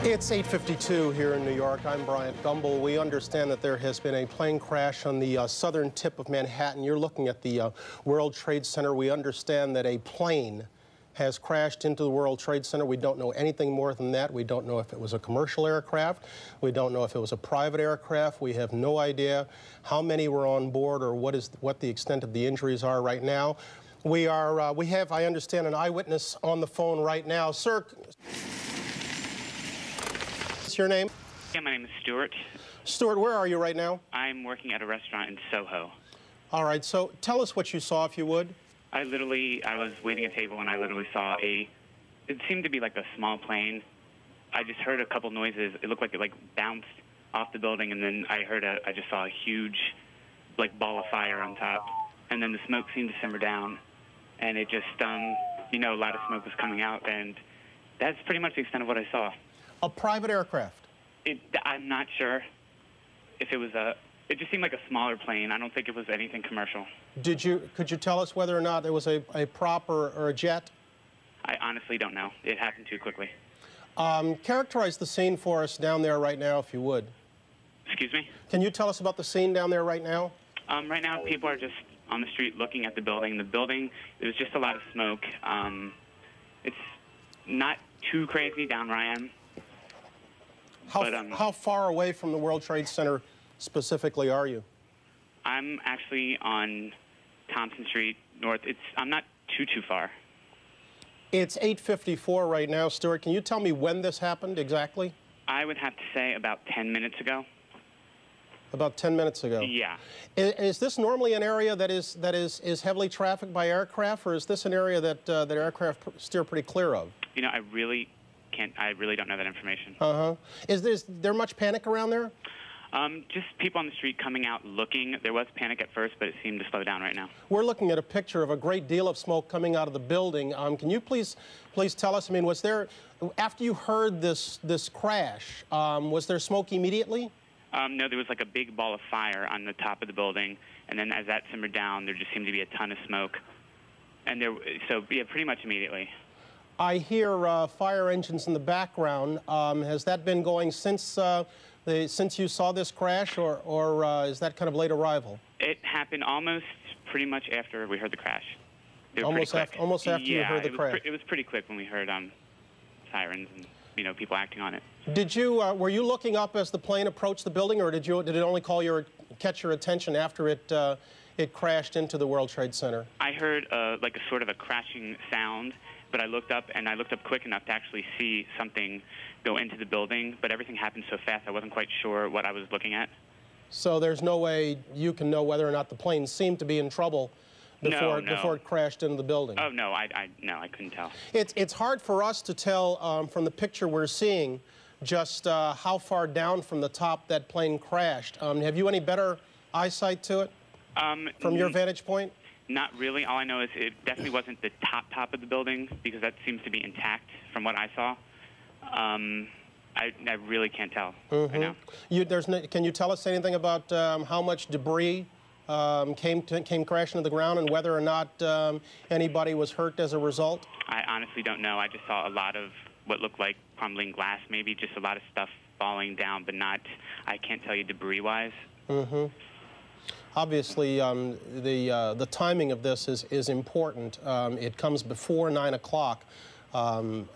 It's 8:52 here in New York. I'm Bryant Gumbel. We understand that there has been a plane crash on the southern tip of Manhattan. You're looking at the World Trade Center. We understand that a plane has crashed into the World Trade Center. We don't know anything more than that. We don't know if it was a commercial aircraft. We don't know if it was a private aircraft. We have no idea how many were on board or what the extent of the injuries are right now. We have, I understand, an eyewitness on the phone right now. Sir, what's your name? Yeah, my name is Stuart. Stuart, where are you right now? I'm working at a restaurant in Soho. All right, so tell us what you saw, if you would. I was waiting at a table and I literally saw it seemed to be like a small plane. I just heard a couple noises. It looked like it bounced off the building, and then I just saw a huge ball of fire on top. And then the smoke seemed to simmer down, and it just, a lot of smoke was coming out, and that's pretty much the extent of what I saw. A private aircraft? I'm not sure if it was it just seemed like a smaller plane. I don't think it was anything commercial. Could you tell us whether or not there was a prop or a jet? I honestly don't know. It happened too quickly. Characterize the scene for us down there right now, if you would. Excuse me? Can you tell us about the scene down there right now? Right now, people are just on the street looking at the building. The building, there's just a lot of smoke. It's not too crazy down where I am. How far away from the World Trade Center specifically are you? I'm actually on Thompson Street North. I'm not too far. It's 8:54 right now, Stuart. Can you tell me when this happened exactly? I would have to say about 10 minutes ago. About 10 minutes ago? Yeah. Is this normally an area that is heavily trafficked by aircraft, or is this an area that aircraft steer pretty clear of? I really don't know that information. Uh-huh. Is there much panic around there? Just people on the street coming out looking. There was panic at first, but it seemed to slow down right now. We're looking at a picture of a great deal of smoke coming out of the building. Can you please tell us, was there, after you heard this crash, was there smoke immediately? No, there was a big ball of fire on the top of the building, and then as that simmered down, there just seemed to be a ton of smoke. And yeah, pretty much immediately. I hear fire engines in the background. Has that been going since you saw this crash, or is that kind of late arrival? It happened almost pretty much after we heard the crash. Almost after you heard the crash. It was pretty quick when we heard sirens and people acting on it. Were you looking up as the plane approached the building, or did it only catch your attention after it crashed into the World Trade Center? I heard a sort of a crashing sound, but I looked up quick enough to actually see something go into the building, but everything happened so fast I wasn't quite sure what I was looking at. So there's no way you can know whether or not the plane seemed to be in trouble before it crashed into the building? Oh, no, I couldn't tell. It's hard for us to tell from the picture we're seeing just how far down from the top that plane crashed. Have you any better eyesight to it from your vantage point? Not really. All I know is it definitely wasn't the top of the building, because that seems to be intact from what I saw. I really can't tell right now. Can you tell us anything about how much debris came crashing to the ground, and whether or not anybody was hurt as a result? I honestly don't know. I just saw a lot of what looked like crumbling glass, maybe just a lot of stuff falling down, but I can't tell you debris-wise. Mm-hmm. Obviously, the timing of this is important. It comes before 9 o'clock.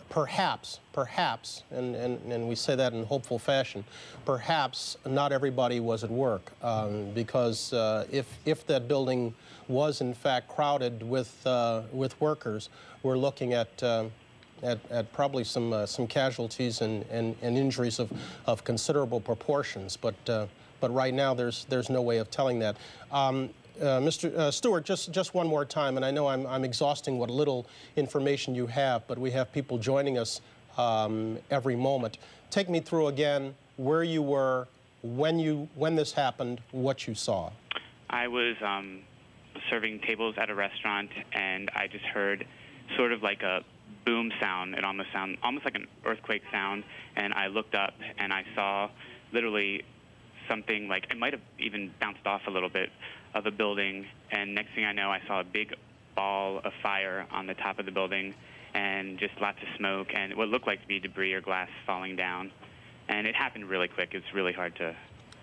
Perhaps, and we say that in hopeful fashion, perhaps not everybody was at work, because if that building was in fact crowded with workers, we're looking at probably some casualties and injuries of considerable proportions. But right now there's no way of telling that. Mr. Stewart, just one more time, and I know I'm exhausting what little information you have, but we have people joining us every moment. Take me through again where you were, when this happened, what you saw. I was serving tables at a restaurant, and I just heard sort of like a boom sound. It almost sounded like an earthquake sound, and I looked up and I saw literally something it might have even bounced off a little bit of a building, and next thing I know, I saw a big ball of fire on the top of the building, and just lots of smoke and what looked like to be debris or glass falling down. And it happened really quick. It's really hard to...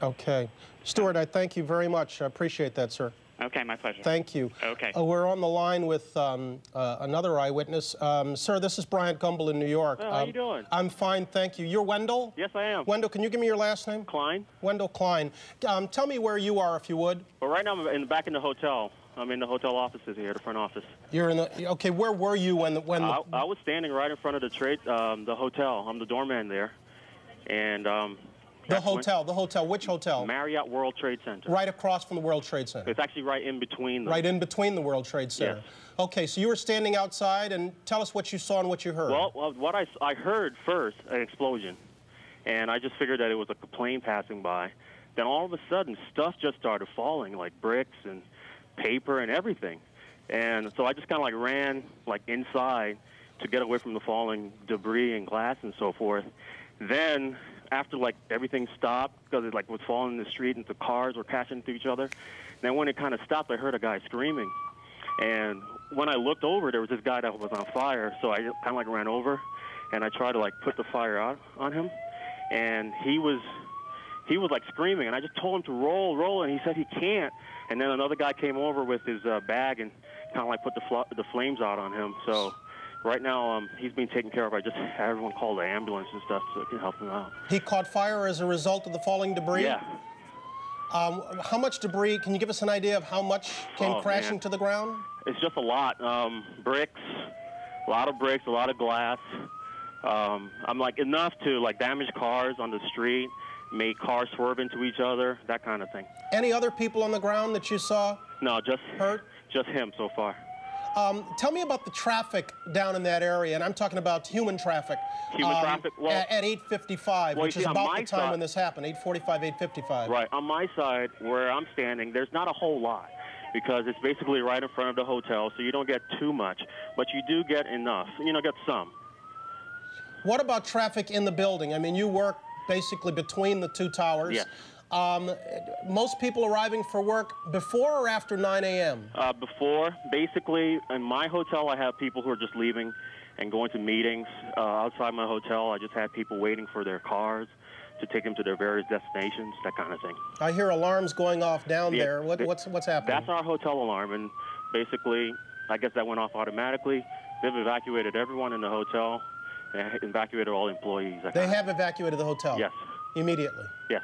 Okay. Stuart, I thank you very much. I appreciate that, sir. Okay, my pleasure. Thank you. Okay. We're on the line with another eyewitness. Sir, this is Bryant Gumbel in New York. How are you doing? I'm fine, thank you. You're Wendell? Yes, I am. Wendell, can you give me your last name? Klein. Wendell Klein. Tell me where you are, if you would. Well, right now I'm back in the hotel. I'm in the hotel offices here, the front office. You're in the... Okay, where were you when I was standing right in front of the hotel. I'm the doorman there. And... The hotel. Which hotel? Marriott World Trade Center. Right across from the World Trade Center. It's actually right in between them. Right in between the World Trade Center. Yes. Okay, so you were standing outside, and tell us what you saw and what you heard. Well, what I heard first, an explosion. And I just figured that it was a plane passing by. Then all of a sudden, stuff just started falling, like bricks and paper and everything. And so I just kind of like ran like inside to get away from the falling debris and glass and so forth. Then after like everything stopped, because it like was falling in the street and the cars were crashing into each other. And then when it kind of stopped, I heard a guy screaming. And when I looked over, there was this guy that was on fire. So I kind of like ran over and I tried to like put the fire out on him. And he was like screaming, and I just told him to roll, and he said he can't. And then another guy came over with his bag and kind of like put the flames out on him. So right now he's being taken care of. I just had everyone call the ambulance and stuff so it can help him out. He caught fire as a result of the falling debris? Yeah. How much debris, can you give us an idea of how much came crashing to the ground? It's just a lot. Bricks, a lot of bricks, a lot of glass. I'm like enough to like damage cars on the street, make cars swerve into each other, that kind of thing. Any other people on the ground that you saw? No, just hurt? Just him so far. Tell me about the traffic down in that area, and I'm talking about human traffic. Human traffic? Well, at 8:55, which is about the time when this happened, 8:45, 8:55. Right. On my side, where I'm standing, there's not a whole lot because it's basically right in front of the hotel, so you don't get too much, but you do get enough. You know, get some. What about traffic in the building? I mean, you work basically between the two towers. Yes. Most people arriving for work before or after 9 a.m.? Before. Basically, in my hotel, I have people who are just leaving and going to meetings. Outside my hotel, I just have people waiting for their cars to take them to their various destinations, that kind of thing. I hear alarms going off down there. What's happening? That's our hotel alarm, and basically, I guess that went off automatically. They've evacuated everyone in the hotel. They evacuated all employees. They have evacuated the hotel? Yes. Immediately? Yes.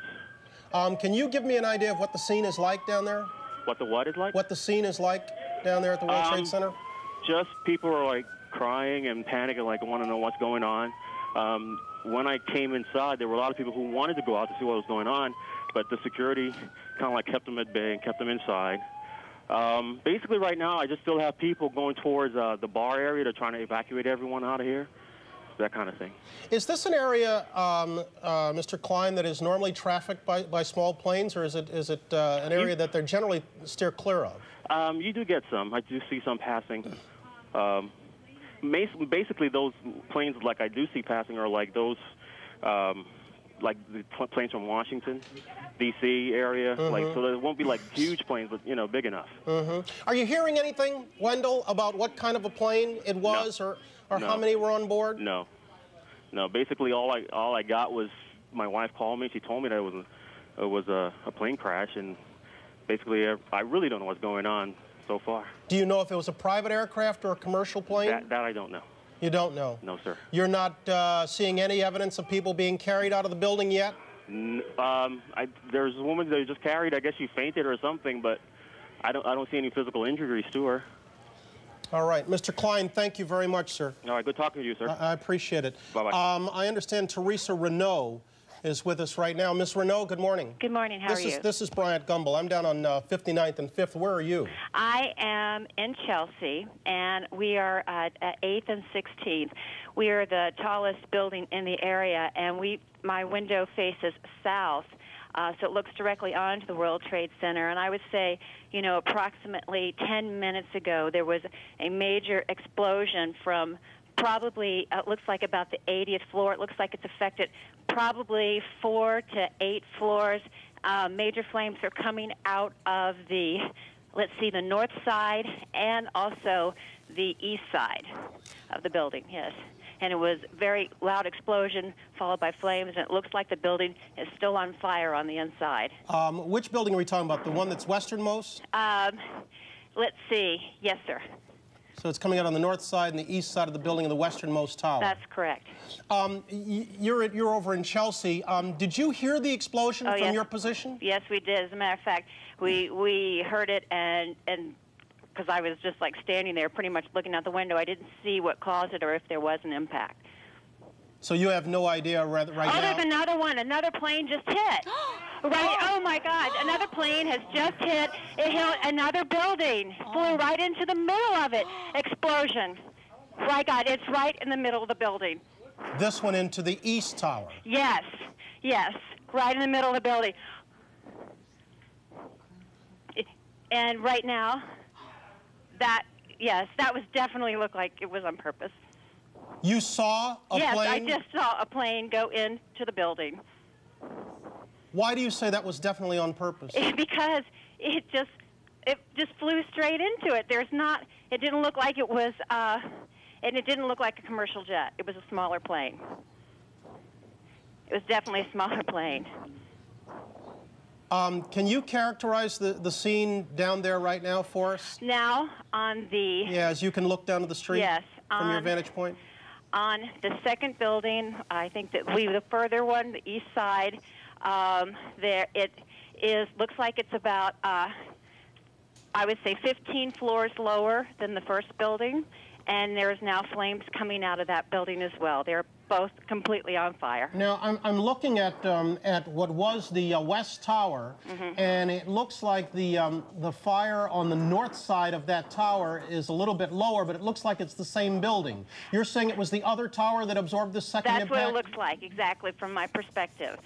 Can you give me an idea of what the scene is like down there? What the what is like? What the scene is like down there at the World Trade Center? Just people are like crying and panicking, like want to know what's going on. When I came inside, there were a lot of people who wanted to go out to see what was going on, but the security kind of like kept them at bay and kept them inside. Basically, right now, I just still have people going towards the bar area. They're trying to evacuate everyone out of here. That kind of thing. Is this an area, Mr. Klein, that is normally trafficked by small planes, or is it an area that they generally steer clear of? You do get some. I do see some passing. Basically, those planes like I do see passing are like those, like the planes from Washington, D.C. area. Like, so there won't be like huge planes, but you know, big enough. Are you hearing anything, Wendell, about what kind of a plane it was, or how many were on board? No. Basically, all I got was my wife called me. She told me that it was a plane crash, and basically, I really don't know what's going on so far. Do you know if it was a private aircraft or a commercial plane? That I don't know. You don't know? No, sir. You're not seeing any evidence of people being carried out of the building yet? There's a woman that was just carried. I guess she fainted or something, but I don't see any physical injuries to her. All right. Mr. Klein, thank you very much, sir. All right. Good talking to you, sir. I appreciate it. Bye-bye. I understand Teresa Renault is with us right now. Ms. Renault, good morning. Good morning. How are you? This is Bryant Gumbel. I'm down on 59th and 5th. Where are you? I am in Chelsea, and we are at 8th and 16th. We are the tallest building in the area, and my window faces south. So it looks directly onto the World Trade Center. And I would say, you know, approximately 10 minutes ago, there was a major explosion from probably, it looks like about the 80th floor. It looks like it's affected probably 4 to 8 floors. Major flames are coming out of the, let's see, the north side and also the east side. of the building, yes. And it was very loud explosion followed by flames, and it looks like the building is still on fire on the inside. Which building are we talking about? The one that's westernmost? Let's see. Yes, sir. So it's coming out on the north side and the east side of the building of the westernmost tower. That's correct. You're over in Chelsea. Did you hear the explosion from yes. your position? Yes, we did. As a matter of fact, we heard it, and because I was just like standing there pretty much looking out the window, I didn't see what caused it or if there was an impact. So you have no idea right now? Oh, there's another one. Another plane just hit. Right. Oh, my God. Another plane has just hit. It hit another building. Flew right into the middle of it. Explosion. My God, it's right in the middle of the building. This one into the east tower? Yes. Yes. Right in the middle of the building. And right now, yes, that was definitely looked like it was on purpose. You saw a plane? Yes, I just saw a plane go into the building. Why do you say that was definitely on purpose? Because it just flew straight into it. It didn't look like it was, and it didn't look like a commercial jet. It was a smaller plane. It was definitely a smaller plane. Can you characterize the scene down there right now for us? Now, on the... Yeah, as you can look down to the street? Yes. From your vantage point? On the second building, I think that the further one, the east side, there it looks like it's about, I would say 15 floors lower than the first building, and there's now flames coming out of that building as well. They're both completely on fire. Now, I'm looking at what was the West Tower, and it looks like the fire on the north side of that tower is a little bit lower, but it looks like it's the same building. You're saying it was the other tower that absorbed the second impact? That's what it looks like, exactly, from my perspective.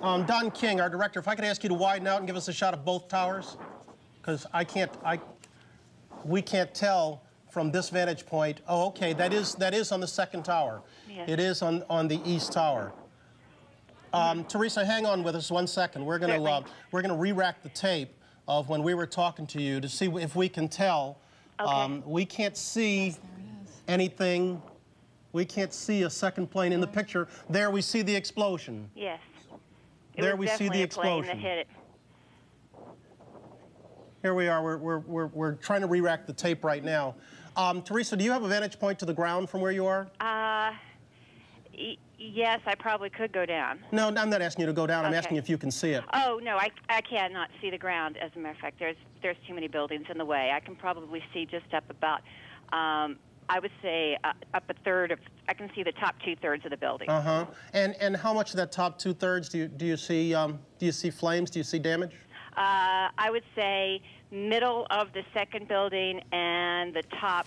Don King, our director, if I could ask you to widen out and give us a shot of both towers, because we can't tell from this vantage point. Oh, okay, that is on the second tower. Yes. It is on the east tower. Teresa, hang on with us 1 second. We're gonna re-rack the tape of when we were talking to you to see if we can tell. Okay. We can't see anything. We can't see a second plane in the picture. There we see the explosion. Yes. There we see the explosion. Plane that hit it. Here we are. We're trying to re-rack the tape right now. Teresa, do you have a vantage point to the ground from where you are? Yes, I probably could go down. No, I'm not asking you to go down. I'm asking if you can see it. Oh, no, I cannot see the ground, as a matter of fact. There's too many buildings in the way. I can probably see just up about, I would say, up a third of, I can see the top 2/3 of the building. Uh-huh. And how much of that top 2/3 do you see? Do you see flames? Do you see damage? I would say middle of the second building and the top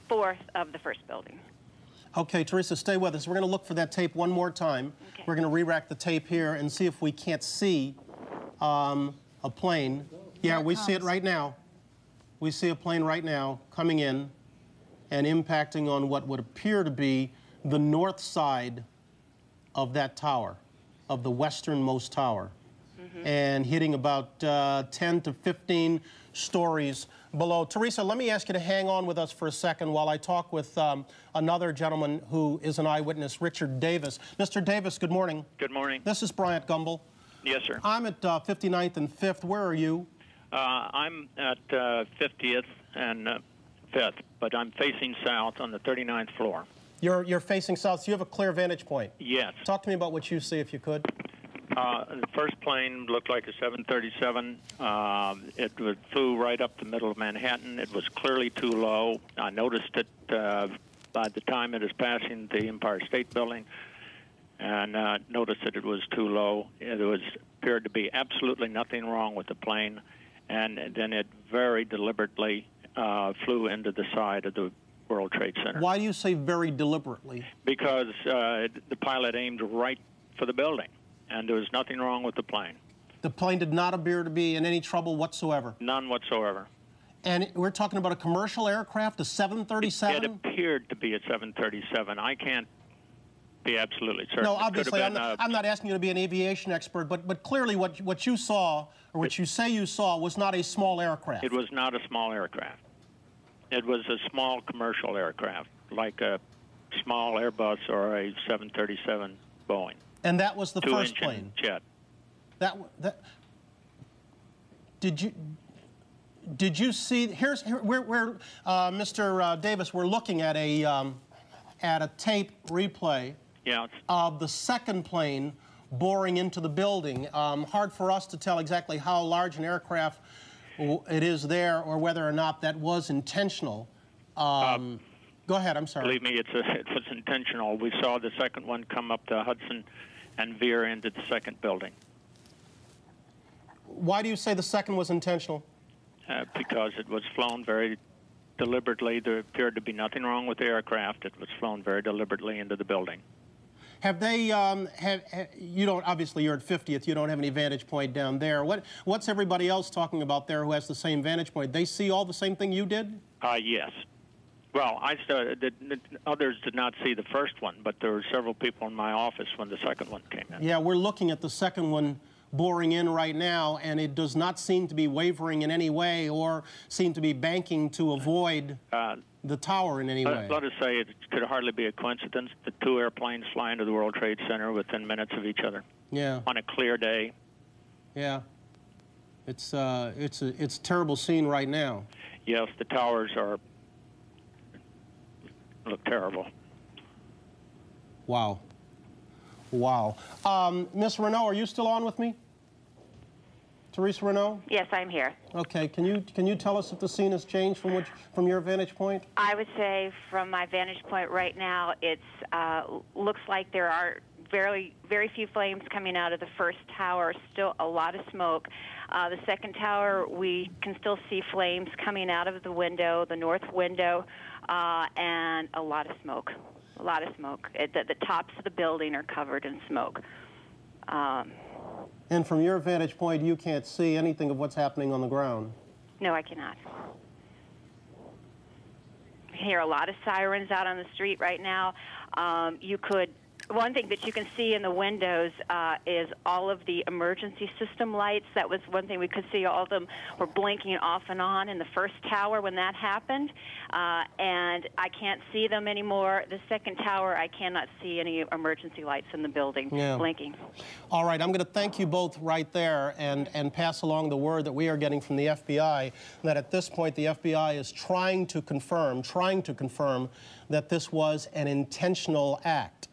4th of the first building. Okay, Teresa, stay with us. We're going to look for that tape one more time. Okay. We're going to re-rack the tape here and see if we can't see a plane. Yeah, we see it right now. We see a plane right now coming in and impacting on what would appear to be the north side of that tower, of the westernmost tower. And hitting about 10 to 15 stories below. Teresa, let me ask you to hang on with us for a second while I talk with another gentleman who is an eyewitness, Richard Davis. Mr. Davis, good morning. Good morning. This is Bryant Gumbel. Yes, sir. I'm at 59th and 5th. Where are you? I'm at 50th and 5th, but I'm facing south on the 39th floor. You're facing south, so you have a clear vantage point? Yes. Talk to me about what you see, if you could. The first plane looked like a 737. It flew right up the middle of Manhattan. It was clearly too low. I noticed it by the time it was passing the Empire State Building, and noticed that it was too low. It appeared to be absolutely nothing wrong with the plane, and then it very deliberately flew into the side of the World Trade Center. Why do you say very deliberately? Because the pilot aimed right for the building. And there was nothing wrong with the plane. The plane did not appear to be in any trouble whatsoever? None whatsoever. And we're talking about a commercial aircraft, a 737? It appeared to be a 737. I can't be absolutely certain. No, obviously, I'm not asking you to be an aviation expert, but clearly what you saw, or what you say you saw, was not a small aircraft. It was not a small aircraft. It was a small commercial aircraft. like a small Airbus or a 737 Boeing. And that was the first Two-engine plane? jet. Did you see? Mr. Davis, we're looking at a tape replay of the second plane boring into the building. Hard for us to tell exactly how large an aircraft it is there, or whether or not that was intentional. Go ahead. I'm sorry. Believe me, it was intentional. We saw the second one come up the Hudson and veer into the second building. Why do you say the second was intentional? Because it was flown very deliberately. There appeared to be nothing wrong with the aircraft. It was flown very deliberately into the building. Have they, you don't, obviously you're at 50th, you don't have any vantage point down there. What's everybody else talking about there who has the same vantage point? They see all the same thing you did? Yes. Well, others did not see the first one, but there were several people in my office when the second one came in. Yeah, we're looking at the second one boring in right now, and it does not seem to be wavering in any way or seem to be banking to avoid the tower in any way. Let us say it could hardly be a coincidence that two airplanes fly into the World Trade Center within minutes of each other. Yeah. On a clear day. Yeah. It's a terrible scene right now. Yes, the towers look terrible. Wow. Wow. Miss Renault, are you still on with me? Teresa Renault? Yes, I'm here. Okay. Can you tell us if the scene has changed from your vantage point? I would say from my vantage point right now, it's looks like there are very few flames coming out of the first tower. Still a lot of smoke. The second tower, we can still see flames coming out of the window, the north window, and a lot of smoke. A lot of smoke. The tops of the building are covered in smoke. And from your vantage point, you can't see anything of what's happening on the ground? No, I cannot. I hear a lot of sirens out on the street right now. One thing that you can see in the windows is all of the emergency system lights. That was one thing we could see. All of them were blinking off and on in the first tower when that happened. And I can't see them anymore. The second tower, I cannot see any emergency lights in the building blinking. All right, I'm going to thank you both right there and pass along the word that we are getting from the FBI, that at this point the FBI is trying to confirm that this was an intentional act.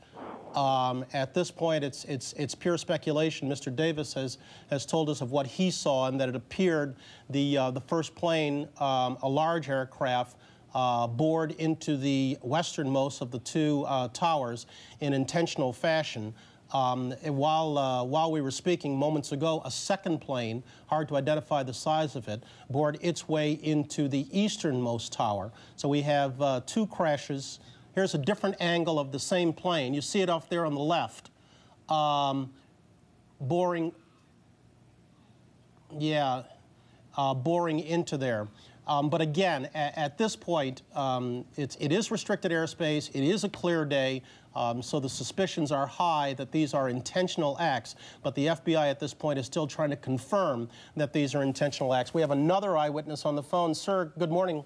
At this point, it's pure speculation. Mr. Davis has told us of what he saw, and that it appeared the first plane, a large aircraft, bored into the westernmost of the two towers in intentional fashion. While we were speaking moments ago, a second plane, hard to identify the size of it, bored its way into the easternmost tower. So we have two crashes. Here's a different angle of the same plane. You see it off there on the left. Boring into there. But again, at this point, it is restricted airspace. It is a clear day, so the suspicions are high that these are intentional acts. But the FBI at this point is still trying to confirm that these are intentional acts. We have another eyewitness on the phone. Sir, good morning.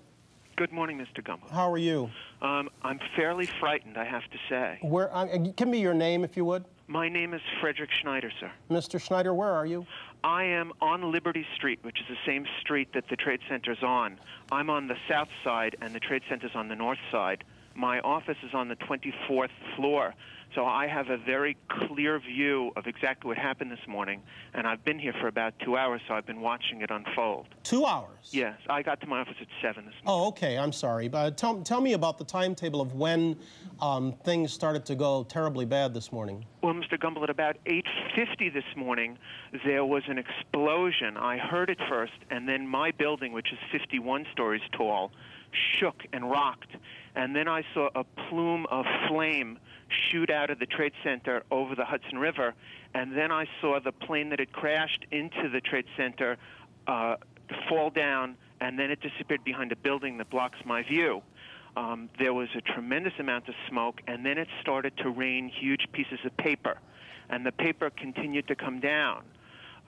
Good morning, Mr. Gumbel. How are you? I'm fairly frightened, I have to say. Give me your name, if you would. My name is Frederick Schneider, sir. Mr. Schneider, where are you? I am on Liberty Street, which is the same street that the Trade Center's on. I'm on the south side, and the Trade Center's on the north side. My office is on the 24th floor, so I have a very clear view of exactly what happened this morning, and I've been here for about 2 hours, so I've been watching it unfold. 2 hours? Yes, I got to my office at 7 this morning. Oh, okay, I'm sorry. But tell me about the timetable of when things started to go terribly bad this morning. Well, Mr. Gumbel, at about 8:50 this morning, there was an explosion. I heard it first, and then my building, which is 51 stories tall, shook and rocked. And then I saw a plume of flame shoot out of the Trade Center over the Hudson River. And then I saw the plane that had crashed into the Trade Center fall down, and then it disappeared behind a building that blocks my view. There was a tremendous amount of smoke, and then it started to rain huge pieces of paper. And the paper continued to come down.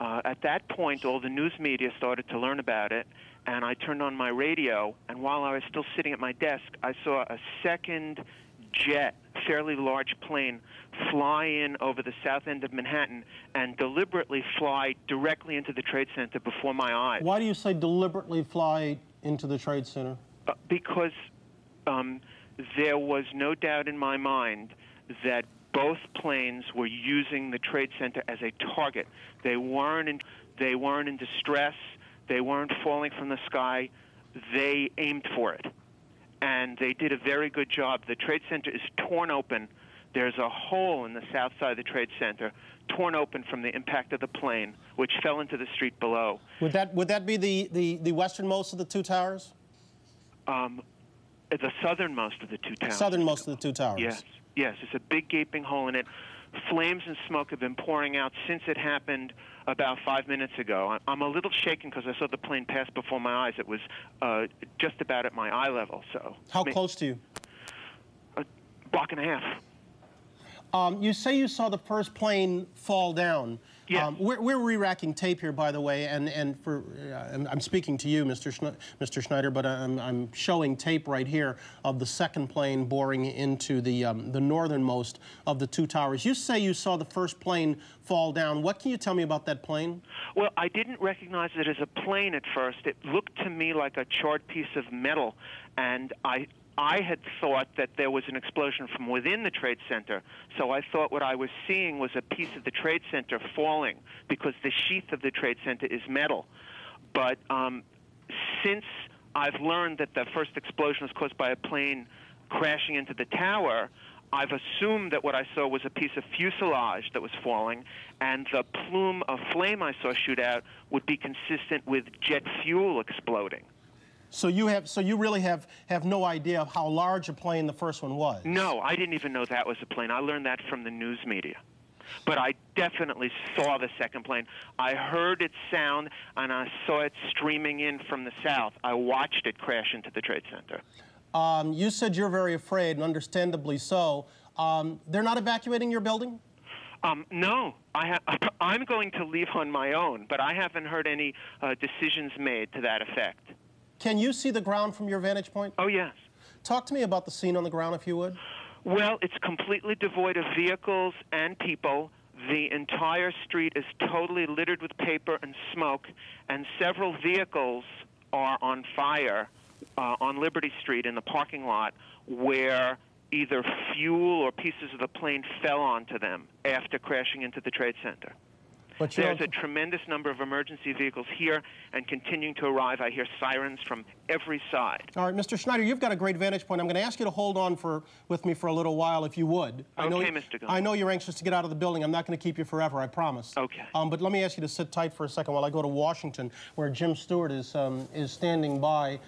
At that point, all the news media started to learn about it, and I turned on my radio, and while I was still sitting at my desk, I saw a second jet, fairly large plane, fly in over the south end of Manhattan and deliberately fly directly into the Trade Center before my eyes. Why do you say deliberately fly into the Trade Center? Because there was no doubt in my mind that both planes were using the Trade Center as a target. They weren't in distress. They weren't falling from the sky. They aimed for it. And they did a very good job. The Trade Center is torn open. There's a hole in the south side of the Trade Center, torn open from the impact of the plane, which fell into the street below. Would that be the westernmost of the two towers? The southernmost of the two towers. Southernmost of the two towers. Yes. Yes, it's a big gaping hole in it. Flames and smoke have been pouring out since it happened about 5 minutes ago. I'm a little shaken because I saw the plane pass before my eyes. It was just about at my eye level. So. How close to you? A block and a half. You say you saw the first plane fall down. Yeah. We're re-racking tape here, by the way, and I'm speaking to you, Mr. Schneider, but I'm showing tape right here of the second plane boring into the northernmost of the two towers. You say you saw the first plane fall down. What can you tell me about that plane? Well, I didn't recognize it as a plane at first. It looked to me like a charred piece of metal, and I had thought that there was an explosion from within the Trade Center, so I thought what I was seeing was a piece of the Trade Center falling because the sheath of the Trade Center is metal. But since I've learned that the first explosion was caused by a plane crashing into the tower, I've assumed that what I saw was a piece of fuselage that was falling, and the plume of flame I saw shoot out would be consistent with jet fuel exploding. So you really have no idea of how large a plane the first one was? No, I didn't even know that was a plane. I learned that from the news media. But I definitely saw the second plane. I heard it sound, and I saw it streaming in from the south. I watched it crash into the Trade Center. You said you're very afraid, and understandably so. They're not evacuating your building? No. I'm going to leave on my own, but I haven't heard any decisions made to that effect. Can you see the ground from your vantage point? Oh, yes. Talk to me about the scene on the ground, if you would. Well, it's completely devoid of vehicles and people. The entire street is totally littered with paper and smoke, and several vehicles are on fire on Liberty Street in the parking lot where either fuel or pieces of the plane fell onto them after crashing into the Trade Center. There's a tremendous number of emergency vehicles here and continuing to arrive. I hear sirens from every side. All right, Mr. Schneider, you've got a great vantage point. I'm going to ask you to hold on with me for a little while, if you would. Okay, Mr. Gunn. I know you're anxious to get out of the building. I'm not going to keep you forever, I promise. Okay. But let me ask you to sit tight for a second while I go to Washington, where Jim Stewart is standing by.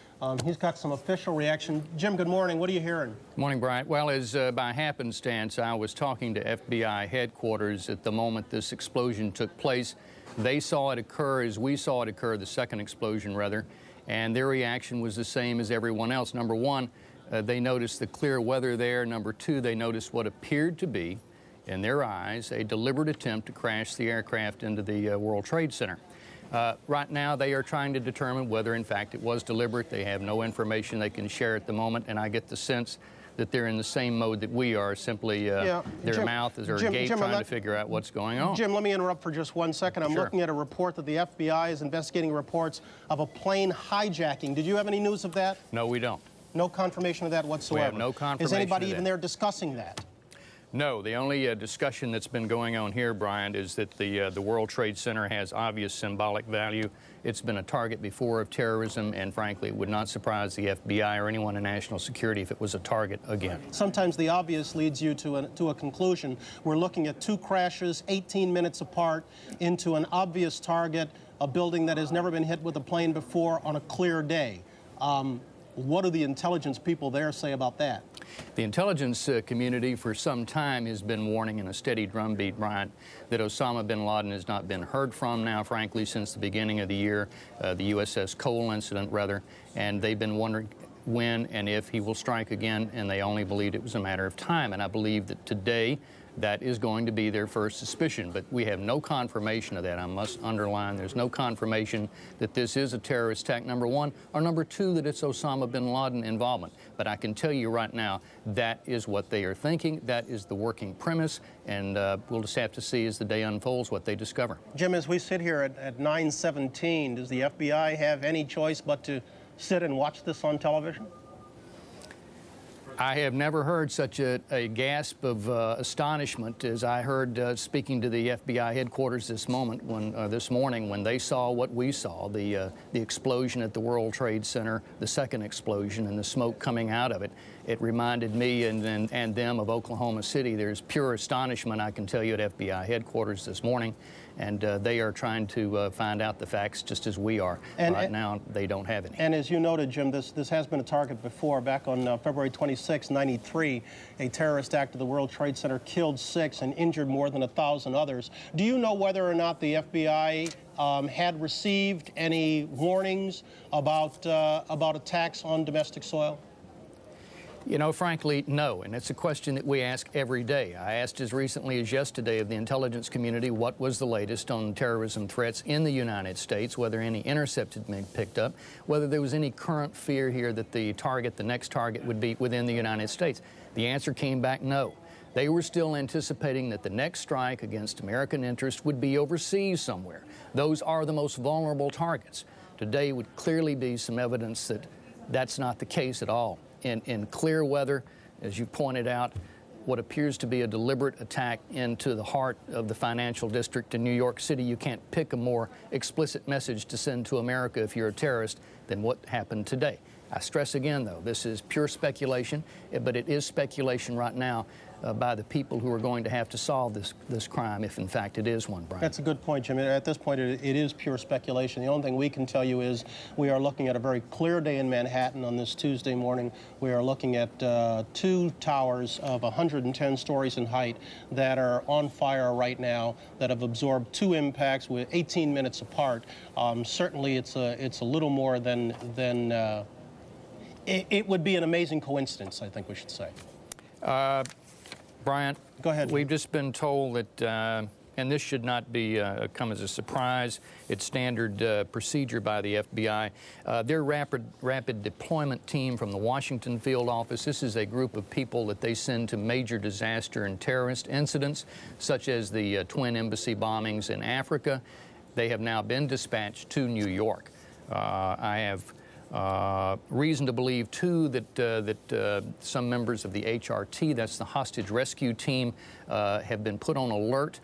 He's got some official reaction. Jim, good morning. What are you hearing? Good morning, Bryant. Well, as by happenstance, I was talking to FBI headquarters at the moment this explosion took place. They saw it occur as we saw it occur, the second explosion, rather, and their reaction was the same as everyone else. Number one, they noticed the clear weather there. Number two, they noticed what appeared to be, in their eyes, a deliberate attempt to crash the aircraft into the World Trade Center. Right now, they are trying to determine whether, in fact, it was deliberate. They have no information they can share at the moment, and I get the sense that they're in the same mode that we are, simply their mouth is agape trying to figure out what's going on. Jim, let me interrupt for just 1 second. I'm looking at a report that the FBI is investigating reports of a plane hijacking. Did you have any news of that? No, we don't. No confirmation of that whatsoever? We have no confirmation Is anybody of that. even there discussing that? No, the only discussion that's been going on here, Brian, is that the World Trade Center has obvious symbolic value. It's been a target before of terrorism, and frankly, it would not surprise the FBI or anyone in national security if it was a target again. Sometimes the obvious leads you to a conclusion. We're looking at two crashes, 18 minutes apart, into an obvious target, a building that has never been hit with a plane before on a clear day. What do the intelligence people there say about that? The intelligence community for some time has been warning in a steady drumbeat, Bryant, that Osama bin Laden has not been heard from now, frankly, since the beginning of the year, the USS Cole incident, rather, and they've been wondering when and if he will strike again, and they only believed it was a matter of time. And I believe that today that is going to be their first suspicion. But we have no confirmation of that. I must underline, there's no confirmation that this is a terrorist attack, number one, or number two, that it's Osama bin Laden involvement. But I can tell you right now, that is what they are thinking. That is the working premise, and we'll just have to see as the day unfolds what they discover. Jim, as we sit here at 9:17, does the FBI have any choice but to sit and watch this on television? I have never heard such a gasp of astonishment as I heard speaking to the FBI headquarters this morning when they saw what we saw, the explosion at the World Trade Center, the second explosion, and the smoke coming out of it. It reminded me and them of Oklahoma City. There's pure astonishment, I can tell you, at FBI headquarters this morning, and they are trying to find out the facts just as we are. Right now, they don't have any. And as you noted, Jim, this has been a target before. Back on February 26, 93, a terrorist act at the World Trade Center killed 6 and injured more than 1,000 others. Do you know whether or not the FBI had received any warnings about attacks on domestic soil? You know, frankly, no, and it's a question that we ask every day. I asked as recently as yesterday of the intelligence community what was the latest on terrorism threats in the United States, whether any intercepts had been picked up, whether there was any current fear here that the next target would be within the United States. The answer came back no. They were still anticipating that the next strike against American interests would be overseas somewhere. Those are the most vulnerable targets. Today would clearly be some evidence that that's not the case at all. In clear weather, as you pointed out, what appears to be a deliberate attack into the heart of the financial district in New York City. You can't pick a more explicit message to send to America if you're a terrorist than what happened today. I stress again, though, this is pure speculation, but it is speculation right now by the people who are going to have to solve this crime, if in fact it is one, Brian. That's a good point, Jim. At this point, it is pure speculation. The only thing we can tell you is we are looking at a very clear day in Manhattan on this Tuesday morning. We are looking at 2 towers of 110 stories in height that are on fire right now, that have absorbed 2 impacts with 18 minutes apart. Certainly, it's a little more than it would be an amazing coincidence, I think we should say. Bryant, go ahead. We've just been told that, and this should not be come as a surprise, it's standard procedure by the FBI. Their rapid deployment team from the Washington field office, this is a group of people that they send to major disaster and terrorist incidents, such as the twin embassy bombings in Africa. They have now been dispatched to New York. I have reason to believe, too, that some members of the HRT, that's the hostage rescue team, have been put on alert.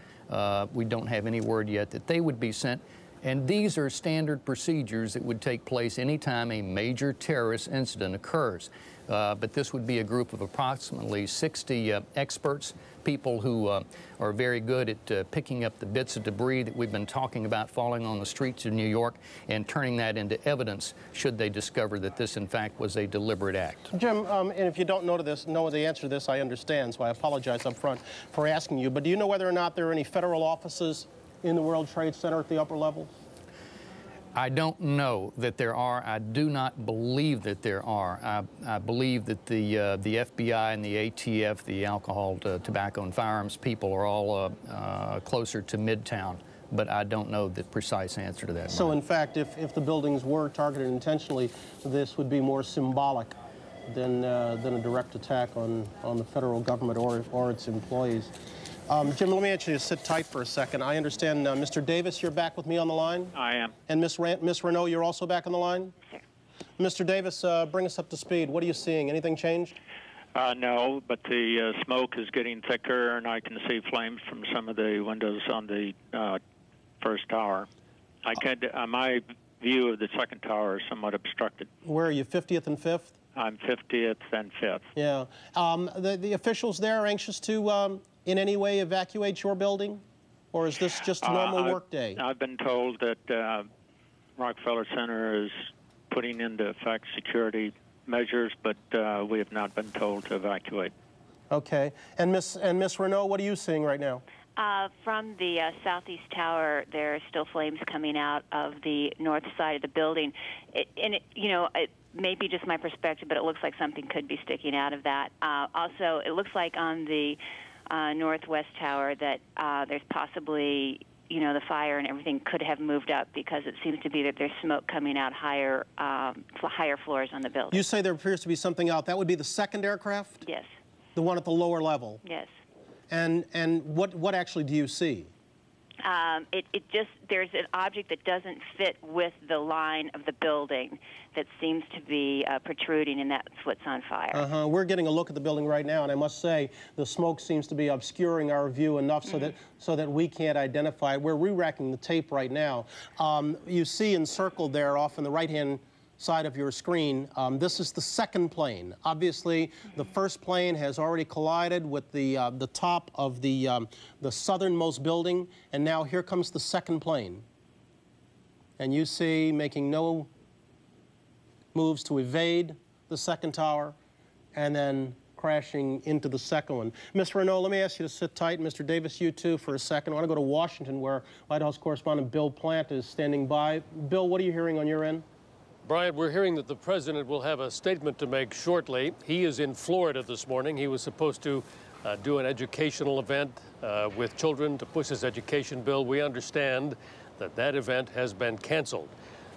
We don't have any word yet that they would be sent. And these are standard procedures that would take place anytime a major terrorist incident occurs. But this would be a group of approximately 60 experts, people who are very good at picking up the bits of debris that we've been talking about falling on the streets of New York and turning that into evidence should they discover that this, in fact, was a deliberate act. Jim, and if you don't know the answer to this, I understand, so I apologize up front for asking you. But do you know whether or not there are any federal offices in the World Trade Center at the upper levels? I don't know that there are. I do not believe that there are. I believe that the FBI and the ATF, the alcohol, tobacco, and firearms people are all closer to Midtown, but I don't know the precise answer to that. So, in fact, if the buildings were targeted intentionally, this would be more symbolic than a direct attack on the federal government or its employees. Jim, let me ask you to sit tight for a second. I understand, Mr. Davis, you're back with me on the line? I am. And Miss Renault, you're also back on the line? Sure. Mr. Davis, bring us up to speed. What are you seeing? Anything changed? No, but the smoke is getting thicker, and I can see flames from some of the windows on the first tower. My view of the second tower is somewhat obstructed. Where are you, 50th and 5th? I'm 50th and 5th. Yeah. The officials there are anxious to in any way evacuate your building? Or is this just a normal work day? I've been told that Rockefeller Center is putting into effect security measures, but we have not been told to evacuate. Okay. And Miss Renault, what are you seeing right now? From the southeast tower, there are still flames coming out of the north side of the building. It may be just my perspective, but it looks like something could be sticking out of that. Also, it looks like on the northwest tower that there's possibly, you know, the fire and everything could have moved up because it seems to be that there's smoke coming out higher floors on the building. You say there appears to be something out. That would be the second aircraft? Yes. The one at the lower level? Yes. And what actually do you see? There's an object that doesn't fit with the line of the building that seems to be protruding, and that's what's on fire. We're getting a look at the building right now, and I must say the smoke seems to be obscuring our view enough so that we can't identify it. We're re-racking the tape right now. You see encircled there off on the right-hand side of your screen, this is the second plane. Obviously, the first plane has already collided with the top of the southernmost building, and now here comes the second plane. And you see making no moves to evade the second tower, and then crashing into the second one. Mr. Renault, let me ask you to sit tight. Mr. Davis, you too, for a second. I want to go to Washington, where White House correspondent Bill Plant is standing by. Bill, what are you hearing on your end? Brian, we're hearing that the president will have a statement to make shortly. He is in Florida this morning. He was supposed to do an educational event with children to push his education bill. We understand that that event has been canceled.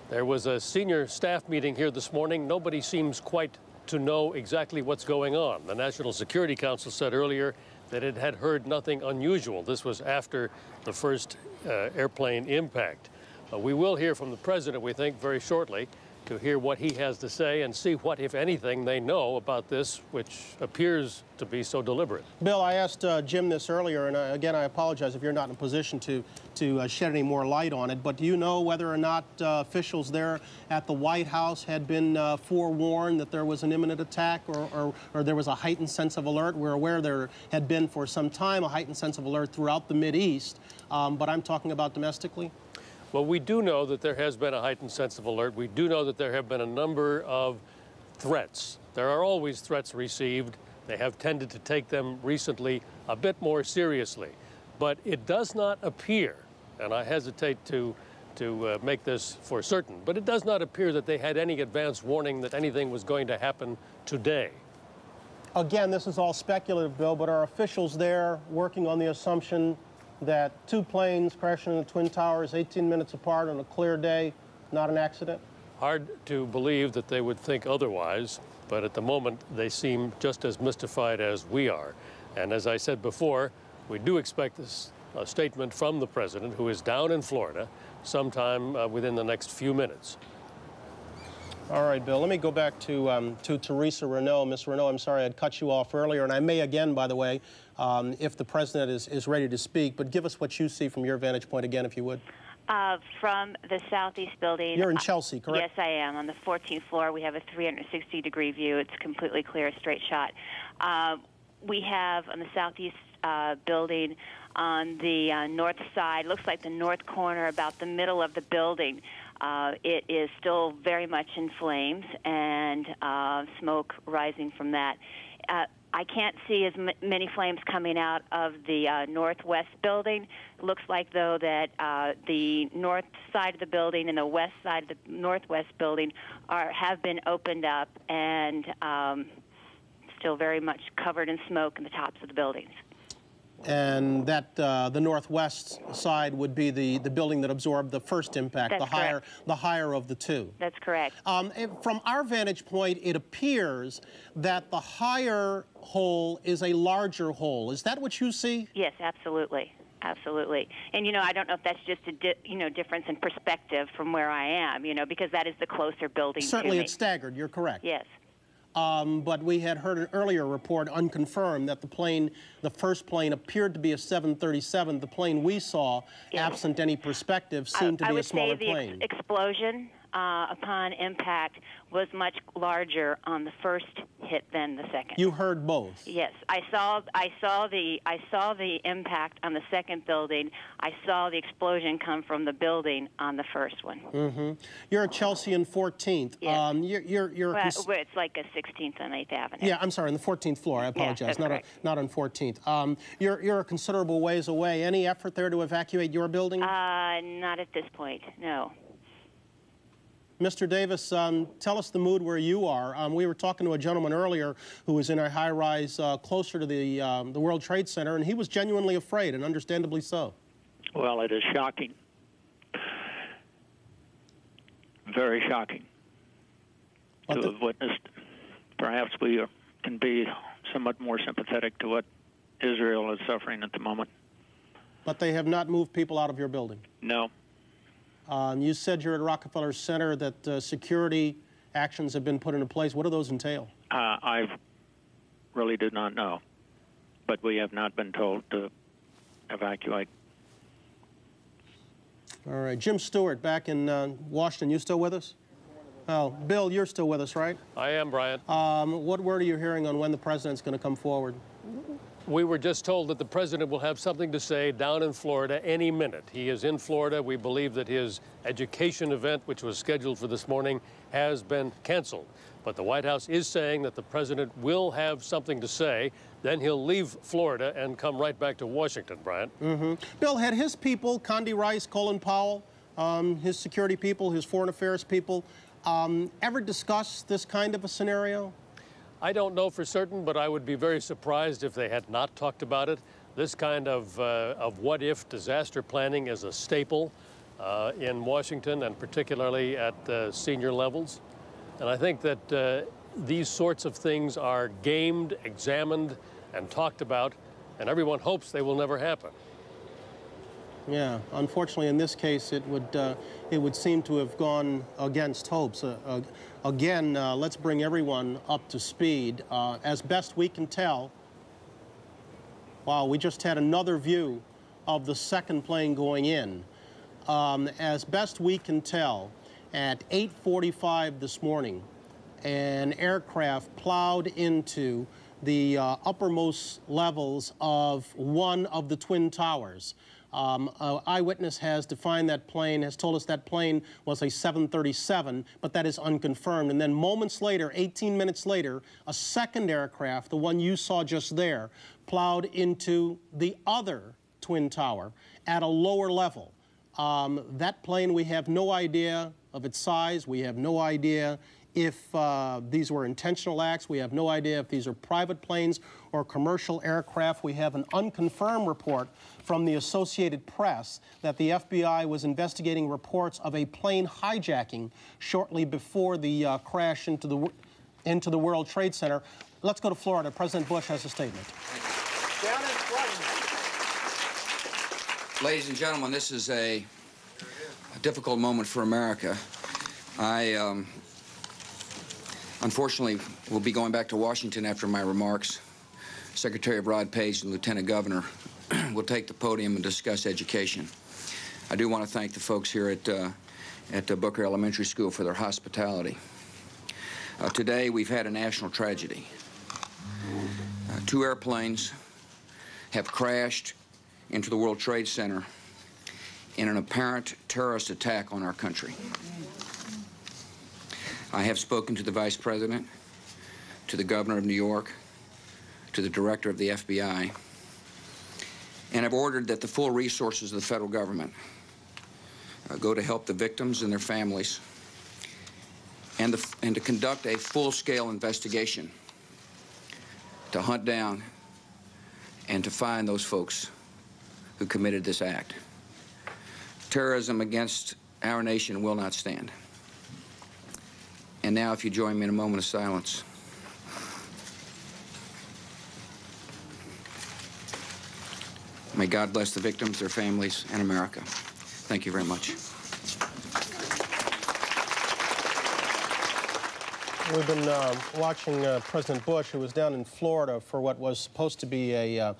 There was a senior staff meeting here this morning. Nobody seems quite to know exactly what's going on. The National Security Council said earlier that it had heard nothing unusual. This was after the first airplane impact. We will hear from the president, we think, very shortly, to hear what he has to say and see what, if anything, they know about this, which appears to be so deliberate. Bill, I asked Jim this earlier, and again, I apologize if you're not in a position to shed any more light on it, but do you know whether or not officials there at the White House had been forewarned that there was an imminent attack or there was a heightened sense of alert? We're aware there had been for some time a heightened sense of alert throughout the Mideast, but I'm talking about domestically. Well, we do know that there has been a heightened sense of alert. We do know that there have been a number of threats. There are always threats received. They have tended to take them recently a bit more seriously. But it does not appear, and I hesitate to make this for certain, but it does not appear that they had any advance warning that anything was going to happen today. Again, this is all speculative, Bill, but are officials there working on the assumption that two planes crashing in the Twin Towers 18 minutes apart on a clear day, not an accident? Hard to believe that they would think otherwise, but at the moment they seem just as mystified as we are. And as I said before, we do expect a statement from the president, who is down in Florida, sometime within the next few minutes. All right, Bill, let me go back to Teresa Renault. Ms. Renault, I'm sorry I'd cut you off earlier, and I may again, by the way, if the president is ready to speak, but give us what you see from your vantage point again, if you would. From the southeast building. You're in Chelsea, correct? Yes, I am. On the 14th floor, we have a 360-degree view. It's completely clear, a straight shot. We have on the southeast building on the north side, looks like the north corner, about the middle of the building. It is still very much in flames and smoke rising from that. I can't see as many flames coming out of the northwest building. It looks like, though, that the north side of the building and the west side of the northwest building have been opened up and still very much covered in smoke in the tops of the buildings. And that the northwest side would be the building that absorbed the first impact, That's the higher of the two. That's correct. From our vantage point, it appears that the higher hole is a larger hole. Is that what you see? Yes, absolutely. Absolutely. And, you know, I don't know if that's just a difference in perspective from where I am, you know, because that is the closer building Certainly to me. It's staggered. You're correct. Yes. But we had heard an earlier report, unconfirmed, that the first plane appeared to be a 737. The plane we saw, absent any perspective, seemed to be a smaller plane. I would say the explosion upon impact was much larger on the first hit than the second. You heard both? Yes, I saw the impact on the second building. I saw the explosion come from the building on the first one. Mm-hmm. You're at Chelsea and 14th. Yes. It's like a 16th and 8th Avenue. Yeah, I'm sorry, on the 14th floor. I apologize. Yeah, not on 14th. You're a considerable ways away. Any effort there to evacuate your building? Not at this point, no. Mr. Davis, tell us the mood where you are. We were talking to a gentleman earlier who was in a high-rise closer to the World Trade Center, and he was genuinely afraid, and understandably so. Well, it is shocking. Very shocking to have witnessed. Perhaps we can be somewhat more sympathetic to what Israel is suffering at the moment. But they have not moved people out of your building? No. You said you're at Rockefeller Center, that security actions have been put into place. What do those entail? I really do not know, but we have not been told to evacuate. All right. Jim Stewart, back in Washington, you still with us? Oh, Bill, you're still with us, right? I am, Brian. What word are you hearing on when the president's going to come forward? We were just told that the president will have something to say down in Florida any minute. He is in Florida. We believe that his education event, which was scheduled for this morning, has been canceled. But the White House is saying that the president will have something to say. Then he'll leave Florida and come right back to Washington, Brian. Bill, had his people, Condi Rice, Colin Powell, his security people, his foreign affairs people, ever discussed this kind of a scenario? I don't know for certain, but I would be very surprised if they had not talked about it. This kind of what-if disaster planning is a staple in Washington, and particularly at senior levels. And I think that these sorts of things are gamed, examined, and talked about, and everyone hopes they will never happen. Yeah, unfortunately, in this case, it would seem to have gone against hopes. Again, let's bring everyone up to speed. As best we can tell, wow, we just had another view of the second plane going in. As best we can tell, at 8:45 this morning, an aircraft plowed into the uppermost levels of one of the Twin Towers. An eyewitness has defined that plane, has told us that plane was a 737, but that is unconfirmed. And then moments later, 18 minutes later, a second aircraft, the one you saw just there, plowed into the other Twin Tower at a lower level. That plane, we have no idea of its size. We have no idea if these were intentional acts. We have no idea if these are private planes or commercial aircraft. We have an unconfirmed report from the Associated Press that the FBI was investigating reports of a plane hijacking shortly before the crash into the World Trade Center. Let's go to Florida. President Bush has a statement. Down in Florida. Ladies and gentlemen, this is a difficult moment for America. I unfortunately will be going back to Washington after my remarks. Secretary of Rod Page and Lieutenant Governor will take the podium and discuss education. I do want to thank the folks here at Booker Elementary School for their hospitality. Today we've had a national tragedy. Two airplanes have crashed into the World Trade Center in an apparent terrorist attack on our country. I have spoken to the Vice President, to the Governor of New York, to the Director of the FBI, and have ordered that the full resources of the federal government go to help the victims and their families, and to conduct a full-scale investigation to hunt down and to find those folks who committed this act. Terrorism against our nation will not stand. And now, if you join me in a moment of silence. May God bless the victims, their families, and America. Thank you very much. We've been watching President Bush, who was down in Florida for what was supposed to be an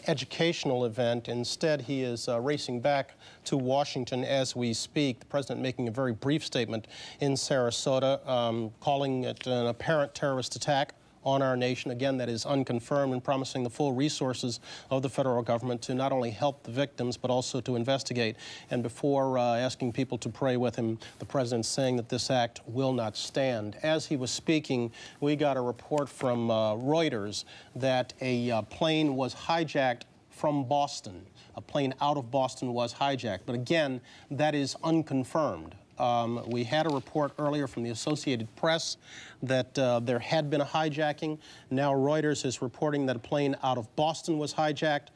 educational event. Instead, he is racing back to Washington as we speak. The president making a very brief statement in Sarasota, calling it an apparent terrorist attack on our nation. Again, that is unconfirmed, and promising the full resources of the federal government to not only help the victims, but also to investigate. And before asking people to pray with him, the president saying that this act will not stand. As he was speaking, we got a report from Reuters that a plane was hijacked from Boston. A plane out of Boston was hijacked. But again, that is unconfirmed. We had a report earlier from the Associated Press that there had been a hijacking. Now Reuters is reporting that a plane out of Boston was hijacked.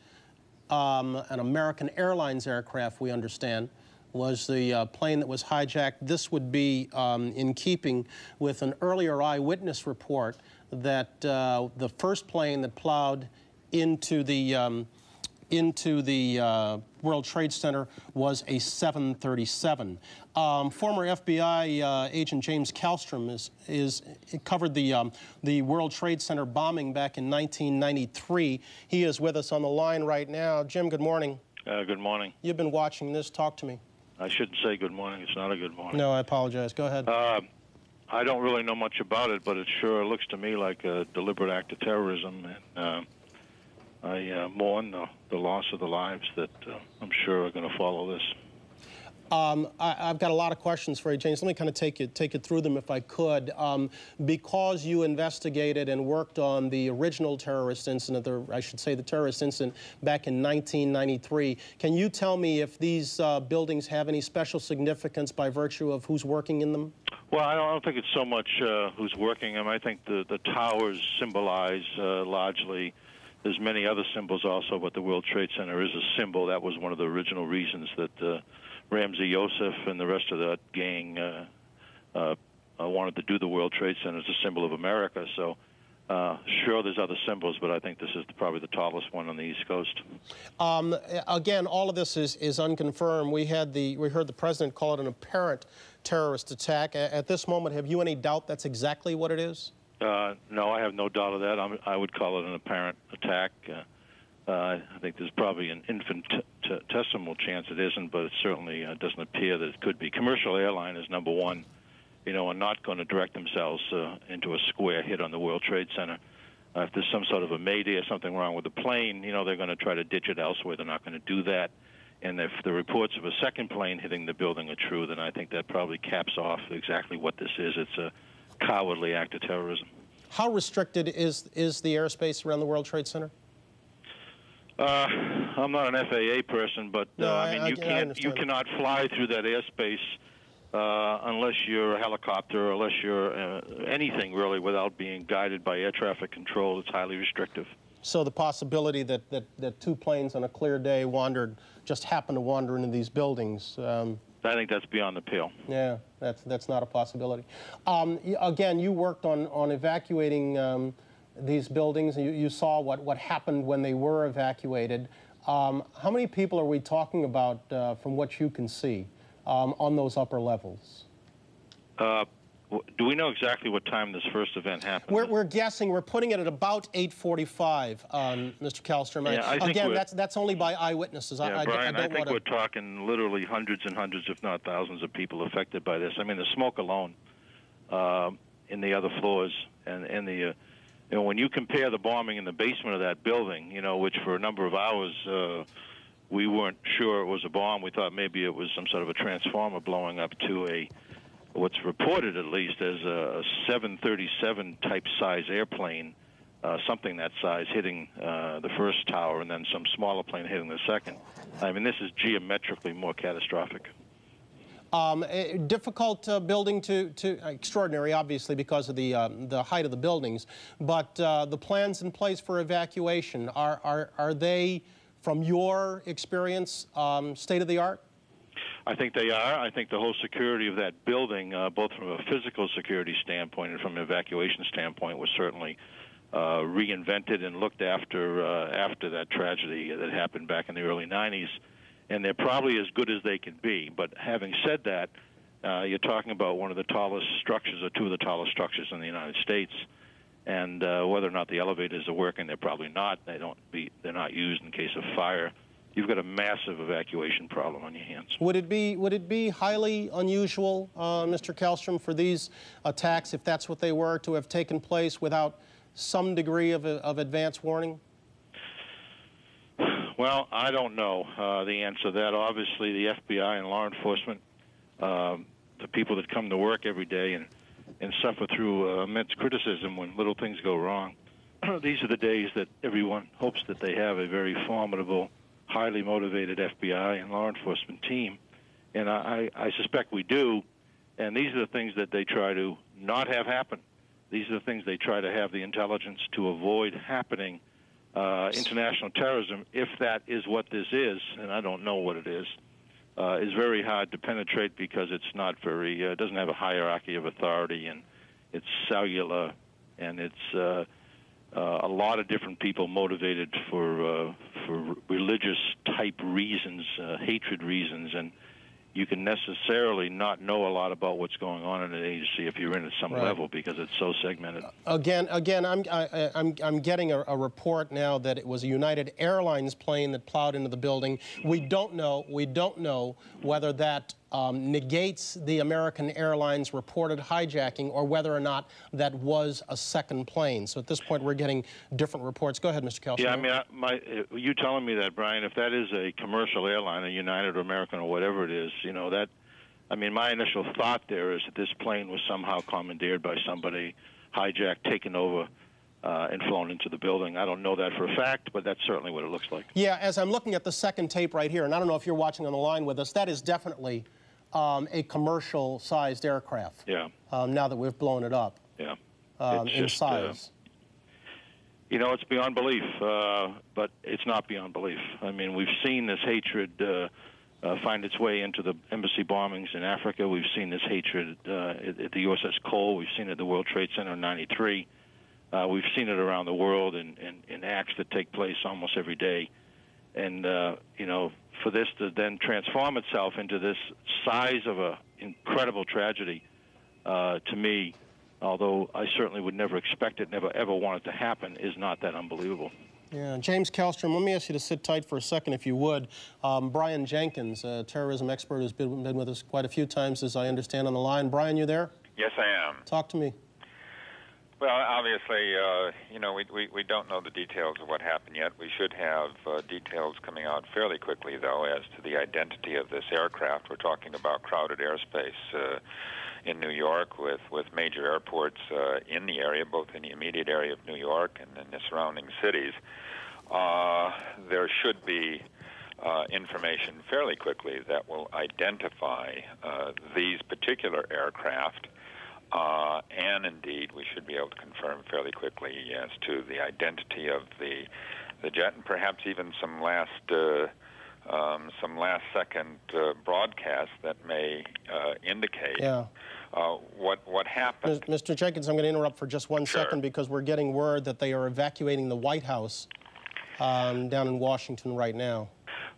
An American Airlines aircraft, we understand, was the plane that was hijacked. This would be in keeping with an earlier eyewitness report that the first plane that plowed into the World Trade Center was a 737. Former FBI agent James Kallstrom covered the World Trade Center bombing back in 1993. He is with us on the line right now. Jim, good morning. Good morning. You've been watching this. Talk to me. I shouldn't say good morning. It's not a good morning. No, I apologize. Go ahead. I don't really know much about it, but it sure looks to me like a deliberate act of terrorism. And I mourn the loss of the lives that I'm sure are going to follow this. I've got a lot of questions for you, James. Let me kind of take you through them if I could. Because you investigated and worked on the original terrorist incident, or I should say the terrorist incident back in 1993, can you tell me if these buildings have any special significance by virtue of who's working in them? Well, I don't think it's so much who's working them. I think the towers symbolize largely. There's many other symbols also, but the World Trade Center is a symbol. That was one of the original reasons that Ramzi Youssef and the rest of that gang wanted to do the World Trade Center as a symbol of America. So, sure, there's other symbols, but I think this is probably the tallest one on the East Coast. Again, all of this is unconfirmed. We heard the president call it an apparent terrorist attack. At this moment, have you any doubt that's exactly what it is? No, I have no doubt of that. I would call it an apparent attack. I think there's probably an infinitesimal chance it isn't, but it certainly doesn't appear that it could be. Commercial airline is number one, are not going to direct themselves into a square hit on the World Trade Center. If there's some sort of a mayday or something wrong with the plane, they're going to try to ditch it elsewhere. They're not going to do that. And if the reports of a second plane hitting the building are true, then I think that probably caps off exactly what this is. It's a cowardly act of terrorism. How restricted is the airspace around the World Trade Center? I'm not an FAA person, but no, you cannot fly through that airspace unless you're a helicopter, unless you're anything really, without being guided by air traffic control. It's highly restrictive. So the possibility that two planes on a clear day just happened to wander into these buildings. I think that's beyond the pale. Yeah, that's not a possibility. Again, you worked on evacuating these buildings. You saw what happened when they were evacuated. How many people are we talking about from what you can see on those upper levels? Do we know exactly what time this first event happened? We're guessing. We're putting it at about 8:45, Mr. Kallstrom. Yeah, again, that's only by eyewitnesses. Yeah, Brian, I think we're talking literally hundreds and hundreds, if not thousands, of people affected by this. I mean, the smoke alone in the other floors, and the when you compare the bombing in the basement of that building, which for a number of hours we weren't sure it was a bomb. We thought maybe it was some sort of a transformer blowing up, to what's reported at least as a 737 type size airplane, something that size, hitting the first tower, and then some smaller plane hitting the second. I mean, this is geometrically more catastrophic. Difficult building to extraordinary, obviously, because of the height of the buildings. But the plans in place for evacuation, are they, from your experience, state of the art? I think they are. I think the whole security of that building, both from a physical security standpoint and from an evacuation standpoint, was certainly reinvented and looked after after that tragedy that happened back in the early 90s. And they're probably as good as they can be. But having said that, you're talking about one of the tallest structures, or two of the tallest structures in the United States. And whether or not the elevators are working, they're probably not. They're not used in case of fire. You've got a massive evacuation problem on your hands. Would it be highly unusual, Mr. Kallstrom, for these attacks, if that's what they were, to have taken place without some degree of advance warning? Well, I don't know the answer to that. Obviously, the FBI and law enforcement, the people that come to work every day and suffer through immense criticism when little things go wrong, these are the days that everyone hopes that they have a very formidable, highly motivated FBI and law enforcement team And I suspect we do. And these are the things that they try to not have happen. These are the things they try to have the intelligence to avoid happening. International terrorism, if that is what this is, and I don't know what it is very hard to penetrate because it's not very, it doesn't have a hierarchy of authority, and it's cellular, and it's a lot of different people motivated for religious-type reasons, hatred reasons, and you can necessarily not know a lot about what's going on in an agency if you're in at some level because it's so segmented. Again, I'm getting a report now that it was a United Airlines plane that plowed into the building. We don't know whether that negates the American Airlines reported hijacking or whether or not that was a second plane. So at this point, we're getting different reports. Go ahead, Mr. Kelso. Yeah, I mean, you telling me that, Brian, if that is a commercial airline, a United or American or whatever it is, you know, that, I mean, my initial thought there is that this plane was somehow commandeered by somebody, hijacked, taken over, and flown into the building. I don't know that for a fact, but that's certainly what it looks like. Yeah, as I'm looking at the second tape right here, and I don't know if you're watching on the line with us, that is definitely a commercial-sized aircraft. Yeah. Now that we've blown it up. Yeah. In size. You know, it's beyond belief, but it's not beyond belief. I mean, we've seen this hatred find its way into the embassy bombings in Africa. We've seen this hatred at the USS Cole. We've seen it at the World Trade Center in '93. We've seen it around the world in acts that take place almost every day. And, you know, for this to then transform itself into this size of an incredible tragedy, to me, although I certainly would never expect it, never ever want it to happen, is not that unbelievable. Yeah, James Kallstrom, let me ask you to sit tight for a second, if you would. Brian Jenkins, a terrorism expert, has been with us quite a few times, as I understand, on the line. Brian, you there? Yes, I am. Talk to me. Well, obviously, you know, we don't know the details of what happened yet. We should have details coming out fairly quickly, though, as to the identity of this aircraft. We're talking about crowded airspace in New York with major airports in the area, both in the immediate area of New York and in the surrounding cities. There should be information fairly quickly that will identify these particular aircraft. And indeed, we should be able to confirm fairly quickly as to the identity of the jet, and perhaps even some last second broadcast that may indicate what happened. Mr. Jenkins, I'm going to interrupt for just one second because we're getting word that they are evacuating the White House down in Washington right now.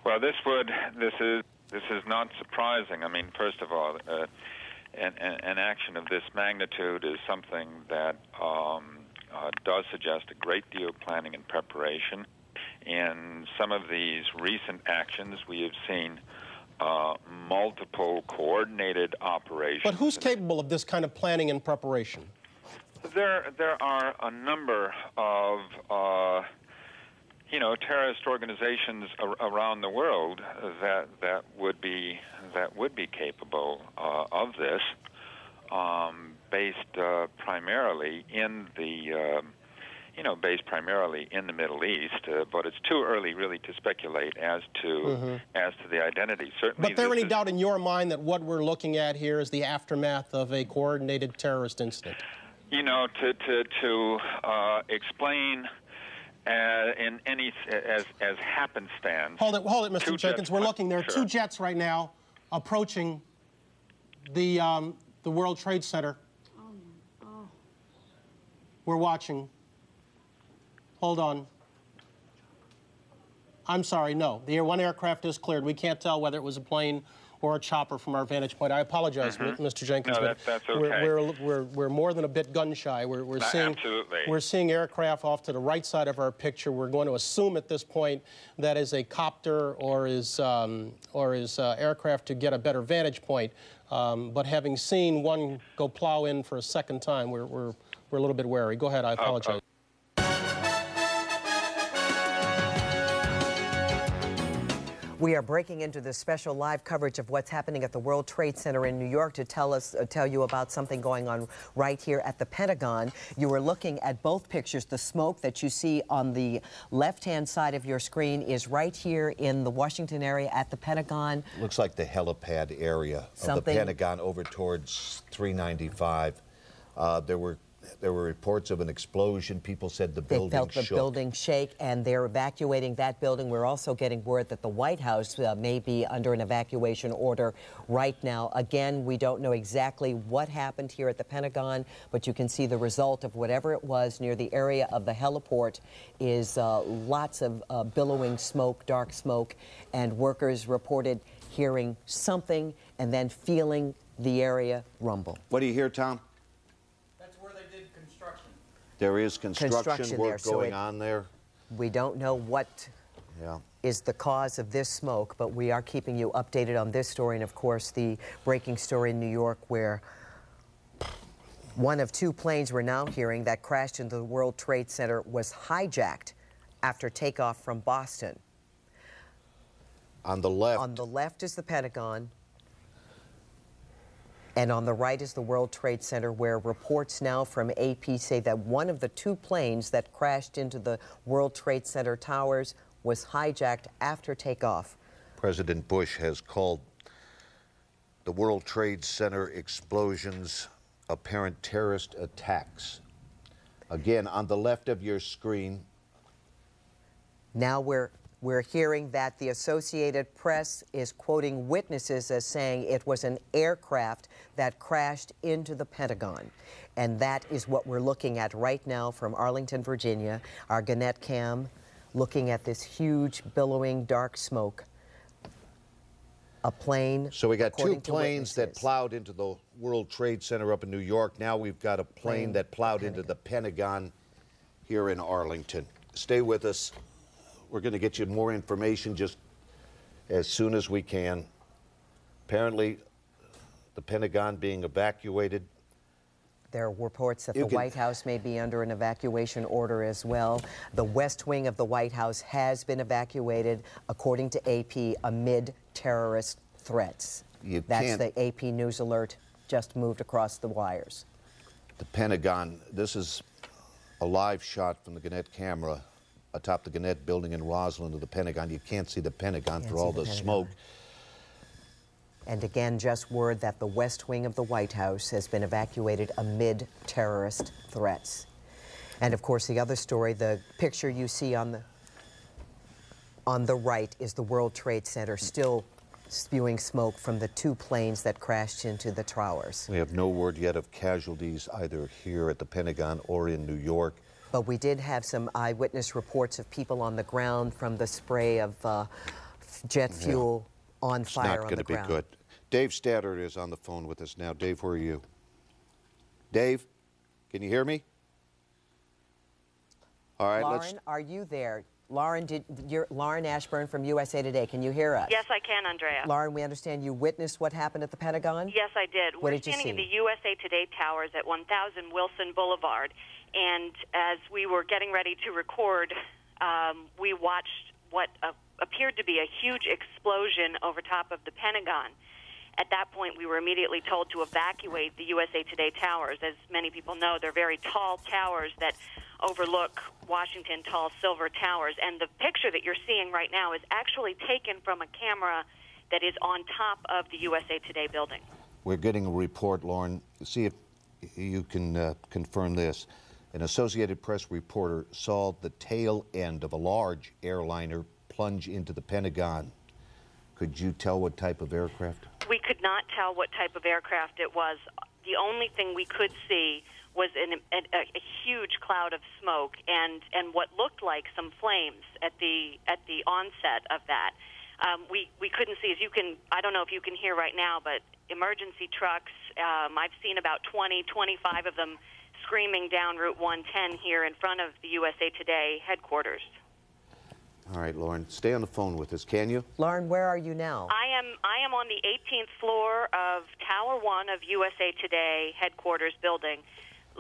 Well, this is not surprising. I mean, first of all, an action of this magnitude is something that does suggest a great deal of planning and preparation. In some of these recent actions, we have seen multiple coordinated operations. But who's capable of this kind of planning and preparation? There are a number of terrorist organizations around the world that would be capable of this, based primarily in the Middle East. But it's too early, really, to speculate as to the identity. Certainly, but there any doubt in your mind that what we're looking at here is the aftermath of a coordinated terrorist incident? You know, to explain. In any as happenstance. Hold it, Mr. Jenkins. We're looking. There are two jets right now approaching the World Trade Center. Oh. We're watching. Hold on. I'm sorry. No, the one aircraft is cleared. We can't tell whether it was a plane or a chopper from our vantage point. I apologize, Mr. Jenkins. No, that's okay. We're more than a bit gun shy. We're seeing aircraft off to the right side of our picture. We're going to assume at this point that is a copter or is aircraft to get a better vantage point. But having seen one go plow in for a second time, we're a little bit wary. Go ahead. I apologize. We are breaking into the special live coverage of what's happening at the World Trade Center in New York to tell you about something going on right here at the Pentagon. You are looking at both pictures. The smoke that you see on the left-hand side of your screen is right here in the Washington area at the Pentagon. Looks like the helipad area of the Pentagon over towards 395. There were reports of an explosion. People said the building shook. They felt the building shake, and they're evacuating that building. We're also getting word that the White House may be under an evacuation order right now. Again, we don't know exactly what happened here at the Pentagon, but you can see the result of whatever it was near the area of the heliport is lots of billowing smoke, dark smoke, and workers reported hearing something and then feeling the area rumble. What do you hear, Tom? There is construction work going on there. We don't know what is the cause of this smoke, but we are keeping you updated on this story. And, of course, the breaking story in New York where one of two planes we're now hearing that crashed into the World Trade Center was hijacked after takeoff from Boston. On the left. On the left is the Pentagon. And on the right is the World Trade Center, where reports now from AP say that one of the two planes that crashed into the World Trade Center towers was hijacked after takeoff. President Bush has called the World Trade Center explosions apparent terrorist attacks. Again, on the left of your screen. Now we're hearing that the Associated Press is quoting witnesses as saying it was an aircraft that crashed into the Pentagon. And that is what we're looking at right now from Arlington, Virginia. Our Gannett cam looking at this huge billowing dark smoke. A plane. So we got two planes that plowed into the World Trade Center up in New York. Now we've got a plane that plowed into the Pentagon here in Arlington. Stay with us. We're going to get you more information just as soon as we can. Apparently, the Pentagon being evacuated. There are reports that the White House may be under an evacuation order as well. The West Wing of the White House has been evacuated, according to AP, amid terrorist threats. That's the AP News alert just moved across the wires. The Pentagon, this is a live shot from the Gannett camera atop the Gannett building in Roslyn of the Pentagon. You can't see the Pentagon for all the smoke. And again, just word that the West Wing of the White House has been evacuated amid terrorist threats. And of course, the other story, the picture you see on the right is the World Trade Center still spewing smoke from the two planes that crashed into the towers. We have no word yet of casualties either here at the Pentagon or in New York. But we did have some eyewitness reports of people on the ground from the spray of jet fuel on fire on the ground. It's not going to be good. Dave Statter is on the phone with us now. Dave, where are you? Dave, can you hear me? All right, Lauren, are you there? Lauren, Lauren Ashburn from USA Today. Can you hear us? Yes, I can, Andrea. Lauren, we understand you witnessed what happened at the Pentagon? Yes, I did. What We're did you standing see? in the USA Today towers at 1000 Wilson Boulevard, and as we were getting ready to record, we watched what appeared to be a huge explosion over top of the Pentagon. At that point, we were immediately told to evacuate the USA Today towers. As many people know, they're very tall towers that overlook Washington tall silver towers. And the picture that you're seeing right now is actually taken from a camera that is on top of the USA Today building. We're getting a report, Lauren. See if you can confirm this. An Associated Press reporter saw the tail end of a large airliner plunge into the Pentagon. Could you tell what type of aircraft? We could not tell what type of aircraft it was. The only thing we could see was a huge cloud of smoke and what looked like some flames at the onset of that. We couldn't see, as you can, I don't know if you can hear right now, but emergency trucks, I've seen about 20, 25 of them screaming down Route 110 here in front of the USA Today headquarters. All right, Lauren, stay on the phone with us, can you? Lauren, where are you now? I am on the 18th floor of Tower 1 of USA Today headquarters building,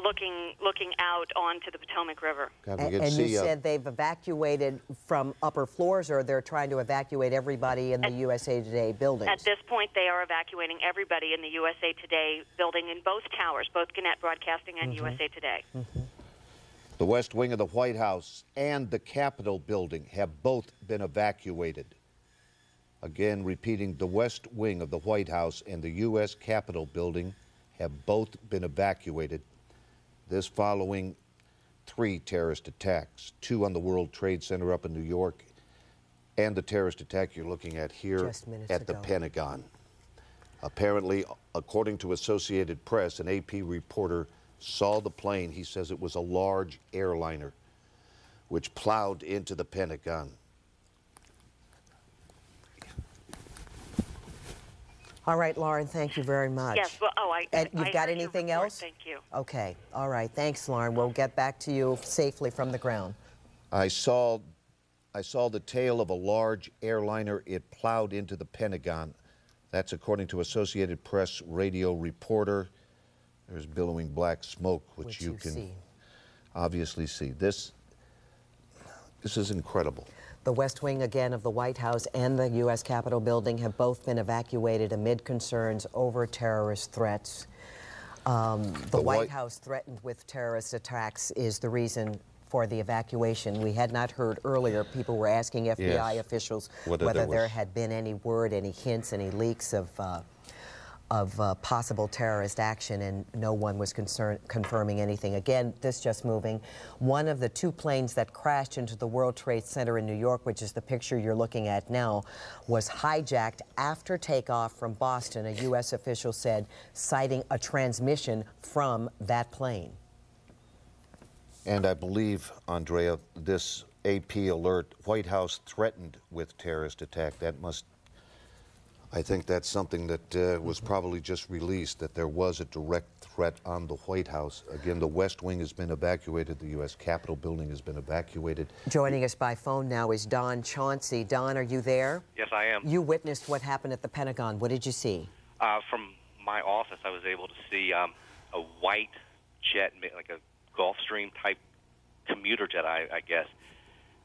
looking out onto the Potomac River. And you said they've evacuated from upper floors, or they're trying to evacuate everybody in the USA Today buildings? At this point, they are evacuating everybody in the USA Today building in both towers, both Gannett Broadcasting and USA Today. The West Wing of the White House and the Capitol building have both been evacuated. Again, repeating, the West Wing of the White House and the U.S. Capitol building have both been evacuated. This following 3 terrorist attacks, 2 on the World Trade Center up in New York, and the terrorist attack you're looking at here at the Pentagon. Apparently, according to Associated Press, an AP reporter saw the plane. He says it was a large airliner which plowed into the Pentagon. All right, Lauren, thank you very much. Yes, well, you've got anything else? Thank you. Okay, all right, thanks, Lauren. We'll get back to you safely from the ground. I saw the tail of a large airliner. It plowed into the Pentagon. That's according to Associated Press radio reporter. There's billowing black smoke, which you can obviously see. This is incredible. The West Wing, again, of the White House and the U.S. Capitol building have both been evacuated amid concerns over terrorist threats. The White House threatened with terrorist attacks is the reason for the evacuation. We had not heard earlier. People were asking FBI officials whether there had been any word, any hints, any leaks of possible terrorist action, and no one was confirming anything. Again, this just moving. One of the 2 planes that crashed into the World Trade Center in New York, which is the picture you're looking at now, was hijacked after takeoff from Boston, a U.S. official said, citing a transmission from that plane. And I believe, Andrea, this AP alert, White House threatened with terrorist attack, that must, I think that's something that was probably just released, that there was a direct threat on the White House. Again, the West Wing has been evacuated. The U.S. Capitol building has been evacuated. Joining us by phone now is Don Chauncey. Don, are you there? Yes, I am. You witnessed what happened at the Pentagon. What did you see? From my office, I was able to see a white jet, like a Gulfstream type commuter jet, I guess,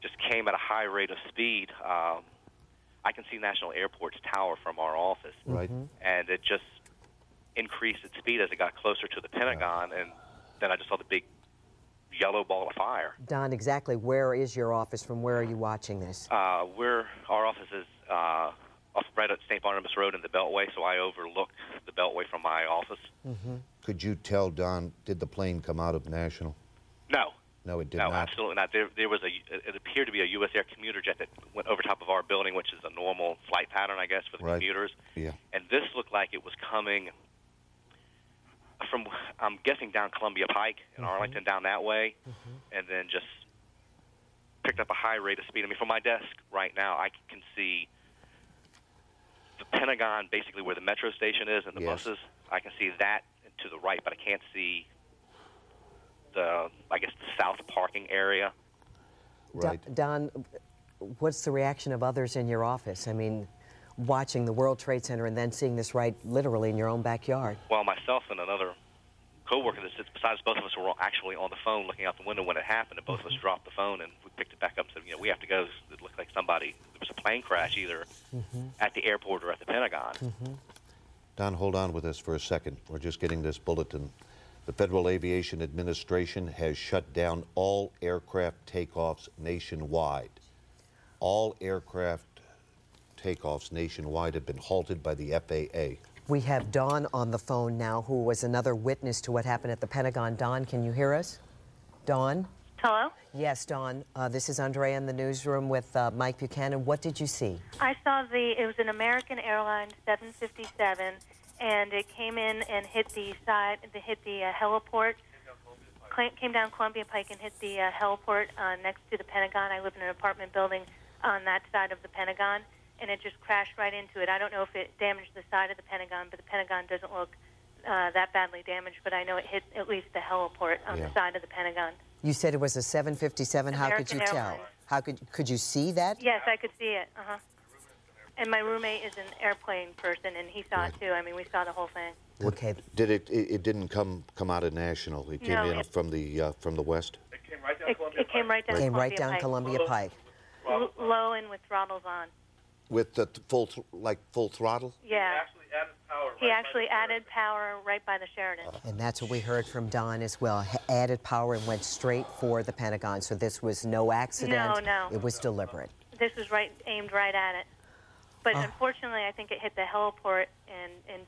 just came at a high rate of speed. I can see National Airport's tower from our office. Right. And it just increased its speed as it got closer to the Pentagon, and then I just saw the big yellow ball of fire. Don, exactly where is your office? From where are you watching this? Our office is right at St. Barnabas Road in the Beltway, so I overlook the Beltway from my office. Could you tell, Don, did the plane come out of National? No. No, it did not. No, absolutely not. There was it appeared to be a U.S. Air commuter jet that went over top of our building, which is a normal flight pattern, I guess, for the commuters. Yeah. And this looked like it was coming from, I'm guessing, down Columbia Pike in Arlington, down that way, and then just picked up a high rate of speed. I mean, from my desk right now, I can see the Pentagon, basically where the metro station is and the buses. I can see that to the right, but I can't see the, I guess, the south parking area. Right. Don, what's the reaction of others in your office? I mean, watching the World Trade Center and then seeing this right literally in your own backyard. Well, myself and another co-worker that sits beside us, both of us were actually on the phone looking out the window when it happened, and both of us dropped the phone and we picked it back up and said, we have to go. It looked like there was a plane crash either at the airport or at the Pentagon. Don, hold on with us for a second. We're just getting this bulletin. The Federal Aviation Administration has shut down all aircraft takeoffs nationwide. All aircraft takeoffs nationwide have been halted by the FAA. We have Dawn on the phone now, who was another witness to what happened at the Pentagon. Dawn, can you hear us? Dawn? Hello? Yes, Dawn. This is Andrea in the newsroom with Mike Buchanan. What did you see? I saw it was an American Airlines 757, and it came in and hit the heliport, came down Columbia Pike and hit the heliport next to the Pentagon. I live in an apartment building on that side of the Pentagon, and it just crashed right into it. I don't know if it damaged the side of the Pentagon, but the Pentagon doesn't look that badly damaged, but I know it hit at least the heliport on the side of the Pentagon. You said it was a 757. American How could you tell? Airlines. How could you see that? Yes, I could see it. And my roommate is an airplane person, and he saw it too. I mean, we saw the whole thing. Okay. Did it didn't come out of National? It came in from the west. It came right down. Came right down Columbia Pike. Low and with throttles on. With the full throttle? Yeah. He actually added power right by the Sheridan. And that's what we heard from Don as well. Added power and went straight for the Pentagon. So this was no accident. No. It was deliberate. This was aimed right at it. But unfortunately, I think it hit the heliport and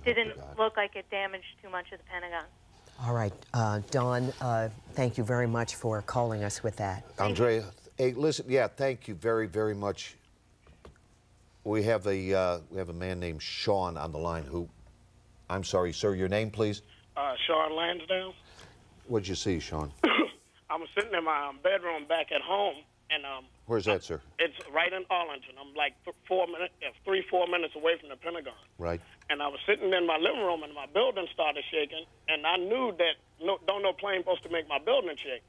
didn't look like it damaged too much of the Pentagon. All right, Don, thank you very much for calling us with that. Andrea, hey, listen, yeah, thank you very, very much. We have a man named Sean on the line who, I'm sorry, sir, your name, please? Sean Lansdale. What'd you see, Sean? I was sitting in my bedroom back at home, and where's that, sir? It's right in Arlington. I'm like 4 minutes away from the Pentagon. Right. And I was sitting in my living room, and my building started shaking, and I knew that don't no plane supposed to make my building shake.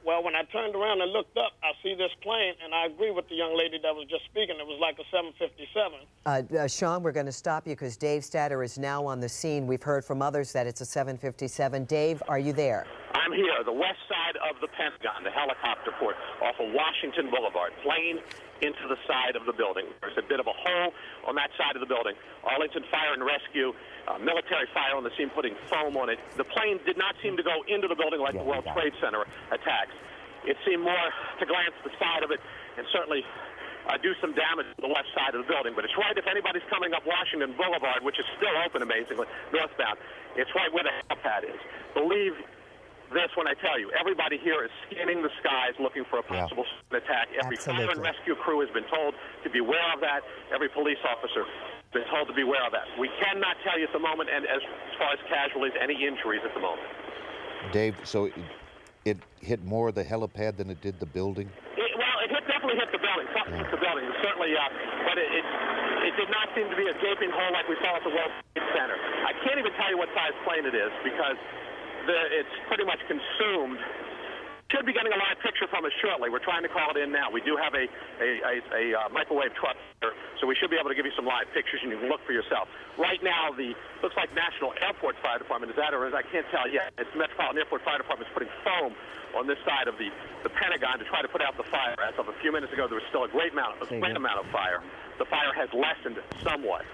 Well, when I turned around and looked up, I see this plane, and I agree with the young lady that was just speaking. It was like a 757. Sean, we're going to stop you because Dave Statter is now on the scene. We've heard from others that it's a 757. Dave, are you there? I'm here, the west side of the Pentagon, the helicopter port off of Washington Boulevard. Plane into the side of the building. There's a bit of a hole on that side of the building. Arlington Fire and Rescue, military fire on the scene, putting foam on it. The plane did not seem to go into the building like the World Trade Center attacks. It seemed more to glance the side of it and certainly do some damage to the left side of the building. But it's right if anybody's coming up Washington Boulevard, which is still open, amazingly, northbound. It's right where the helipad is. Believe this when I tell you, everybody here is scanning the skies looking for a possible attack. Every fire and rescue crew has been told to be aware of that. Every police officer has been told to be aware of that. We cannot tell you at the moment, and as far as casualties, any injuries at the moment. Dave, so it hit more of the helipad than it did the building? It definitely hit the building. Something hit the building, certainly, but it did not seem to be a gaping hole like we saw at the World Trade Center. I can't even tell you what size plane it is because it's pretty much consumed. Should be getting a live picture from us shortly. We're trying to call it in now. We do have a microwave truck here, so we should be able to give you some live pictures, and you can look for yourself. Right now, looks like National Airport Fire Department, is that or is I can't tell yet. It's the Metropolitan Airport Fire Department is putting foam on this side of the Pentagon to try to put out the fire. As of a few minutes ago, there was still a great amount of fire. The fire has lessened somewhat.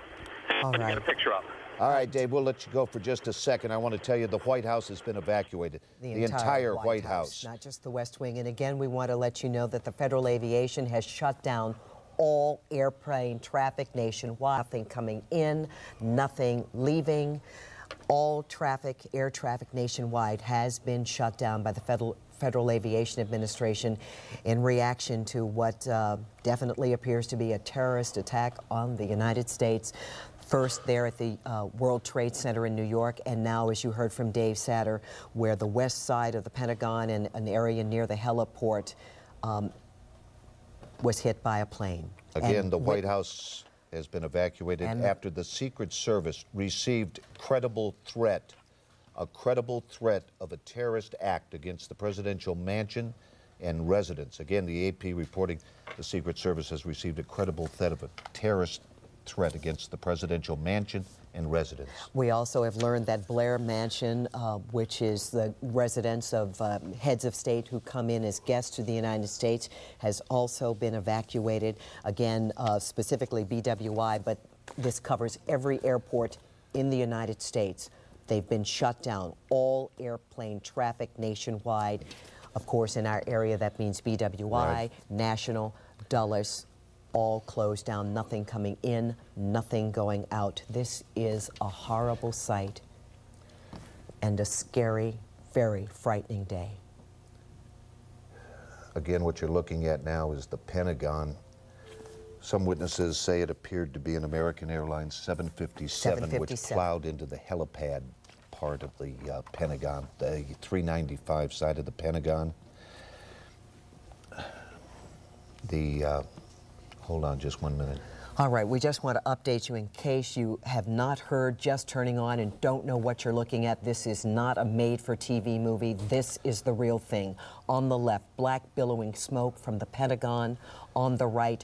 Let me get a picture up. All right, Dave, we'll let you go for just a second. I want to tell you the White House has been evacuated. The entire White House. Not just the West Wing. And again, we want to let you know that the Federal Aviation has shut down all airplane traffic nationwide. Nothing coming in, nothing leaving. All traffic, air traffic nationwide has been shut down by the Federal Aviation Administration in reaction to what definitely appears to be a terrorist attack on the United States. First there at the World Trade Center in New York, and now, as you heard from Dave Satter, where the west side of the Pentagon and an area near the heliport was hit by a plane. Again, the White House has been evacuated after the Secret Service received a credible threat of a terrorist act against the presidential mansion and residence. Again, the AP reporting the Secret Service has received a credible threat of a terrorist threat against the presidential mansion and residence. We also have learned that Blair Mansion, which is the residence of heads of state who come in as guests to the United States, has also been evacuated. Again, specifically BWI, but this covers every airport in the United States. They've been shut down. All airplane traffic nationwide. Of course, in our area, that means BWI, National, Dulles, all closed down, nothing coming in, nothing going out. This is a horrible sight and a scary, very frightening day. Again, what you're looking at now is the Pentagon. Some witnesses say it appeared to be an American Airlines 757, which plowed into the helipad part of the Pentagon, the 395 side of the Pentagon. Hold on just 1 minute. All right, we just want to update you in case you have not heard, just turning on and don't know what you're looking at. This is not a made-for-TV movie. This is the real thing. On the left, black billowing smoke from the Pentagon. On the right,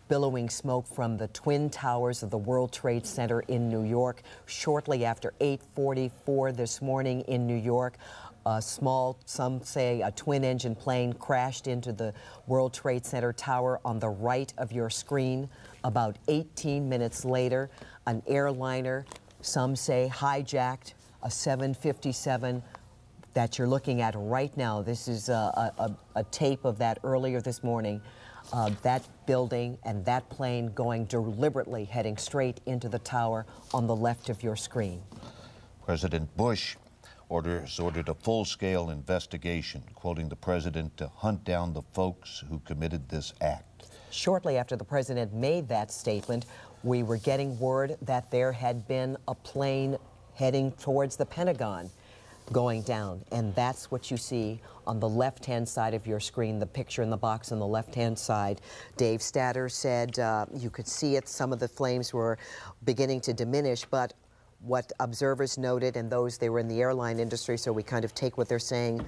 billowing smoke from the Twin Towers of the World Trade Center in New York. Shortly after 8:44 this morning in New York, a small, some say a twin-engine plane crashed into the World Trade Center tower on the right of your screen. About 18 minutes later, an airliner, some say hijacked a 757 that you're looking at right now. This is a tape of that earlier this morning. That building and that plane going deliberately heading straight into the tower on the left of your screen. President Bush ordered a full-scale investigation, quoting the president, to hunt down the folks who committed this act. Shortly after the president made that statement, we were getting word that there had been a plane heading towards the Pentagon going down, and that's what you see on the left-hand side of your screen, the picture in the box on the left-hand side. Dave Statter said you could see it, some of the flames were beginning to diminish, but what observers noted, and those, they were in the airline industry, so we kind of take what they're saying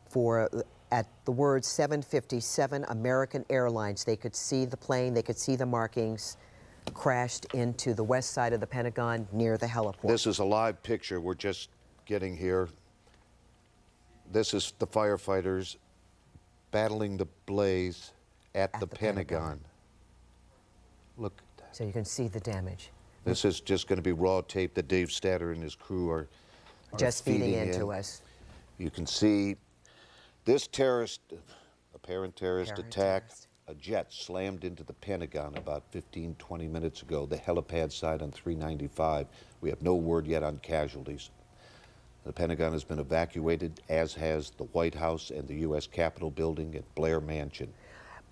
for at the word 757 American Airlines. They could see the plane, they could see the markings, crashed into the west side of the Pentagon near the heliport. This is a live picture we're just getting here. This is the firefighters battling the blaze at the Pentagon. Look. So you can see the damage. This is just going to be raw tape that Dave Statter and his crew are just feeding into us. You can see this apparent terrorist attack. A jet slammed into the Pentagon about 15-20 minutes ago, the helipad side on 395. We have no word yet on casualties. The Pentagon has been evacuated, as has the White House and the U.S. Capitol building at Blair Mansion.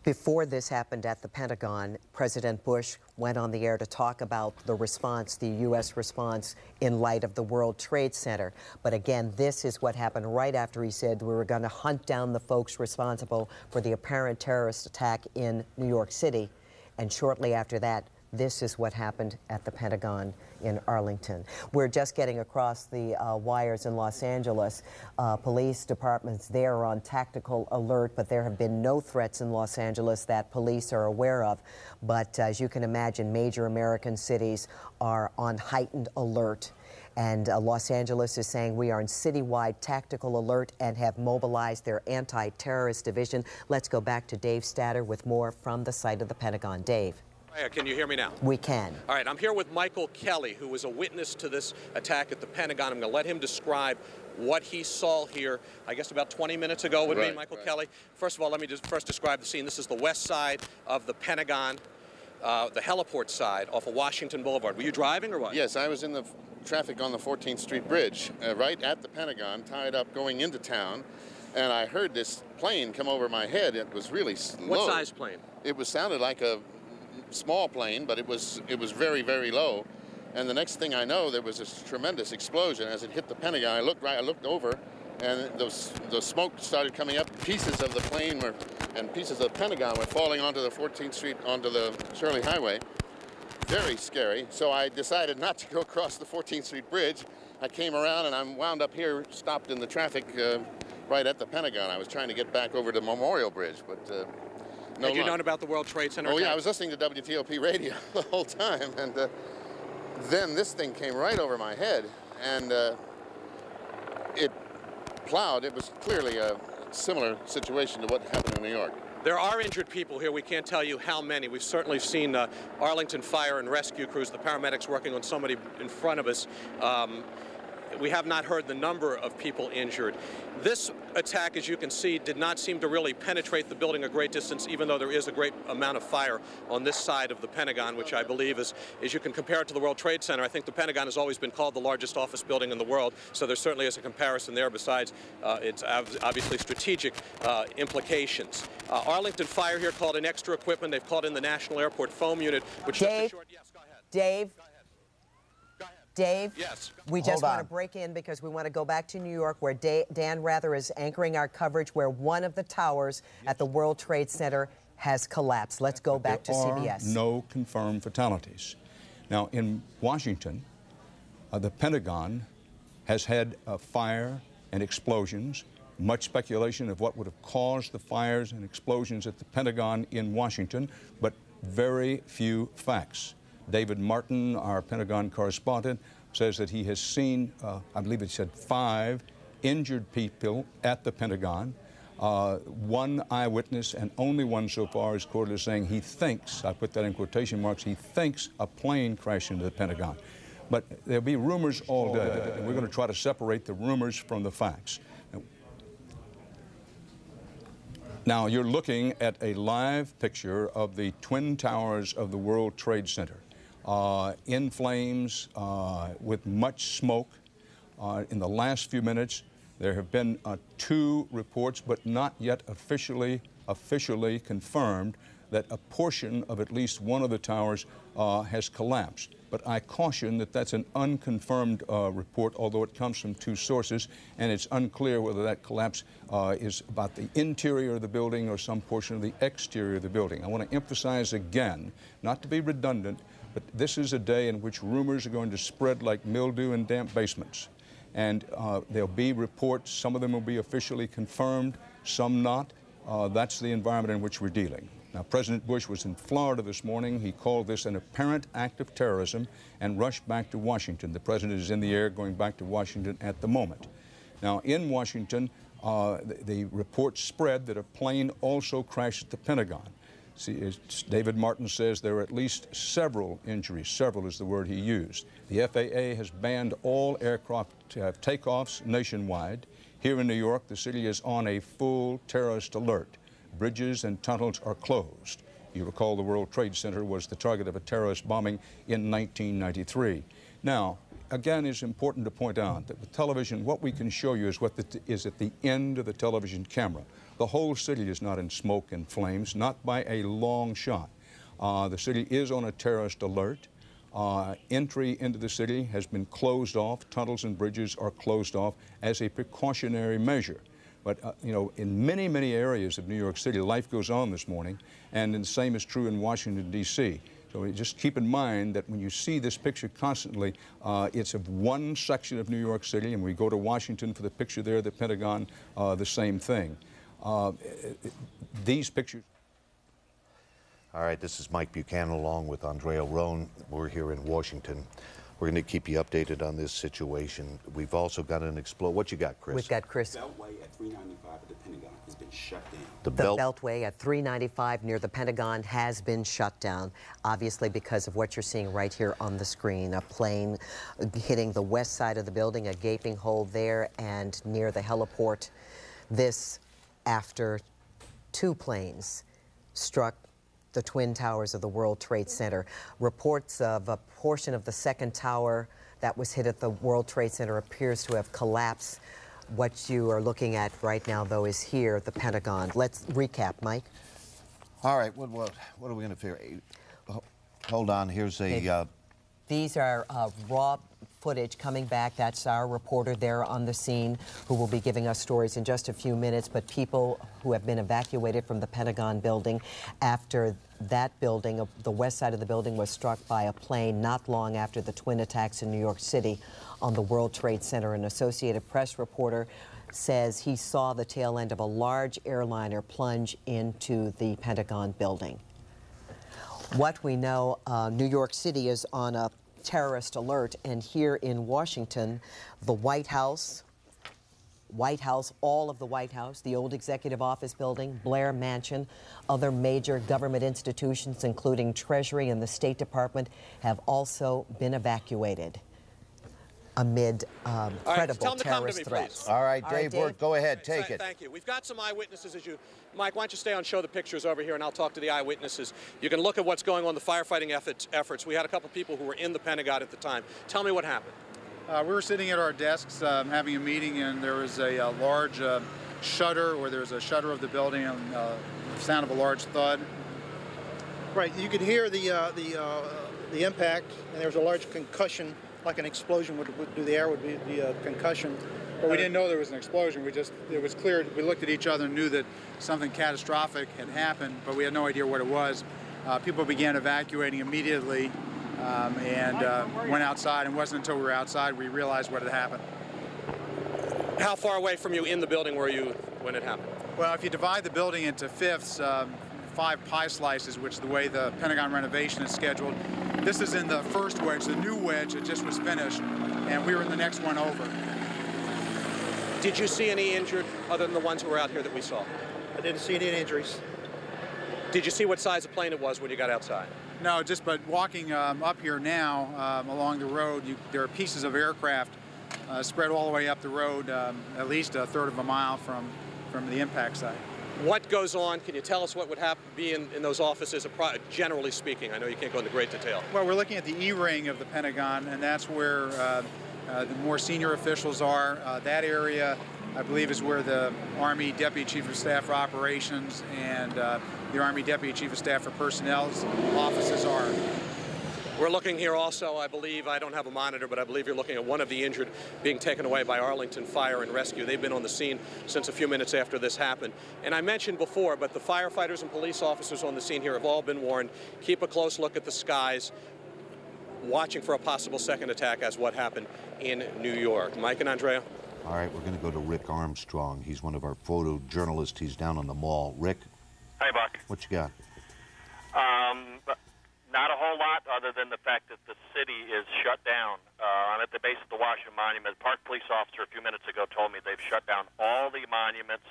Before this happened at the Pentagon, President Bush went on the air to talk about the response, the U.S. response, in light of the World Trade Center. But again, this is what happened right after he said we were going to hunt down the folks responsible for the apparent terrorist attack in New York City. And shortly after that, this is what happened at the Pentagon in Arlington. We're just getting across the wires in Los Angeles. Police departments there are on tactical alert, but there have been no threats in Los Angeles that police are aware of. But as you can imagine, major American cities are on heightened alert. And Los Angeles is saying we are in citywide tactical alert and have mobilized their anti-terrorist division. Let's go back to Dave Statter with more from the site of the Pentagon. Dave. Can you hear me now? We can. All right, I'm here with Michael Kelly, who was a witness to this attack at the Pentagon. I'm going to let him describe what he saw here, I guess about 20 minutes ago with me, Michael Kelly. First of all, let me just first describe the scene. This is the west side of the Pentagon, the heliport side off of Washington Boulevard. Were you driving or what? Yes, I was in the traffic on the 14th Street Bridge, right at the Pentagon, tied up going into town, and I heard this plane come over my head. It was really low. What size plane? It sounded like a small plane, but it was very, very low. And the next thing I know, there was this tremendous explosion as it hit the Pentagon. I looked over, and the smoke started coming up. Pieces of the plane and pieces of the Pentagon were falling onto the 14th Street, onto the Shirley Highway. Very scary. So I decided not to go across the 14th Street Bridge. I came around, and I wound up here, stopped in the traffic right at the Pentagon. I was trying to get back over to Memorial Bridge, but no Had you luck. known about the World Trade Center Oh, attack? yeah, I was listening to WTOP radio the whole time, and then this thing came right over my head, and it plowed. It was clearly a similar situation to what happened in New York. There are injured people here. We can't tell you how many. We've certainly seen Arlington fire and rescue crews, the paramedics working on somebody in front of us. We have not heard the number of people injured. This attack, as you can see, did not seem to really penetrate the building a great distance, even though there is a great amount of fire on this side of the Pentagon, which I believe is, as you can compare it to the World Trade Center. I think the Pentagon has always been called the largest office building in the world, so there certainly is a comparison there, besides its obviously strategic implications. Arlington Fire here called in extra equipment. They've called in the National Airport Foam Unit, which Dave, yes, go ahead. Dave. Dave, yes. We just want to break in because we want to go back to New York, where Dan Rather is anchoring our coverage, where one of the towers at the World Trade Center has collapsed. Let's go back to CBS. There are no confirmed fatalities. Now, in Washington, the Pentagon has had a fire and explosions, much speculation of what would have caused the fires and explosions at the Pentagon in Washington, but very few facts. David Martin, our Pentagon correspondent, says that he has seen, I believe it said 5 injured people at the Pentagon. One eyewitness, and only one so far, is quoted as saying he thinks, I put that in quotation marks, he thinks a plane crashed into the Pentagon. But there'll be rumors all day, and we're going to try to separate the rumors from the facts. Now, you're looking at a live picture of the Twin Towers of the World Trade Center, in flames, with much smoke. In the last few minutes, there have been 2 reports, but not yet officially confirmed, that a portion of at least one of the towers has collapsed. But I caution that that's an unconfirmed report, although it comes from 2 sources, and it's unclear whether that collapse is about the interior of the building or some portion of the exterior of the building. I want to emphasize again, not to be redundant, but this is a day in which rumors are going to spread like mildew in damp basements. And there'll be reports, some of them will be officially confirmed, some not. That's the environment in which we're dealing. Now, President Bush was in Florida this morning. He called this an apparent act of terrorism and rushed back to Washington. The president is in the air going back to Washington at the moment. Now, in Washington, the report spread that a plane also crashed at the Pentagon. See, as David Martin says, there are at least several injuries. Several is the word he used. The FAA has banned all aircraft takeoffs nationwide. Here in New York, the city is on a full terrorist alert. Bridges and tunnels are closed. You recall the World Trade Center was the target of a terrorist bombing in 1993. Now, again, it's important to point out that with television, what we can show you is what is at the end of the television camera. The whole city is not in smoke and flames, not by a long shot. The city is on a terrorist alert. Entry into the city has been closed off. Tunnels and bridges are closed off as a precautionary measure. But, you know, in many, many areas of New York City, life goes on this morning, and the same is true in Washington, D.C. So just keep in mind that when you see this picture constantly, it's of one section of New York City, and we go to Washington for the picture there, the Pentagon, the same thing. These pictures... All right, this is Mike Buchanan along with Andrea Roan. We're here in Washington. We're going to keep you updated on this situation. We've also got an What you got, Chris? We've got Chris. The Beltway at 395 at the Pentagon has been shut down. The Beltway at 395 near the Pentagon has been shut down, obviously because of what you're seeing right here on the screen. A plane hitting the west side of the building, a gaping hole there, and near the heliport. This after 2 planes struck the Twin Towers of the World Trade Center. Reports of a portion of the second tower that was hit at the World Trade Center appears to have collapsed. What you are looking at right now, though, is here, the Pentagon. Let's recap, Mike. All right, what are we going to figure? Hold on, here's a... These are raw footage coming back. That's our reporter there on the scene who will be giving us stories in just a few minutes, but people who have been evacuated from the Pentagon building after that building, the west side of the building, was struck by a plane not long after the twin attacks in New York City on the World Trade Center. An Associated Press reporter says he saw the tail end of a large airliner plunge into the Pentagon building. What we know, New York City is on a terrorist alert, and here in Washington, the White House, all of the White House, the old Executive Office building, Blair Mansion, other major government institutions, including Treasury and the State Department, have also been evacuated amid credible terrorist threats. All right, Dave, go ahead, take it. Thank you. We've got some eyewitnesses as you... Mike, why don't you stay on, show the pictures over here, and I'll talk to the eyewitnesses. You can look at what's going on, the firefighting efforts. We had a couple people who were in the Pentagon at the time. Tell me what happened. We were sitting at our desks having a meeting, and there was a large shutter, or there was a shutter of the building, and the sound of a large thud. Right, you could hear the impact, and there was a large concussion, like an explosion would do. The air would be a concussion. But we didn't know there was an explosion. It was clear. We looked at each other and knew that something catastrophic had happened, but we had no idea what it was. People began evacuating immediately and went outside. And it wasn't until we were outside we realized what had happened. How far away from you in the building were you when it happened? Well, if you divide the building into fifths, 5 pie slices, which is the way the Pentagon renovation is scheduled. This is in the first wedge, the new wedge that just was finished, and we were in the next one over. Did you see any injured other than the ones who were out here that we saw? I didn't see any injuries. Did you see what size of plane it was when you got outside? No, but walking up here now along the road, there are pieces of aircraft spread all the way up the road, at least a third of a mile from the impact site. What goes on? Can you tell us what would be in those offices, generally speaking? I know you can't go into great detail. Well, we're looking at the E-ring of the Pentagon, and that's where the more senior officials are. That area, I believe, is where the Army Deputy Chief of Staff for Operations and the Army Deputy Chief of Staff for Personnel's offices are. We're looking here also, I believe, I don't have a monitor, but I believe you're looking at one of the injured being taken away by Arlington Fire and Rescue. They've been on the scene since a few minutes after this happened. And I mentioned before, but the firefighters and police officers on the scene here have all been warned. Keep a close look at the skies, watching for a possible second attack as what happened in New York. Mike and Andrea? All right, we're going to go to Rick Armstrong. He's one of our photojournalists. He's down on the mall. Rick? Hi, Buck. What you got? Not a whole lot other than the fact that the city is shut down. I'm at the base of the Washington Monument. Park police officer a few minutes ago told me they've shut down all the monuments.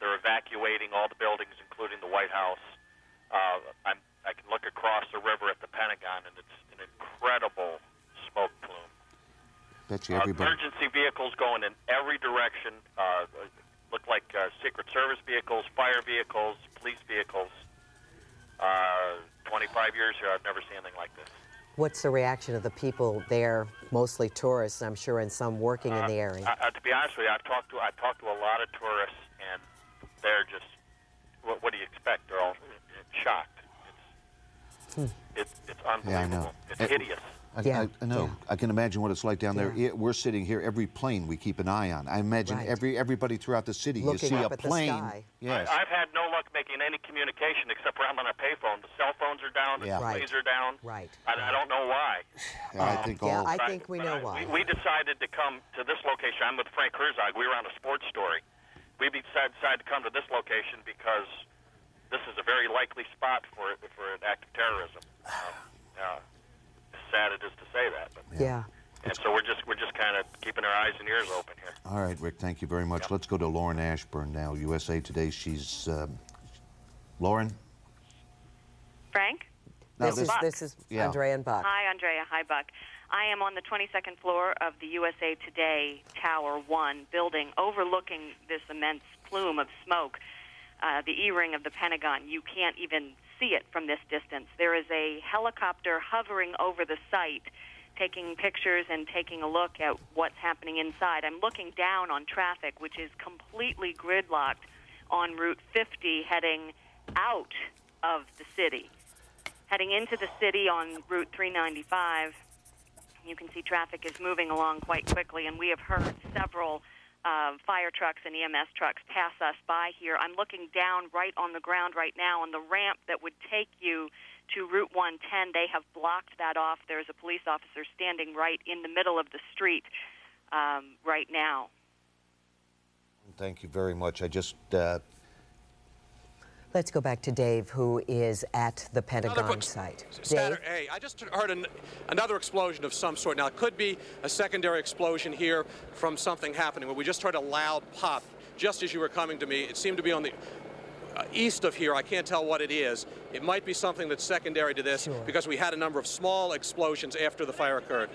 They're evacuating all the buildings, including the White House. I can look across the river at the Pentagon, and it's an incredible smoke plume. Bet you everybody. Emergency vehicles going in every direction. Look like Secret Service vehicles, fire vehicles, police vehicles. 25 years here, I've never seen anything like this. What's the reaction of the people there, mostly tourists, I'm sure, and some working in the area? To be honest with you, I've talked to a lot of tourists, and they're just, what do you expect? They're all shocked. It's unbelievable. Yeah, I know. It's hideous. I know. Yeah. I can imagine what it's like down there. We're sitting here. Every plane we keep an eye on. I imagine everybody throughout the city. Looking you see up a at plane. The sky. Yes. I've had no luck making any communication except for I'm on a payphone. The cell phones are down. The displays are down. Right. I don't know why. I think we know why. We decided to come to this location. I'm with Frank Herzog. We were on a sports story. We decided to come to this location because this is a very likely spot for an act of terrorism. Sad it is to say that, but and so we're just kind of keeping our eyes and ears open here. All right, Rick, thank you very much. Yep. Let's go to Lauren Ashburn now, USA Today. She's Lauren. Frank. No, this is Andrea and Buck. Hi, Andrea. Hi, Buck. I am on the 22nd floor of the USA Today Tower 1 building, overlooking this immense plume of smoke. The E-ring of the Pentagon. You can't even see it from this distance. There is a helicopter hovering over the site, taking pictures and taking a look at what's happening inside. I'm looking down on traffic, which is completely gridlocked on Route 50 heading out of the city. Heading into the city on Route 395, you can see traffic is moving along quite quickly, and we have heard several fire trucks and EMS trucks pass us by here. I'm looking down right on the ground right now on the ramp that would take you to Route 110. They have blocked that off. There's a police officer standing right in the middle of the street right now. Thank you very much. I just... Let's go back to Dave, who is at the Pentagon site. Dave? Hey, I just heard another explosion of some sort. Now, it could be a secondary explosion here from something happening, but we just heard a loud pop just as you were coming to me. It seemed to be on the east of here. I can't tell what it is. It might be something that's secondary to this because we had a number of small explosions after the fire occurred.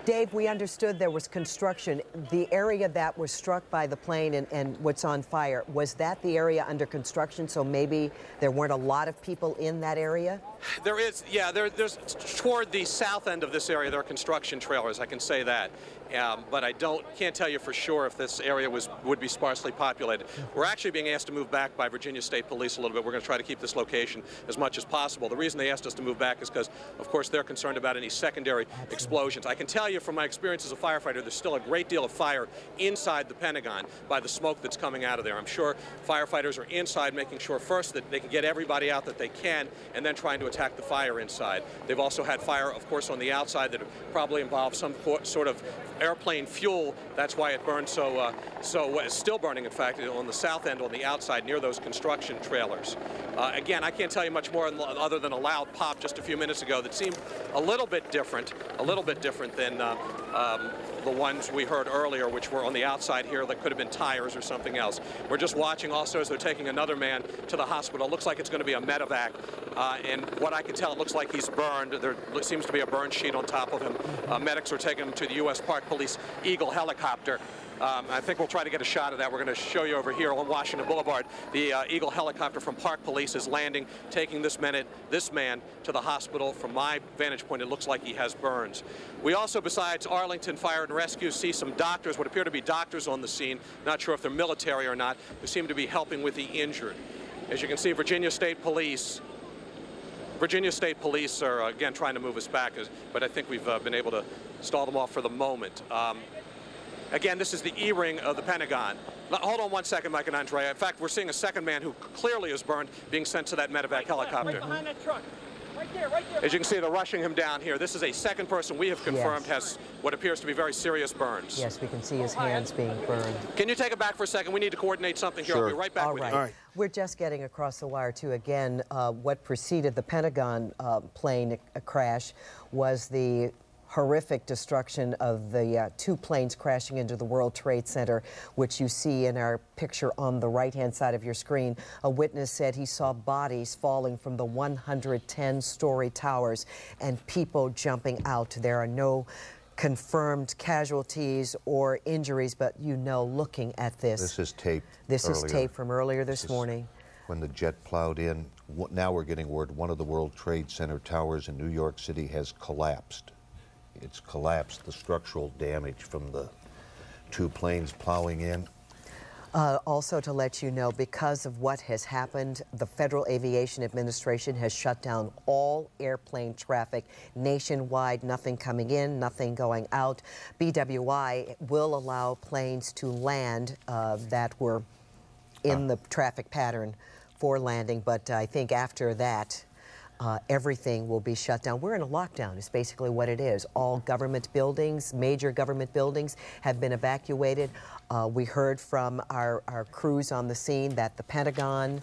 Dave, we understood there was construction. The area that was struck by the plane and what's on fire, was that the area under construction, so maybe there weren't a lot of people in that area? There is, yeah, there's toward the south end of this area, there are construction trailers, I can say that. But I can't tell you for sure if this area would be sparsely populated. We're actually being asked to move back by Virginia State Police a little bit. We're going to try to keep this location as much as possible. The reason they asked us to move back is because, of course, they're concerned about any secondary explosions. I can tell you you from my experience as a firefighter, there's still a great deal of fire inside the Pentagon by the smoke that's coming out of there. I'm sure firefighters are inside making sure first that they can get everybody out that they can, and then trying to attack the fire inside. They've also had fire, of course, on the outside that probably involved some sort of airplane fuel. That's why it burned it's still burning, in fact, on the south end on the outside near those construction trailers. Again, I can't tell you much more other than a loud pop just a few minutes ago that seemed a little bit different than the ones we heard earlier, which were on the outside here that could have been tires or something else. We're just watching also as they're taking another man to the hospital. It looks like it's going to be a medevac, and what I can tell, it looks like he's burned. There seems to be a burn sheet on top of him. Medics are taking him to the U.S. Park Police Eagle helicopter. I think we'll try to get a shot of that. We're going to show you over here on Washington Boulevard. The Eagle helicopter from Park Police is landing, taking this man to the hospital. From my vantage point, it looks like he has burns. We also, besides Arlington Fire and Rescue, see some doctors, what appear to be doctors on the scene. Not sure if they're military or not, who seem to be helping with the injured. As you can see, Virginia State Police are, again, trying to move us back, but I think we've been able to stall them off for the moment. Again, this is the E-ring of the Pentagon. Hold on one second, Mike and Andrea. In fact, we're seeing a second man who clearly is burned being sent to that medevac helicopter. Right behind that truck. Right there, right there. As you can see, they're rushing him down here. This is a second person we have confirmed has what appears to be very serious burns. Yes, we can see his hands being burned. Can you take it back for a second? We need to coordinate something here. I'll be right back with you. All right. We're just getting across the wire, too. Again, what preceded the Pentagon plane crash was the horrific destruction of the two planes crashing into the World Trade Center, which you see in our picture on the right-hand side of your screen. A witness said he saw bodies falling from the 110-story towers and people jumping out. There are no confirmed casualties or injuries, but looking at this. This is tape. This is tape from earlier this morning. When the jet plowed in. Now we're getting word one of the World Trade Center towers in New York City has collapsed. It's collapsed, the structural damage from the two planes plowing in. Also to let you know, because of what has happened, the Federal Aviation Administration has shut down all airplane traffic nationwide, nothing coming in, nothing going out. BWI will allow planes to land that were in the traffic pattern for landing, but I think after that, everything will be shut down. We're in a lockdown is basically what it is. All government buildings, major government buildings, have been evacuated. We heard from our crews on the scene that the Pentagon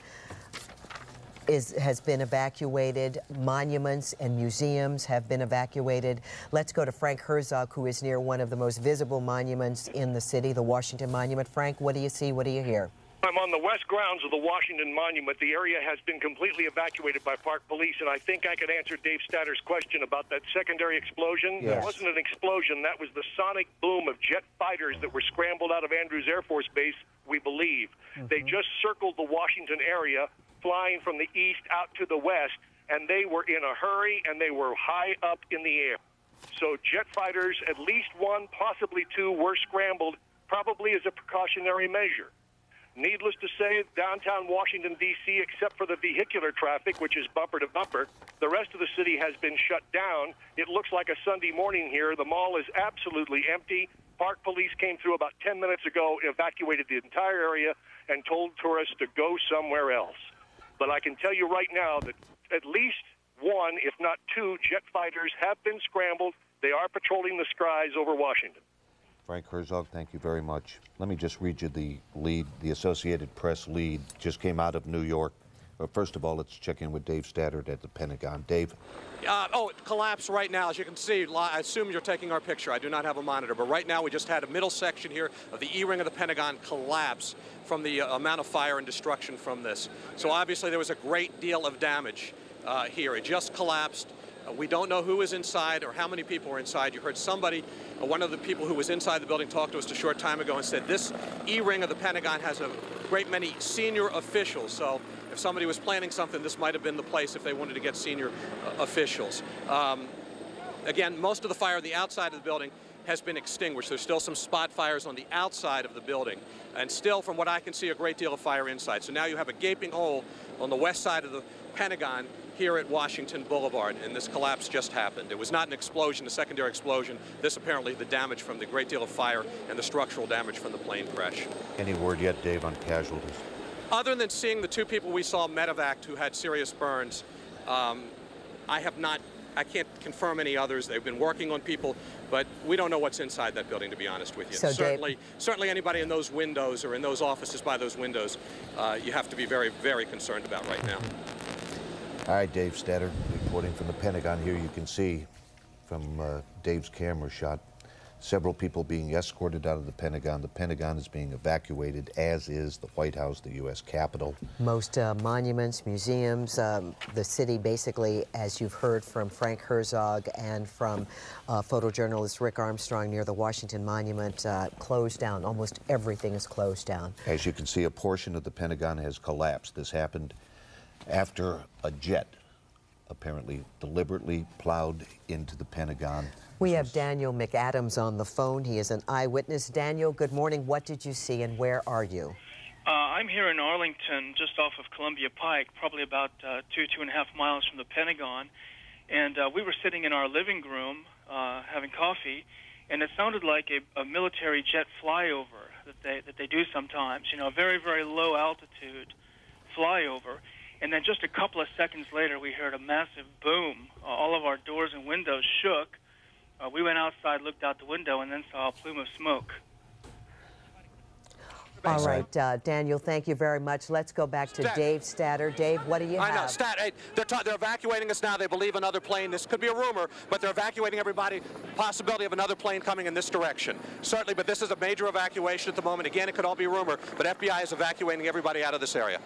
has been evacuated. Monuments and museums have been evacuated. Let's go to Frank Herzog, who is near one of the most visible monuments in the city, the Washington Monument. Frank, what do you see? What do you hear? I'm on the west grounds of the Washington Monument. The area has been completely evacuated by Park Police, and I think I could answer Dave Statter's question about that secondary explosion. Yes. It wasn't an explosion. That was the sonic boom of jet fighters that were scrambled out of Andrews Air Force Base, we believe. They just circled the Washington area, flying from the east out to the west, and they were in a hurry, and they were high up in the air. So jet fighters, at least one, possibly two, were scrambled, probably as a precautionary measure. Needless to say, downtown Washington, D.C., except for the vehicular traffic, which is bumper to bumper, the rest of the city has been shut down. It looks like a Sunday morning here. The mall is absolutely empty. Park Police came through about 10 minutes ago, evacuated the entire area, and told tourists to go somewhere else. But I can tell you right now that at least one, if not two, jet fighters have been scrambled. They are patrolling the skies over Washington. Frank Herzog, thank you very much. Let me just read you the lead. The Associated Press lead just came out of New York. First of all, let's check in with Dave Stattert at the Pentagon. Dave? It collapsed right now. As you can see, I assume you're taking our picture. I do not have a monitor, but right now we just had a middle section here of the E-ring of the Pentagon collapse from the amount of fire and destruction from this. So obviously there was a great deal of damage here. It just collapsed. We don't know who is inside or how many people are inside. You heard somebody, one of the people who was inside the building, talk to us a short time ago and said this E-ring of the Pentagon has a great many senior officials. So if somebody was planning something, this might have been the place if they wanted to get senior officials. Again, most of the fire on the outside of the building has been extinguished. There's still some spot fires on the outside of the building, and still, from what I can see, a great deal of fire inside. So now you have a gaping hole on the west side of the Pentagon here at Washington Boulevard, and this collapse just happened. It was not an explosion, a secondary explosion. This apparently the damage from the great deal of fire and the structural damage from the plane crash. Any word yet, Dave, on casualties? Other than seeing the two people we saw medevaced who had serious burns, I can't confirm any others. They've been working on people, but we don't know what's inside that building, to be honest with you. So certainly anybody in those windows or in those offices by those windows, you have to be very, very concerned about right now. All right, Dave Statter, reporting from the Pentagon. Here you can see from Dave's camera shot several people being escorted out of the Pentagon. The Pentagon is being evacuated, as is the White House, the U.S. Capitol. Most monuments, museums, the city basically, as you've heard from Frank Herzog and from photojournalist Rick Armstrong near the Washington Monument, closed down. Almost everything is closed down. As you can see, a portion of the Pentagon has collapsed. This happened after a jet apparently deliberately plowed into the Pentagon. We have Daniel McAdams on the phone. He is an eyewitness. Daniel, good morning. What did you see and where are you? I'm here in Arlington, just off of Columbia Pike, probably about 2.5 miles from the Pentagon. And we were sitting in our living room having coffee, and it sounded like a military jet flyover that they do sometimes, you know, a very, very low altitude flyover. And then just a couple of seconds later, we heard a massive boom. All of our doors and windows shook. We went outside, looked out the window, and then saw a plume of smoke. All right, Daniel, thank you very much. Let's go back to Dave Statter. Dave, what do you have? I know, hey, they're evacuating us now. They believe another plane. This could be a rumor, but they're evacuating everybody. Possibility of another plane coming in this direction. Certainly, but this is a major evacuation at the moment. Again, it could all be a rumor, but FBI is evacuating everybody out of this area.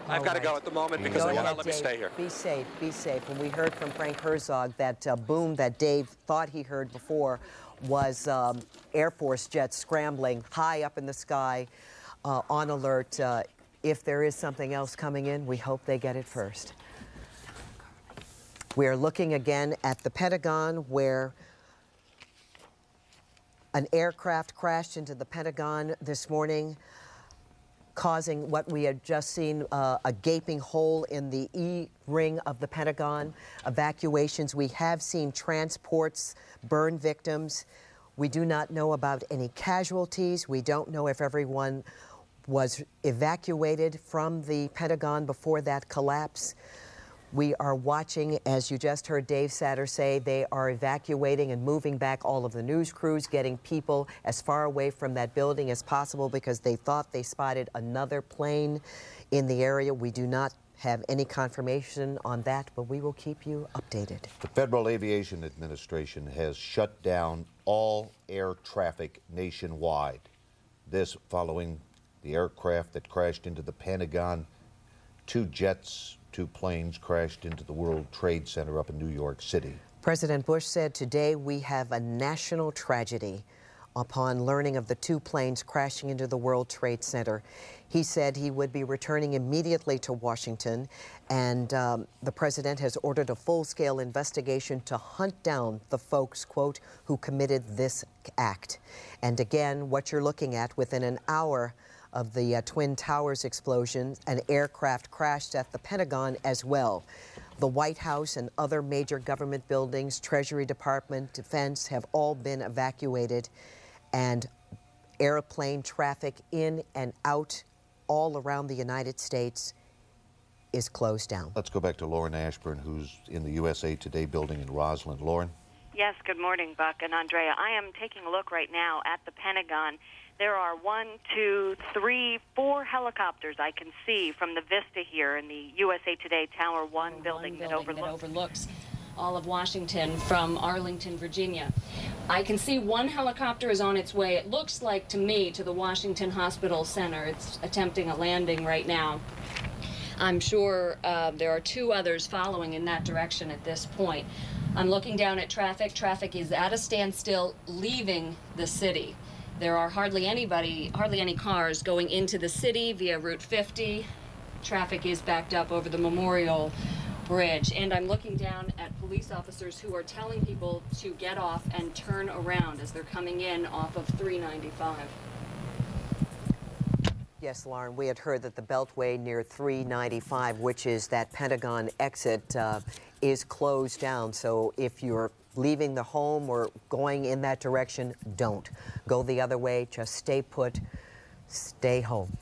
I've got to go at the moment because they will not let me stay here. Be safe, be safe. And we heard from Frank Herzog that boom that Dave thought he heard before was Air Force jets scrambling high up in the sky on alert. If there is something else coming in, we hope they get it first. We are looking again at the Pentagon, where an aircraft crashed into the Pentagon this morning, causing what we had just seen, a gaping hole in the E-ring of the Pentagon. Evacuations. We have seen transports burn victims. We do not know about any casualties. We don't know if everyone was evacuated from the Pentagon before that collapse. We are watching, as you just heard Dave Statter say, they are evacuating and moving back all of the news crews, getting people as far away from that building as possible because they thought they spotted another plane in the area. We do not have any confirmation on that, but we will keep you updated. The Federal Aviation Administration has shut down all air traffic nationwide. This following the aircraft that crashed into the Pentagon. 2 jets, 2 planes crashed into the World Trade Center up in New York City. President Bush said today we have a national tragedy upon learning of the 2 planes crashing into the World Trade Center. He said he would be returning immediately to Washington, and the president has ordered a full-scale investigation to hunt down the folks, quote, who committed this act. And again, what you're looking at, within an hour of the Twin Towers explosion, an aircraft crashed at the Pentagon as well. The White House and other major government buildings, Treasury Department, Defense, have all been evacuated, and airplane traffic in and out all around the United States is closed down. Let's go back to Lauren Ashburn, who's in the USA Today building in Roslyn. Lauren? Yes, good morning, Buck and Andrea. I am taking a look right now at the Pentagon. There are 1, 2, 3, 4 helicopters I can see from the vista here in the USA Today Tower 1 building that overlooks all of Washington from Arlington, Virginia. I can see 1 helicopter is on its way, it looks like to me, to the Washington Hospital Center. It's attempting a landing right now. I'm sure there are 2 others following in that direction at this point. I'm looking down at traffic. Traffic is at a standstill leaving the city. There are hardly any cars going into the city via Route 50. Traffic is backed up over the Memorial Bridge. And I'm looking down at police officers who are telling people to get off and turn around as they're coming in off of 395. Yes, Lauren, we had heard that the Beltway near 395, which is that Pentagon exit, is closed down. So if you're leaving the home or going in that direction, don't. Go the other way. Just stay put. Stay home.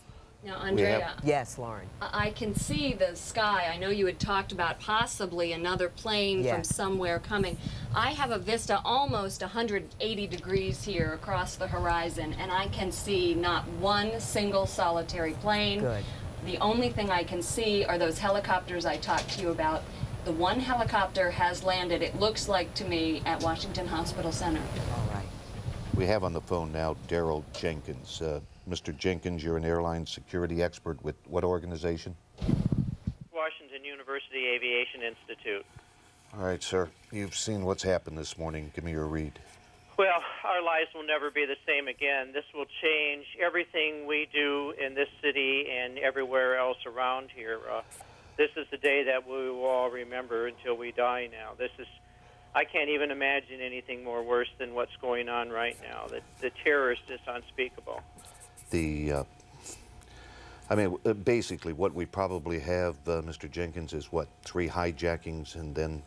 Now, Andrea. Yes, Lauren. I can see the sky. I know you had talked about possibly another plane from somewhere coming. I have a vista almost 180 degrees here across the horizon, and I can see not one single solitary plane. Good. The only thing I can see are those helicopters I talked to you about. The one helicopter has landed, it looks like to me, at Washington Hospital Center. All right. We have on the phone now Daryl Jenkins. Mr. Jenkins, you're an airline security expert with what organization? Washington University Aviation Institute. All right, sir. You've seen what's happened this morning. Give me your read. Well, our lives will never be the same again. This will change everything we do in this city and everywhere else around here. This is the day that we will all remember until we die now. I can't even imagine anything more worse than what's going on right now. The terror is just unspeakable. Basically what we probably have, Mr. Jenkins, is what, 3 hijackings and then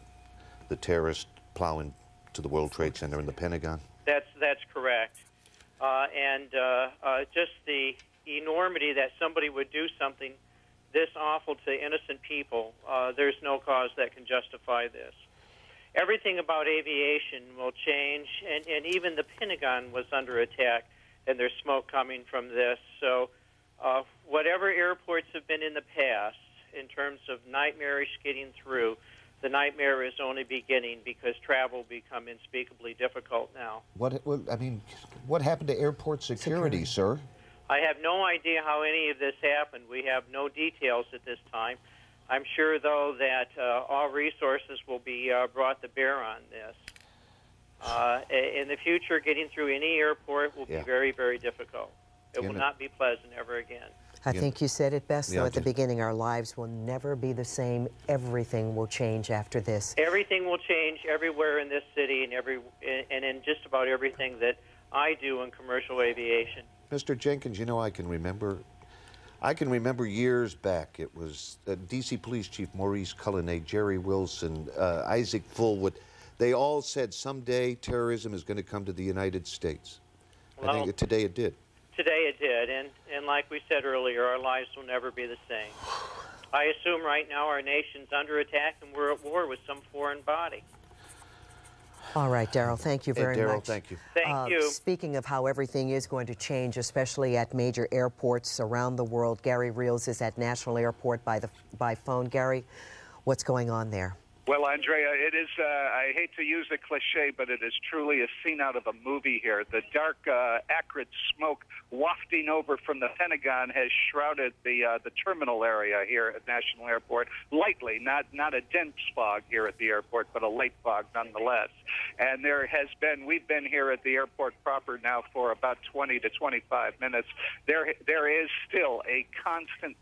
the terrorists plowing to the World Trade Center and the Pentagon? That's correct. Just the enormity that somebody would do something this awful to innocent people, there's no cause that can justify this. Everything about aviation will change, and even the Pentagon was under attack, and there's smoke coming from this. So whatever airports have been in the past in terms of nightmarish getting through, the nightmare is only beginning because travel will become unspeakably difficult now. What happened to airport security, sir? I have no idea how any of this happened. We have no details at this time. I'm sure, though, that all resources will be brought to bear on this. In the future, getting through any airport will be very, very difficult. It will not be pleasant ever again. I think you said it best, though, at the beginning. Our lives will never be the same. Everything will change after this. Everything will change everywhere in this city and in just about everything that I do in commercial aviation. Mr. Jenkins, you know, I can remember years back. It was D.C. Police Chief Maurice Cullinane, Jerry Wilson, Isaac Fullwood. They all said someday terrorism is going to come to the United States. Well, I think today it did. Today it did, and like we said earlier, our lives will never be the same. I assume right now our nation's under attack and we're at war with some foreign body. All right, Daryl, thank you very much. Daryl, thank you. Thank you. Speaking of how everything is going to change, especially at major airports around the world, Gary Reels is at National Airport by phone. Gary, what's going on there? Well, Andrea, it is, I hate to use the cliche, but it is truly a scene out of a movie here. The dark, acrid smoke wafting over from the Pentagon has shrouded the terminal area here at National Airport lightly, not a dense fog here at the airport, but a light fog nonetheless. And we've been here at the airport proper now for about 20 to 25 minutes. There is still a constant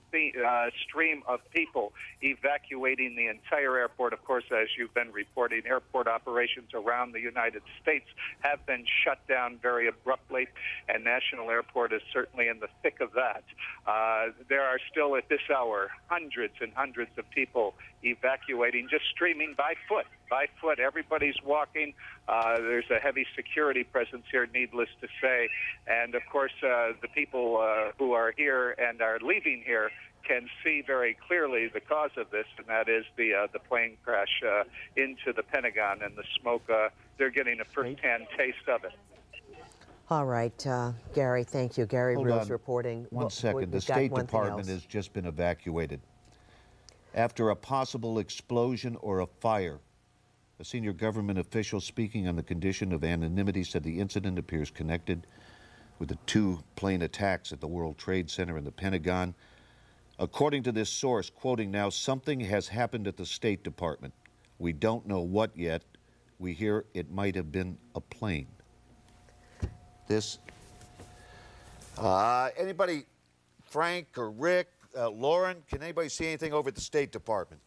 stream of people evacuating the entire airport. Of course, as you've been reporting, airport operations around the United States have been shut down very abruptly, and National Airport is certainly in the thick of that. There are still at this hour hundreds and hundreds of people evacuating, just streaming by foot. By foot, everybody's walking. There's a heavy security presence here, needless to say. And, of course, the people who are here and are leaving here can see very clearly the cause of this, and that is the plane crash into the Pentagon and the smoke. They're getting a first-hand taste of it. All right, Gary, thank you. Gary Reels reporting. One second. The State Department has just been evacuated after a possible explosion or a fire. A senior government official speaking on the condition of anonymity said the incident appears connected with the 2 plane attacks at the World Trade Center and the Pentagon. According to this source, quoting now, something has happened at the State Department. We don't know what yet. We hear it might have been a plane. Anybody, Frank or Rick, Lauren, can anybody see anything over at the State Department?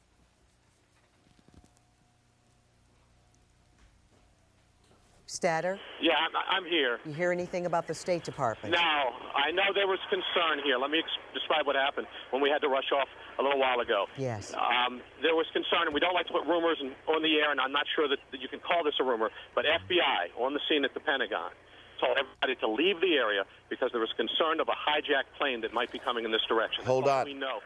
Statter? Yeah, I'm here. You hear anything about the State Department? No, I know there was concern here. Let me describe what happened when we had to rush off a little while ago. Yes. There was concern, and we don't like to put rumors on the air, and I'm not sure that you can call this a rumor, but FBI on the scene at the Pentagon told everybody to leave the area because there was concern of a hijacked plane that might be coming in this direction. Hold on. We know.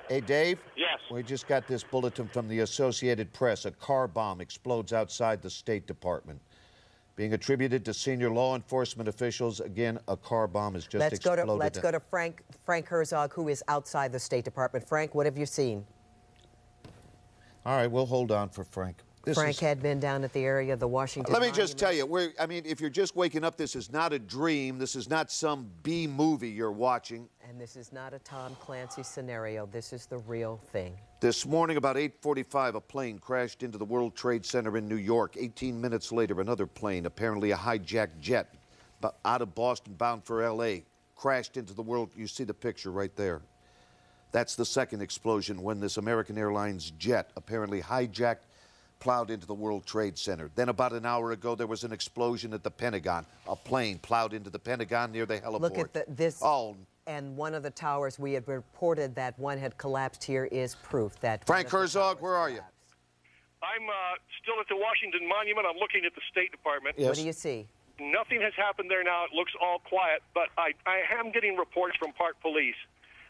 Hey, Dave? Yes. We just got this bulletin from the Associated Press. A car bomb explodes outside the State Department. Being attributed to senior law enforcement officials. Again, a car bomb has just exploded. Let's go to Frank Herzog, who is outside the State Department. Frank, what have you seen? All right, we'll hold on for Frank. Frank had been down at the area of the Washington Let me Monument. just tell you, I mean, if you're just waking up, this is not a dream. This is not some B movie you're watching. And this is not a Tom Clancy scenario. This is the real thing. This morning, about 8:45, a plane crashed into the World Trade Center in New York. 18 minutes later, another plane, apparently a hijacked jet, out of Boston, bound for L.A., crashed into the world. You see the picture right there. That's the second explosion when this American Airlines jet, apparently hijacked, plowed into the World Trade Center. Then about an hour ago, there was an explosion at the Pentagon. A plane plowed into the Pentagon near the heliport. Look at this. Oh. And one of the towers, we had reported that one had collapsed. Here is proof that... Frank Herzog, where are you? I'm still at the Washington Monument. I'm looking at the State Department. Yes. What do you see? Nothing has happened there now. It looks all quiet, but I am getting reports from Park Police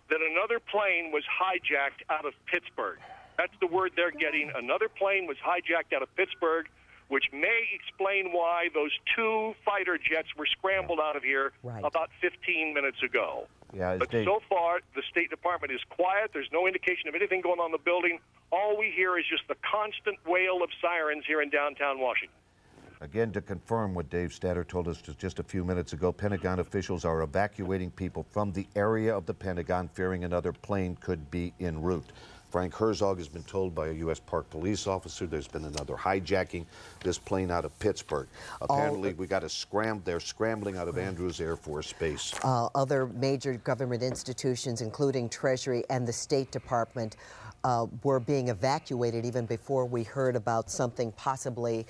that another plane was hijacked out of Pittsburgh. That's the word they're getting. Another plane was hijacked out of Pittsburgh, which may explain why those two fighter jets were scrambled out of here about 15 minutes ago. Yeah, but so far, the State Department is quiet. There's no indication of anything going on in the building. All we hear is just the constant wail of sirens here in downtown Washington. Again, to confirm what Dave Statter told us just a few minutes ago, Pentagon officials are evacuating people from the area of the Pentagon, fearing another plane could be en route. Frank Herzog has been told by a U.S. Park Police officer there's been another hijacking, this plane out of Pittsburgh. Apparently, we got they're scrambling out of Andrews Air Force Base. Other major government institutions, including Treasury and the State Department, were being evacuated even before we heard about something possibly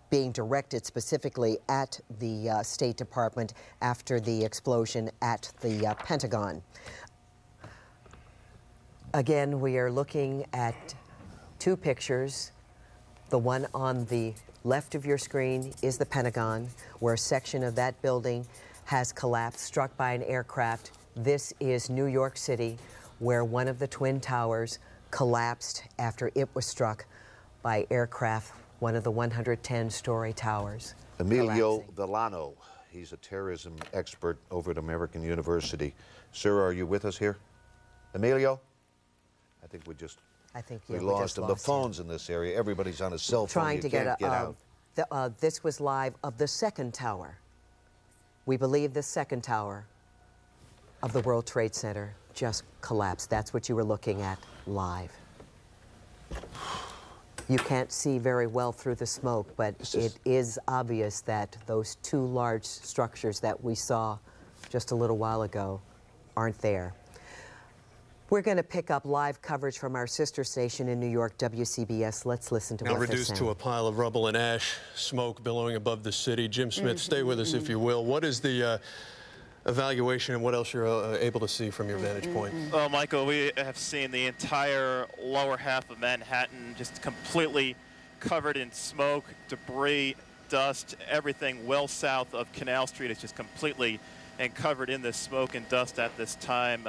being directed specifically at the State Department after the explosion at the Pentagon. Again, we are looking at two pictures. The one on the left of your screen is the Pentagon, where a section of that building has collapsed, struck by an aircraft. This is New York City, where one of the Twin Towers collapsed after it was struck by aircraft, one of the 110-story towers. Emilio Villano, he's a terrorism expert over at American University. Sir, are you with us here? Emilio? I think we lost him. The phones in this area, everybody's on a cell phone. Trying to get out. This was live of the second tower. We believe the second tower of the World Trade Center just collapsed. That's what you were looking at live. You can't see very well through the smoke, but it is obvious that those two large structures that we saw just a little while ago aren't there. We're going to pick up live coverage from our sister station in New York, WCBS. Let's listen to what they're saying. Now reduced to a pile of rubble and ash, smoke billowing above the city. Jim Smith, stay with us if you will. What is the evaluation and what else you're able to see from your vantage point? Well, Michael, we have seen the entire lower half of Manhattan just completely covered in smoke, debris, dust. Everything well south of Canal Street is just completely and covered in this smoke and dust at this time.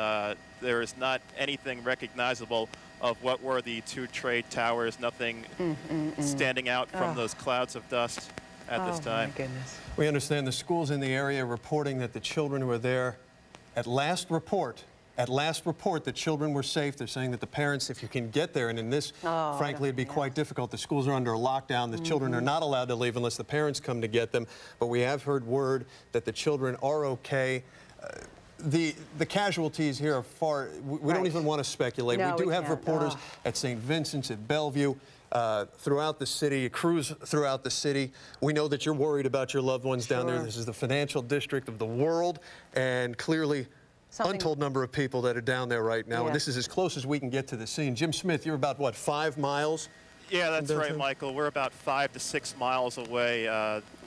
There is not anything recognizable of what were the two trade towers, nothing standing out from those clouds of dust at this time. My goodness. We understand the schools in the area reporting that the children who were there, at last report, the children were safe. They're saying that the parents, if you can get there, and in this, frankly, it'd be quite difficult. The schools are under a lockdown. The children are not allowed to leave unless the parents come to get them. But we have heard word that the children are okay. The casualties here are far, we don't even want to speculate. No, we do have reporters at St. Vincent's, at Bellevue, throughout the city, crews throughout the city. We know that you're worried about your loved ones down there. This is the financial district of the world, and clearly untold number of people that are down there right now, and this is as close as we can get to the scene. Jim Smith, you're about, what, 5 miles Yeah, that's right, Michael. We're about 5 to 6 miles away.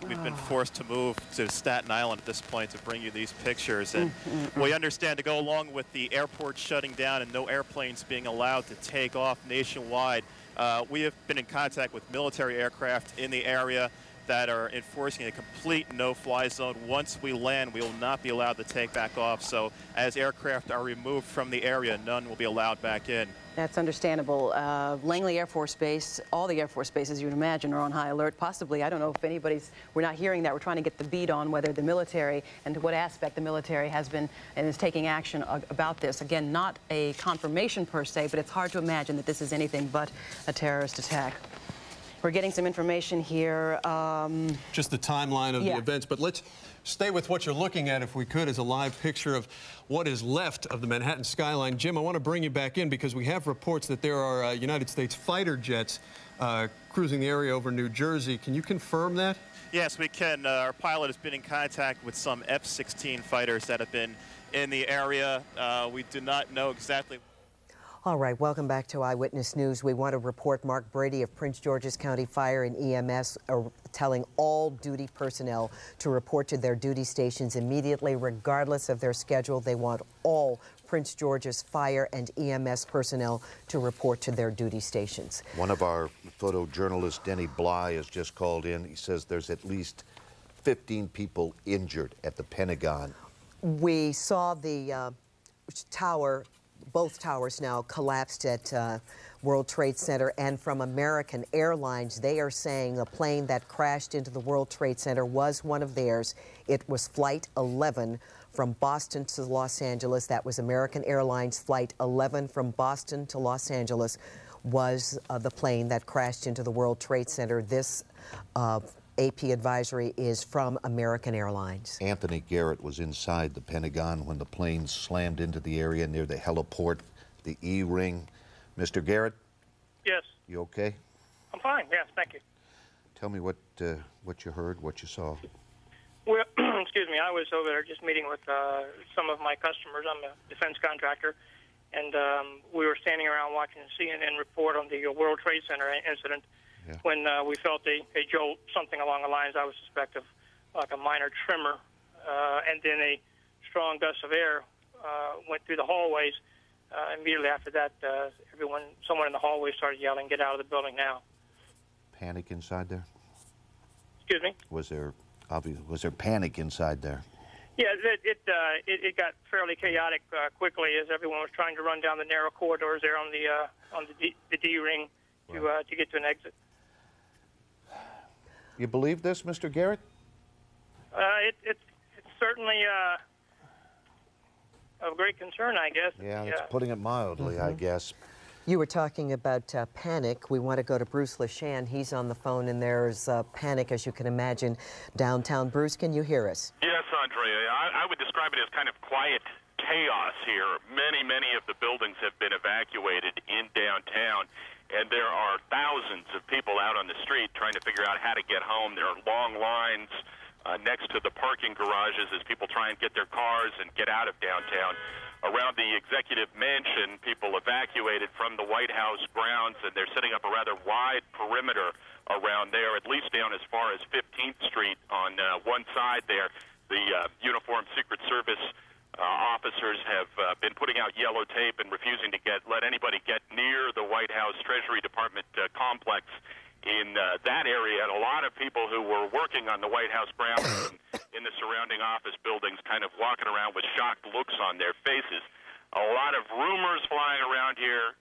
We've been forced to move to Staten Island at this point to bring you these pictures. And we understand to go along with the airport shutting down and no airplanes being allowed to take off nationwide, we have been in contact with military aircraft in the area that are enforcing a complete no-fly zone. Once we land, we will not be allowed to take back off. So as aircraft are removed from the area, none will be allowed back in. That's understandable. Langley Air Force Base, all the Air Force bases you would imagine are on high alert. Possibly, I don't know if anybody's, we're not hearing that. We're trying to get the beat on whether the military and to what aspect the military has been and is taking action about this. Again, not a confirmation per se, but it's hard to imagine that this is anything but a terrorist attack. We're getting some information here. Just the timeline of the events, but let's stay with what you're looking at, if we could, as a live picture of what is left of the Manhattan skyline. Jim, I want to bring you back in because we have reports that there are United States fighter jets cruising the area over New Jersey. Can you confirm that? Yes, we can. Our pilot has been in contact with some F-16 fighters that have been in the area. We do not know exactly. All right, welcome back to Eyewitness News. We want to report Mark Brady of Prince George's County Fire and EMS telling all duty personnel to report to their duty stations immediately, regardless of their schedule. They want all Prince George's Fire and EMS personnel to report to their duty stations. One of our photojournalists, Denny Bly, has just called in. He says there's at least 15 people injured at the Pentagon. We saw the tower. Both towers now collapsed at World Trade Center, and from American Airlines, they are saying the plane that crashed into the World Trade Center was one of theirs. It was Flight 11 from Boston to Los Angeles. That was American Airlines Flight 11 from Boston to Los Angeles was the plane that crashed into the World Trade Center. This AP advisory is from American Airlines. Anthony Garrett was inside the Pentagon when the plane slammed into the area near the heliport, the E-ring. Mr. Garrett? Yes. You okay? I'm fine, yes, thank you. Tell me what you heard, what you saw. Well, excuse me, I was over there just meeting with some of my customers. I'm a defense contractor, and we were standing around watching the CNN report on the World Trade Center incident. Yeah. When we felt a jolt, something along the lines I would suspect of like a minor tremor, and then a strong gust of air went through the hallways. Immediately after that, someone in the hallway started yelling, "Get out of the building now!" Panic inside there? Excuse me? Was there panic inside there? Yeah, it got fairly chaotic quickly as everyone was trying to run down the narrow corridors there on the D ring to get to an exit. You believe this, Mr. Garrett? It's certainly of great concern, I guess. Yeah, that's putting it mildly, I guess. You were talking about panic. We want to go to Bruce LeShan. He's on the phone, and there's panic, as you can imagine, downtown. Bruce, can you hear us? Yes, Andrea. I would describe it as kind of quiet chaos here. Many of the buildings have been evacuated in downtown, and there are thousands of people out on the street trying to figure out how to get home. There are long lines next to the parking garages as people try and get their cars and get out of downtown. Around the executive mansion, people evacuated from the White House grounds, and they're setting up a rather wide perimeter around there, at least down as far as 15th Street on one side there. The uniformed Secret Service officers have been putting out yellow tape and refusing to let anybody get near the White House Treasury Department complex in that area. And a lot of people who were working on the White House grounds and in the surrounding office buildings kind of walking around with shocked looks on their faces. A lot of rumors flying around here.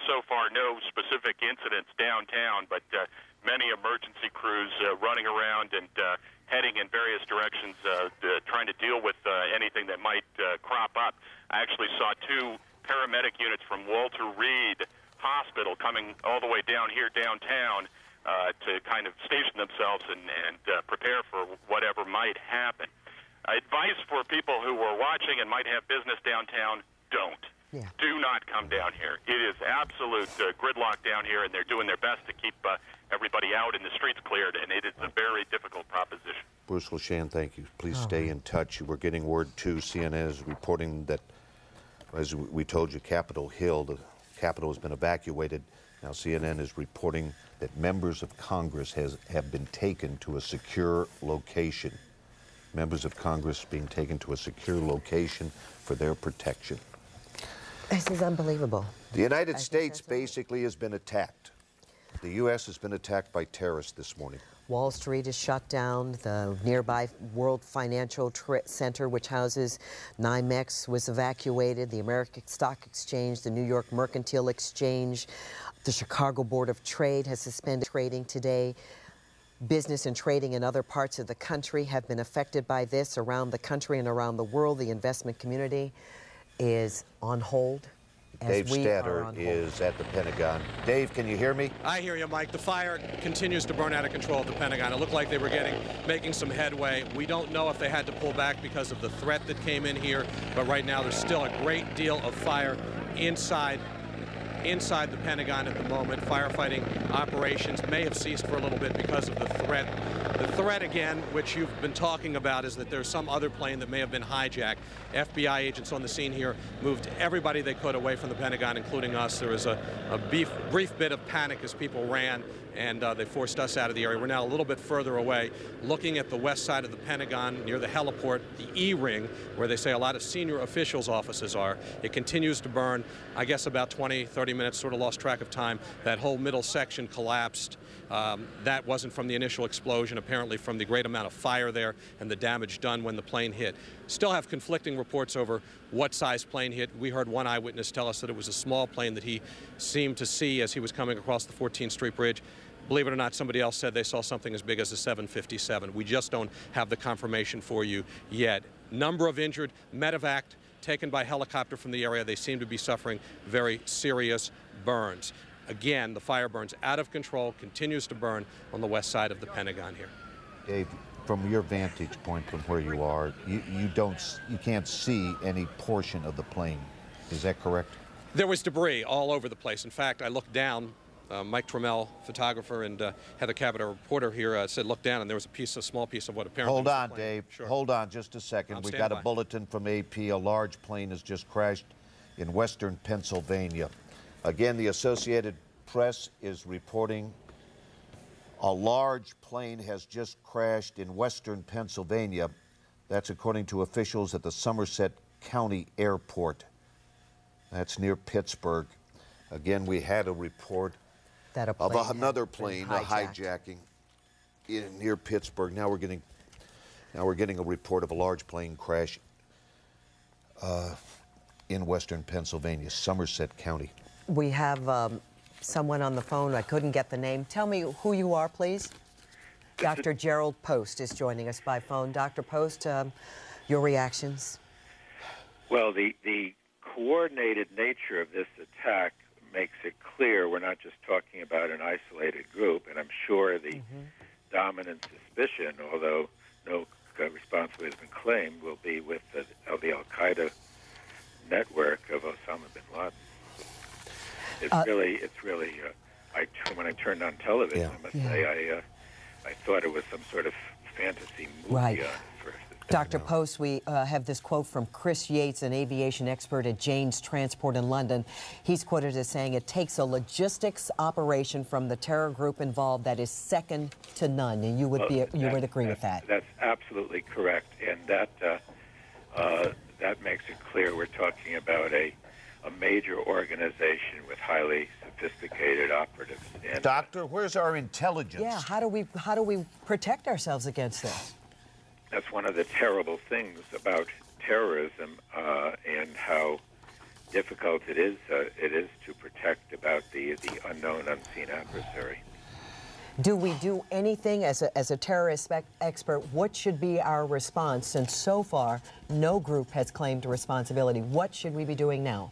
So far, no specific incidents downtown, but many emergency crews running around and heading in various directions, trying to deal with anything that might crop up. I actually saw 2 paramedic units from Walter Reed Hospital coming all the way down here downtown to kind of station themselves and prepare for whatever might happen. Advice for people who are watching and might have business downtown: don't. Yeah. Do not come down here. It is absolute gridlock down here, and they're doing their best to keep everybody out and the streets cleared, and it is a very difficult proposition. Bruce LeShan, thank you. Please stay in touch. We're getting word, too. CNN is reporting that, as we told you, Capitol Hill, the Capitol has been evacuated. Now, CNN is reporting that members of Congress have been taken to a secure location. Members of Congress being taken to a secure location for their protection. This is unbelievable. The United States basically has been attacked. The U.S. has been attacked by terrorists this morning. Wall Street is shut down. The nearby World Financial Center, which houses NYMEX, was evacuated. The American Stock Exchange, the New York Mercantile Exchange, the Chicago Board of Trade has suspended trading today. Business and trading in other parts of the country have been affected by this. Around the country and around the world, the investment community is on hold. Dave Statter is at the Pentagon. Dave, can you hear me? I hear you, Mike. The fire continues to burn out of control at the Pentagon. It looked like they were making some headway. We don't know if they had to pull back because of the threat that came in here, but right now there's still a great deal of fire inside the Pentagon at the moment. Firefighting operations may have ceased for a little bit because of the threat. The threat, again, which you've been talking about, is that there's some other plane that may have been hijacked. FBI agents on the scene here moved everybody they could away from the Pentagon, including us. There was a brief bit of panic as people ran, and they forced us out of the area. We're now a little bit further away, looking at the west side of the Pentagon near the heliport, the E-ring, where they say a lot of senior officials' offices are. It continues to burn. I guess about 20, 30 minutes, sort of lost track of time. That whole middle section collapsed. That wasn't from the initial explosion, apparently from the great amount of fire there and the damage done when the plane hit. Still have conflicting reports over what size plane hit. We heard one eyewitness tell us that it was a small plane that he seemed to see as he was coming across the 14th Street Bridge. Believe it or not, somebody else said they saw something as big as a 757. We just don't have the confirmation for you yet. Number of injured, medevaced, taken by helicopter from the area. They seem to be suffering very serious burns. Again, the fire burns out of control, continues to burn on the west side of the Pentagon here. Dave, from your vantage point from where you are, you can't see any portion of the plane. Is that correct? There was debris all over the place. In fact, I looked down. Mike Trammell, photographer, and Heather Cabot, a reporter here, said look down, and there was a small piece of what apparently Hold was on, the plane. Dave. Sure. Hold on just a second. We got a bulletin from AP. A large plane has just crashed in western Pennsylvania. Again, the Associated Press is reporting a large plane has just crashed in western Pennsylvania. That's according to officials at the Somerset County Airport. That's near Pittsburgh. Again, we had a report of another plane, a hijacking near Pittsburgh. Now we're getting a report of a large plane crash in western Pennsylvania, Somerset County. We have someone on the phone. I couldn't get the name. Tell me who you are, please. Dr. Gerald Post is joining us by phone. Dr. Post, your reactions? Well, the coordinated nature of this attack makes it clear we're not just talking about an isolated group, and I'm sure the dominant suspicion, although no responsibility has been claimed, will be with the Al-Qaeda network of Osama bin Laden. It's really. When I turned on television, I must say, I thought it was some sort of fantasy movie. Right. Dr. Post, we have this quote from Chris Yates, an aviation expert at Jane's Transport in London. He's quoted as saying, it takes a logistics operation from the terror group involved that is second to none. And you would agree with that. That's absolutely correct. And that makes it clear we're talking about a major organization with highly sophisticated operatives. And, Doctor, where's our intelligence? Yeah, how do we protect ourselves against this? That's one of the terrible things about terrorism and how difficult it is to protect about the unknown, unseen adversary. Do we do anything as a terrorist expert? What should be our response? Since so far, no group has claimed responsibility. What should we be doing now?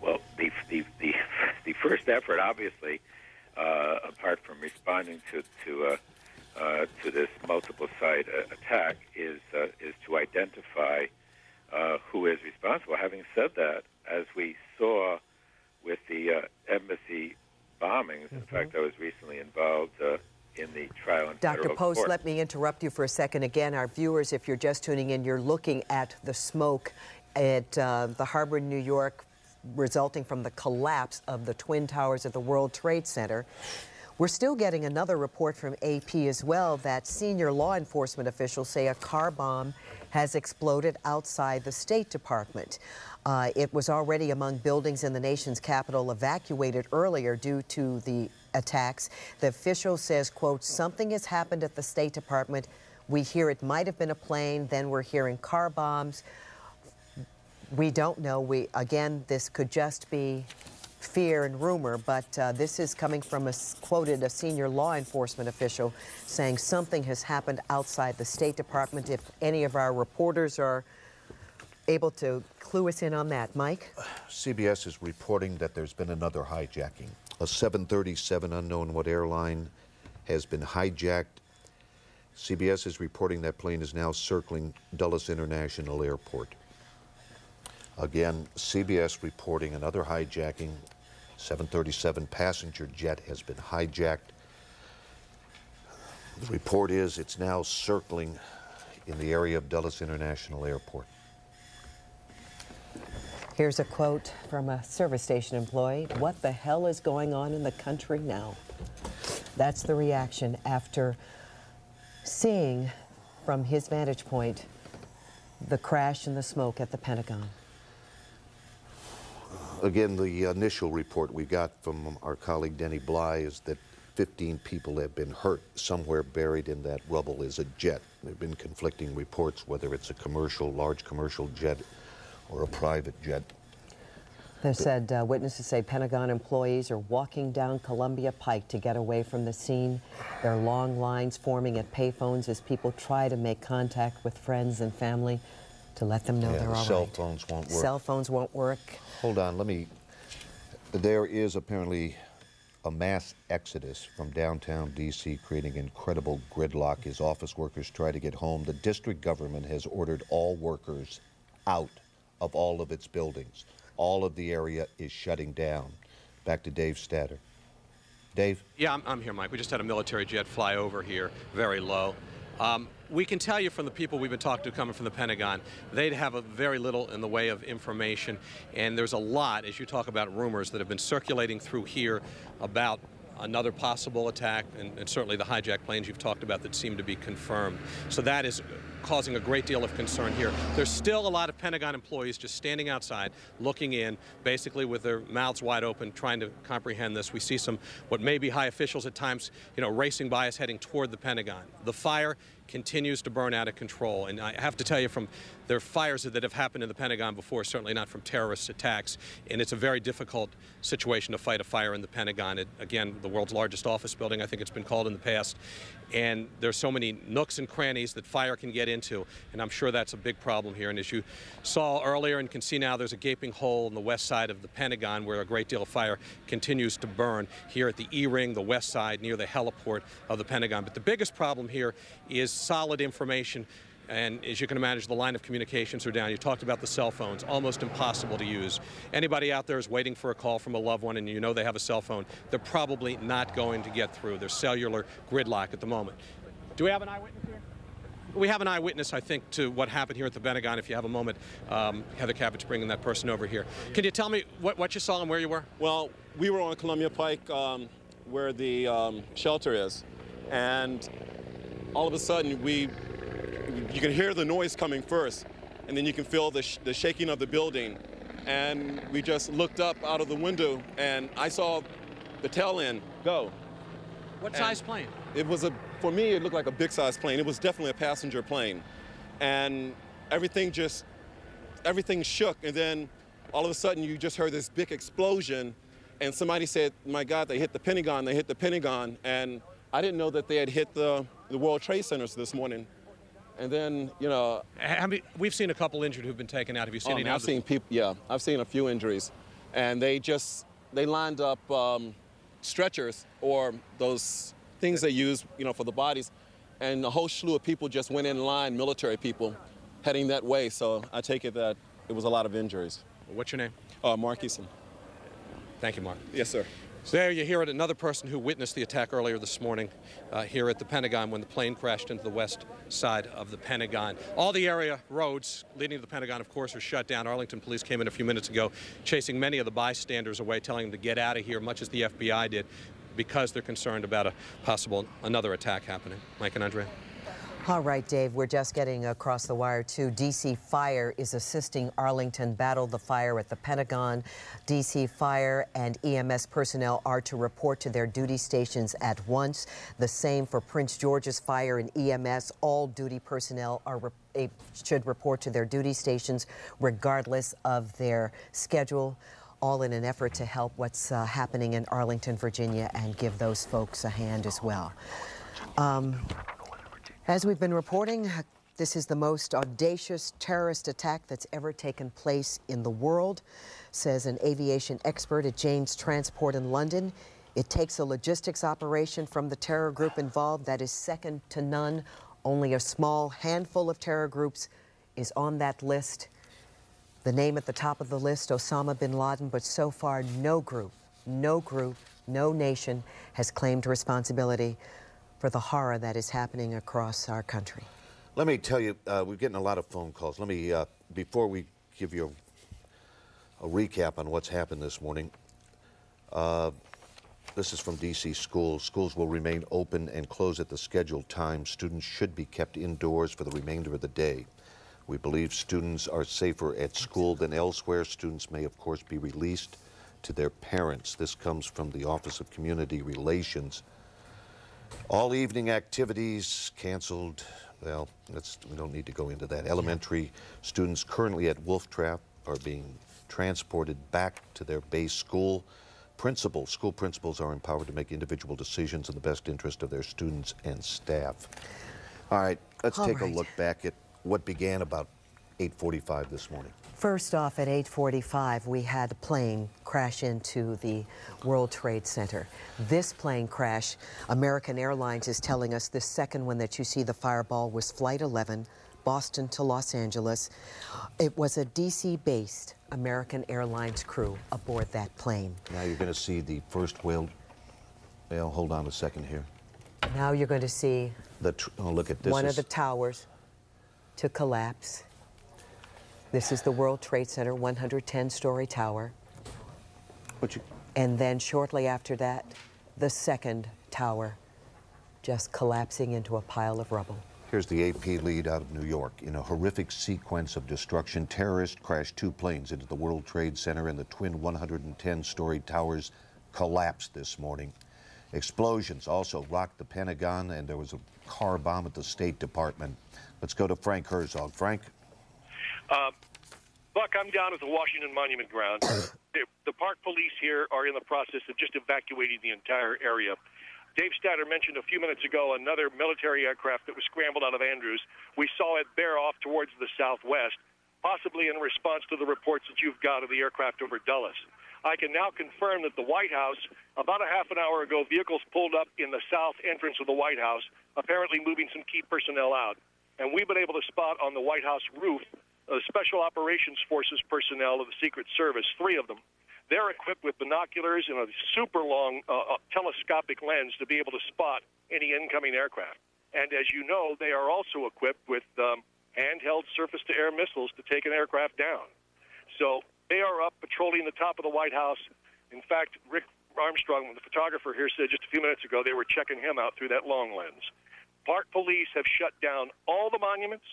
Well, the first effort, obviously, apart from responding to this multiple site attack, is to identify who is responsible. Having said that, as we saw with the embassy bombings, in fact, I was recently involved in the trial in Dr. federal Post, court. let me interrupt you for a second. Again, our viewers, if you're just tuning in, you're looking at the smoke at the harbor in New York, resulting from the collapse of the Twin Towers of the World Trade Center. We're still getting another report from AP as well that senior law enforcement officials say a car bomb has exploded outside the State Department. It was already among buildings in the nation's capital evacuated earlier due to the attacks. The official says, quote, something has happened at the State Department. We hear it might have been a plane, then we're hearing car bombs. We don't know. Again, this could just be fear and rumor, but this is coming from quoted a senior law enforcement official saying something has happened outside the State Department. If any of our reporters are able to clue us in on that. Mike? CBS is reporting that there's been another hijacking. A 737 unknown what airline has been hijacked. CBS is reporting that plane is now circling Dulles International Airport. Again, CBS reporting another hijacking. 737 passenger jet has been hijacked. The report is it's now circling in the area of Dulles International Airport. Here's a quote from a service station employee. What the hell is going on in the country now? That's the reaction after seeing from his vantage point the crash and the smoke at the Pentagon. Again, the initial report we got from our colleague Denny Bly is that 15 people have been hurt. Somewhere buried in that rubble is a jet. There have been conflicting reports whether it's a large commercial jet or a private jet. They said witnesses say Pentagon employees are walking down Columbia Pike to get away from the scene. There are long lines forming at payphones as people try to make contact with friends and family to let them know they're all right. Cell phones won't work. Cell phones won't work. Hold on, there is apparently a mass exodus from downtown D.C., creating incredible gridlock as office workers try to get home. The district government has ordered all workers out of all of its buildings. All of the area is shutting down. Back to Dave Statter. Dave? Yeah, I'm here, Mike. We just had a military jet fly over here, very low. We can tell you from the people we've been talking to coming from the Pentagon, they'd have very little in the way of information, and there's a lot, as you talk about rumors, that have been circulating through here about another possible attack, and certainly the hijacked planes you've talked about that seem to be confirmed. So that is causing a great deal of concern here. There's still a lot of Pentagon employees just standing outside, looking in, basically with their mouths wide open, trying to comprehend this. We see some what may be high officials at times, racing by us, heading toward the Pentagon. The fire continues to burn out of control, and I have to tell you, there are fires that have happened in the Pentagon before, certainly not from terrorist attacks, and it's a very difficult situation to fight a fire in the Pentagon. Again, the world's largest office building, I think it's been called in the past, and there's so many nooks and crannies that fire can get into, and I'm sure that's a big problem here. And as you saw earlier and can see now, there's a gaping hole in the west side of the Pentagon where a great deal of fire continues to burn here at the E-ring, the west side, near the heliport of the Pentagon. But the biggest problem here is solid information. And as you can imagine, the line of communications are down. You talked about the cell phones, almost impossible to use. Anybody out there is waiting for a call from a loved one and you know they have a cell phone, they're probably not going to get through. There's cellular gridlock at the moment. Do we have an eyewitness here? We have an eyewitness, I think, to what happened here at the Pentagon. If you have a moment, Heather Cavitt's bringing that person over here. Can you tell me what you saw and where you were? Well, we were on Columbia Pike where the shelter is, and all of a sudden you can hear the noise coming first, and then you can feel the shaking of the building. And we just looked up out of the window, and I saw the tail end go. What size plane? It was for me, it looked like a big size plane. It was definitely a passenger plane. And everything shook, and then all of a sudden you just heard this big explosion, and somebody said, my God, they hit the Pentagon, they hit the Pentagon. And I didn't know that they had hit the World Trade Centers this morning. And then, we've seen a couple injured who've been taken out. Have you seen any? I've seen people, yeah. I've seen a few injuries. And they lined up stretchers or those things they use, for the bodies. And a whole slew of people just went in line, military people, heading that way. So I take it that it was a lot of injuries. What's your name? Mark Eason. Thank you, Mark. Yes, sir. So there you hear it, another person who witnessed the attack earlier this morning here at the Pentagon when the plane crashed into the west side of the Pentagon. All the area roads leading to the Pentagon, of course, are shut down. Arlington police came in a few minutes ago, chasing many of the bystanders away, telling them to get out of here, much as the FBI did, because they're concerned about a possible another attack happening. Mike and Andrea. All right, Dave, we're just getting across the wire, too. D.C. Fire is assisting Arlington battle the fire at the Pentagon. D.C. Fire and EMS personnel are to report to their duty stations at once. The same for Prince George's Fire and EMS. All duty personnel should report to their duty stations regardless of their schedule, all in an effort to help what's happening in Arlington, Virginia, and give those folks a hand as well. As we've been reporting, this is the most audacious terrorist attack that's ever taken place in the world, says an aviation expert at Jane's Transport in London. It takes a logistics operation from the terror group involved that is second to none. Only a small handful of terror groups is on that list. The name at the top of the list, Osama bin Laden, but so far no group, no nation has claimed responsibility for the horror that is happening across our country. Let me tell you, we're getting a lot of phone calls. Let me, before we give you a recap on what's happened this morning, this is from D.C. schools. Schools will remain open and close at the scheduled time. Students should be kept indoors for the remainder of the day. We believe students are safer at school than elsewhere. Students may, of course, be released to their parents. This comes from the Office of Community Relations. All evening activities canceled. Well, we don't need to go into that. Elementary students currently at Wolf Trap are being transported back to their base school. School principals are empowered to make individual decisions in the best interest of their students and staff. All right, let's take a look back at what began about 8:45 this morning. First off, at 8:45, we had a plane crash into the World Trade Center. This plane crash, American Airlines is telling us this second one that you see, the fireball, was Flight 11, Boston to Los Angeles. It was a D.C.-based American Airlines crew aboard that plane. Now you're going to see the first whale. Well, hold on a second here. Now you're going to see look at this. One of the towers to collapse. This is the World Trade Center, 110-story tower. And then shortly after that, the second tower just collapsing into a pile of rubble. Here's the AP lead out of New York. In a horrific sequence of destruction, terrorists crashed 2 planes into the World Trade Center, and the twin 110-story towers collapsed this morning. Explosions also rocked the Pentagon, and there was a car bomb at the State Department. Let's go to Frank Herzog. Frank? Buck, I'm down at the Washington Monument Grounds. The park police here are in the process of just evacuating the entire area. Dave Statter mentioned a few minutes ago another military aircraft that was scrambled out of Andrews. We saw it bear off towards the southwest, possibly in response to the reports that you've got of the aircraft over Dulles. I can now confirm that the White House, about a half an hour ago, vehicles pulled up in the south entrance of the White House, apparently moving some key personnel out. And we've been able to spot on the White House roof Special Operations Forces personnel of the Secret Service, 3 of them. They're equipped with binoculars and a super long telescopic lens to be able to spot any incoming aircraft. And as you know, they are also equipped with handheld surface-to-air missiles to take an aircraft down. So they are up patrolling the top of the White House. In fact, Rick Armstrong, the photographer here, said just a few minutes ago they were checking him out through that long lens. Park police have shut down all the monuments,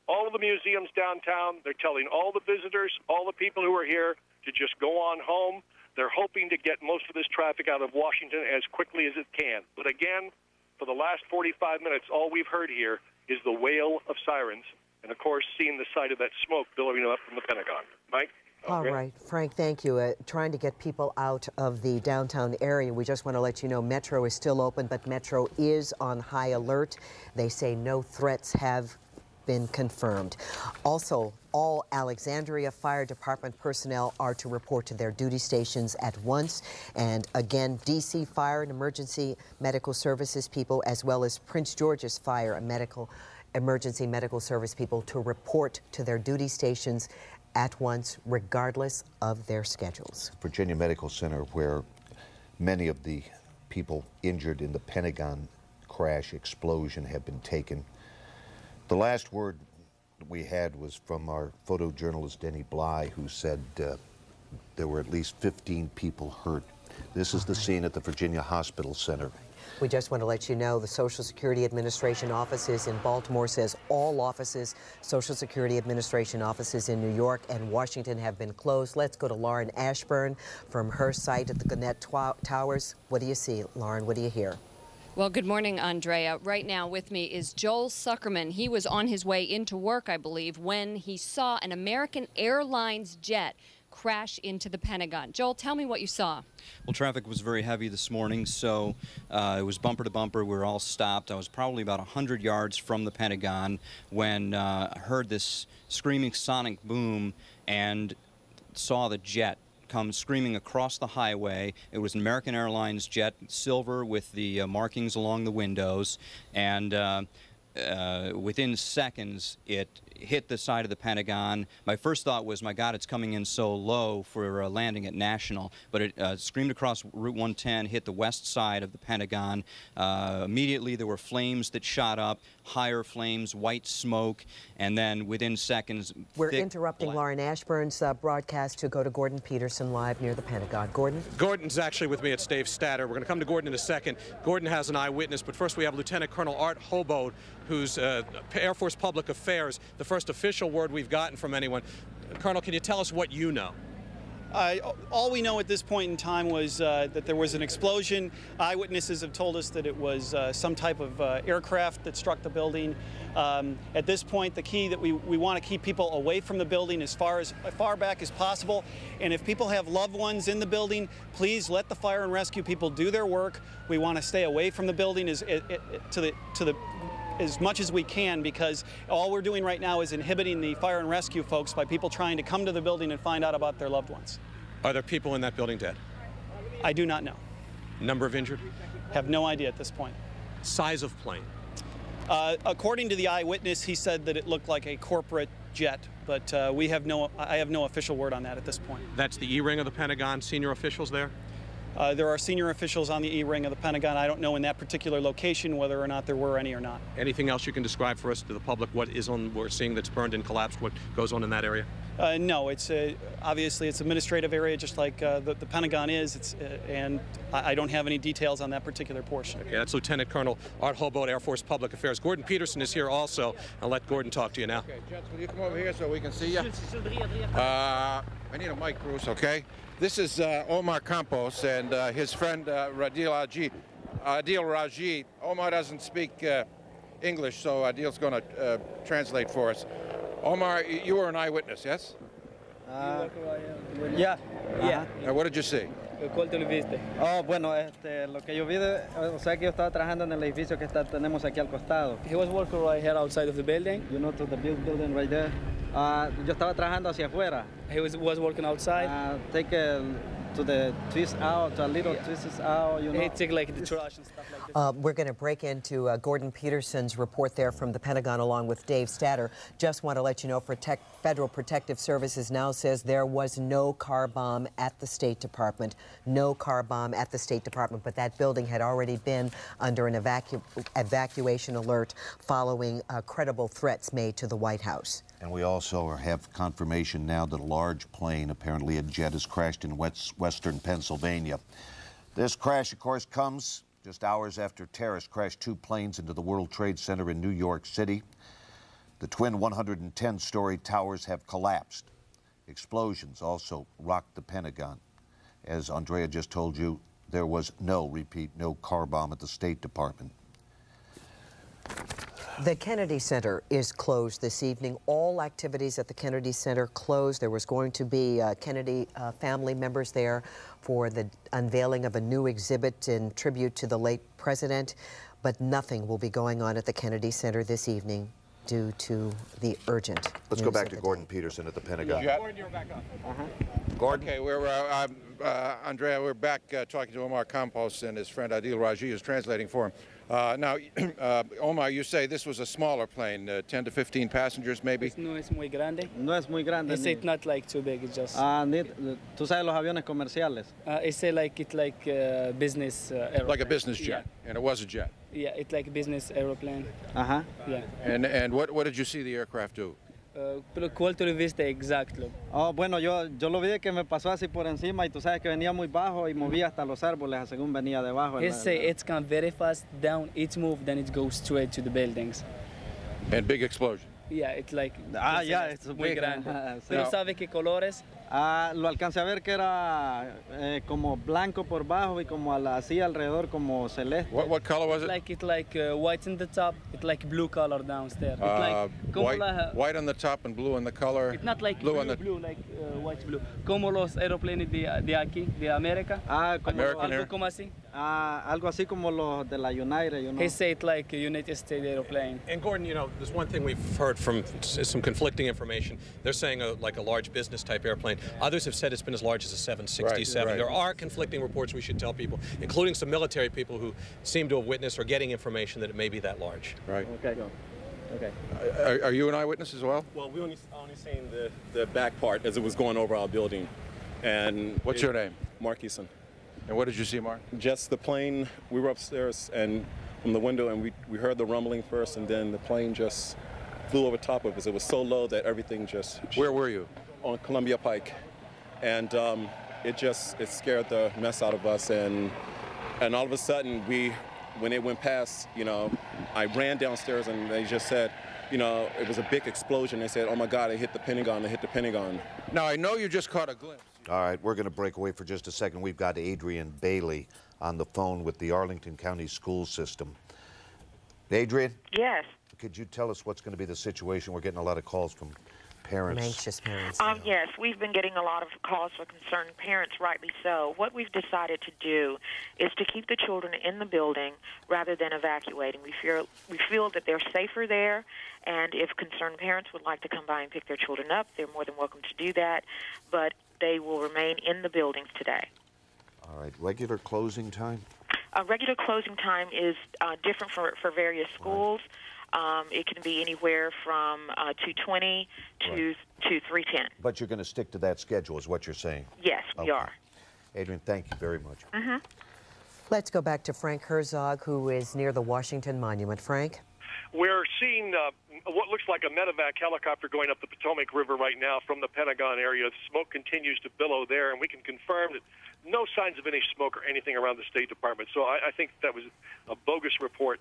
all of the museums downtown. They're telling all the visitors, all the people who are here, to just go on home. They're hoping to get most of this traffic out of Washington as quickly as it can. But again, for the last 45 minutes, all we've heard here is the wail of sirens and, of course, seeing the sight of that smoke billowing up from the Pentagon. Mike? All right, Frank, thank you. Trying to get people out of the downtown area, we just want to let you know Metro is still open, but Metro is on high alert. They say no threats have been confirmed. Also, all Alexandria Fire Department personnel are to report to their duty stations at once. And again, D.C. Fire and Emergency Medical Services people, as well as Prince George's Fire and Emergency Medical Service people, to report to their duty stations at once, regardless of their schedules. Virginia Medical Center, where Many of the people injured in the Pentagon crash explosion have been taken. The last word we had was from our photojournalist Denny Bly, who said there were at least 15 people hurt. This is the scene at the Virginia Hospital Center. We just want to let you know the Social Security Administration offices in Baltimore says all offices, Social Security Administration offices in New York and Washington have been closed. Let's go to Lauren Ashburn from her site at the Gannett Towers. What do you see, Lauren? What do you hear? Well, good morning, Andrea. Right now with me is Joel Suckerman. He was on his way into work, I believe, when he saw an American Airlines jet crash into the Pentagon. Joel, tell me what you saw. Well, traffic was very heavy this morning, so it was bumper to bumper. We were all stopped. I was probably about 100 yards from the Pentagon when I heard this screaming sonic boom and saw the jet come screaming across the highway. It was an American Airlines jet, silver with the markings along the windows, and within seconds it hit the side of the Pentagon. My first thought was, my God, it's coming in so low for landing at National, but it screamed across Route 110, hit the west side of the Pentagon. Immediately there were flames that shot up, higher flames, white smoke, and then within seconds... We're interrupting Lauren Ashburn's broadcast to go to Gordon Peterson live near the Pentagon. Gordon? Gordon's actually with me. It's Dave Statter. We're going to come to Gordon in a second. Gordon has an eyewitness, but first we have Lieutenant Colonel Art Hobode, who's Air Force Public Affairs, the first official word we've gotten from anyone. Colonel, can you tell us what you know? All we know at this point in time was that there was an explosion. Eyewitnesses have told us that it was some type of aircraft that struck the building. At this point, the key that we want to keep people away from the building as far back as possible. And if people have loved ones in the building, please let the fire and rescue people do their work. We want to stay away from the building as much as we can, because all we're doing right now is inhibiting the fire and rescue folks by people trying to come to the building and find out about their loved ones. Are there people in that building dead? I do not know. Number of injured? Have no idea at this point. Size of plane? According to the eyewitness, he said that it looked like a corporate jet, but I have no official word on that at this point. That's the E-ring of the Pentagon, senior officials there? There are senior officials on the E-ring of the Pentagon. I don't know in that particular location whether or not there were any or not. Anything else you can describe for us to the public? What is we're seeing that's burned and collapsed? What goes on in that area? No, it's obviously it's an administrative area, just like the Pentagon is. And I don't have any details on that particular portion. Okay, that's Lieutenant Colonel Art Hobode, Air Force Public Affairs. Gordon Peterson is here also. I'll let Gordon talk to you now. Okay, gents, will you come over here so we can see you? I need a mic, Bruce, okay? This is Omar Campos and his friend Adil Raji. Omar doesn't speak English, so Adil's going to translate for us. Omar, you were an eyewitness, yes? Yeah. What did you see? ¿Cuál te lo viste? Oh, bueno, lo que yo vi, o sea que yo estaba trabajando en el edificio que tenemos aquí al costado. He was working right here outside of the building. You know, to the building right there. Yo estaba trabajando hacia afuera. He was working outside. Take to the twist out, a little twist out, you know. He take like the trash and stuff like this. We're going to break into Gordon Peterson's report there from the Pentagon along with Dave Statter. Just want to let you know, Federal Protective Services now says there was no car bomb at the State Department. No car bomb at the State Department, but that building had already been under an evacuation alert following credible threats made to the White House. And we also have confirmation now that a large plane, apparently a jet, has crashed in western Pennsylvania. This crash, of course, comes just hours after terrorists crashed 2 planes into the World Trade Center in New York City. The twin 110-story towers have collapsed. Explosions also rocked the Pentagon. As Andrea just told you, there was no car bomb at the State Department. The Kennedy Center is closed this evening. All activities at the Kennedy Center closed. There was going to be Kennedy family members there for the unveiling of a new exhibit in tribute to the late president, but nothing will be going on at the Kennedy Center this evening. due to the urgent. Let's go back to Gordon Peterson at the Pentagon. Gordon, you're back up. Gordon? Okay, Andrea, we're back talking to Omar Campos and his friend Adil Raji is translating for him. Now, Omar, you say this was a smaller plane, 10 to 15 passengers maybe? No es muy grande. No es muy grande. It's not like too big, it's just... ¿Tú sabes los aviones comerciales? It's like business aeroplane. Like a business jet, and it was a jet. Yeah, it's like a business aeroplane. Ajá. Yeah. And what did you see the aircraft do? Pero ¿cuál tú lo viste exacto? Oh, bueno, yo lo vi que me pasó así por encima y tú sabes que venía muy bajo y movía hasta los árboles según venía debajo. It's come very fast down, it moves, then it goes straight to the buildings. And big explosion. Yeah, it's like... it's muy big. grande. Pero ¿sabe qué colores? Lo alcancé a ver que era como blanco por bajo y como así alrededor como celeste. What color was it? It's like white in the top, it's like blue color downstairs. White on the top and blue on the color. It's not like blue on the like white blue. Como los aeroplanes de aquí, de América. American como así. Algo así como los de la United, you know. He said like a United States airplane. And Gordon, you know, there's one thing we've heard from some conflicting information. They're saying like a large business type airplane. Others have said it's been as large as a 767. Right. There are conflicting reports we should tell people, including some military people who seem to have witnessed or getting information that it may be that large. Right. Okay. Are you an eyewitness as well? Well, we only seen the back part as it was going over our building. And what's your name? Mark Eason. And what did you see, Mark? Just the plane. We were upstairs and from the window, and we heard the rumbling first, and then the plane just flew over top of us. It was so low that everything just... Where were you? On Columbia Pike. And it scared the mess out of us. And all of a sudden, when it went past, you know, I ran downstairs and they just said, you know, it was a big explosion. They said, oh my God, it hit the Pentagon, it hit the Pentagon. Now, I know you just caught a glimpse. All right, we're going to break away for just a second. We've got Adrian Bailey on the phone with the Arlington County School System. Adrian? Yes. Could you tell us what's going to be the situation? We're getting a lot of calls from parents. Anxious parents. Yes, we've been getting a lot of calls from concerned parents, rightly so. What we've decided to do is to keep the children in the building rather than evacuating. We feel that they're safer there, and if concerned parents would like to come by and pick their children up, they're more than welcome to do that, but they will remain in the buildings today. All right. Regular closing time? Regular closing time is different for various schools. It can be anywhere from 2:20 to 3:10. But you're going to stick to that schedule is what you're saying? Yes, we are. Adrian, thank you very much. Let's go back to Frank Herzog, who is near the Washington Monument. Frank? We're seeing what looks like a medevac helicopter going up the Potomac River right now from the Pentagon area. Smoke continues to billow there, and we can confirm that no signs of any smoke or anything around the State Department. So I think that was a bogus report.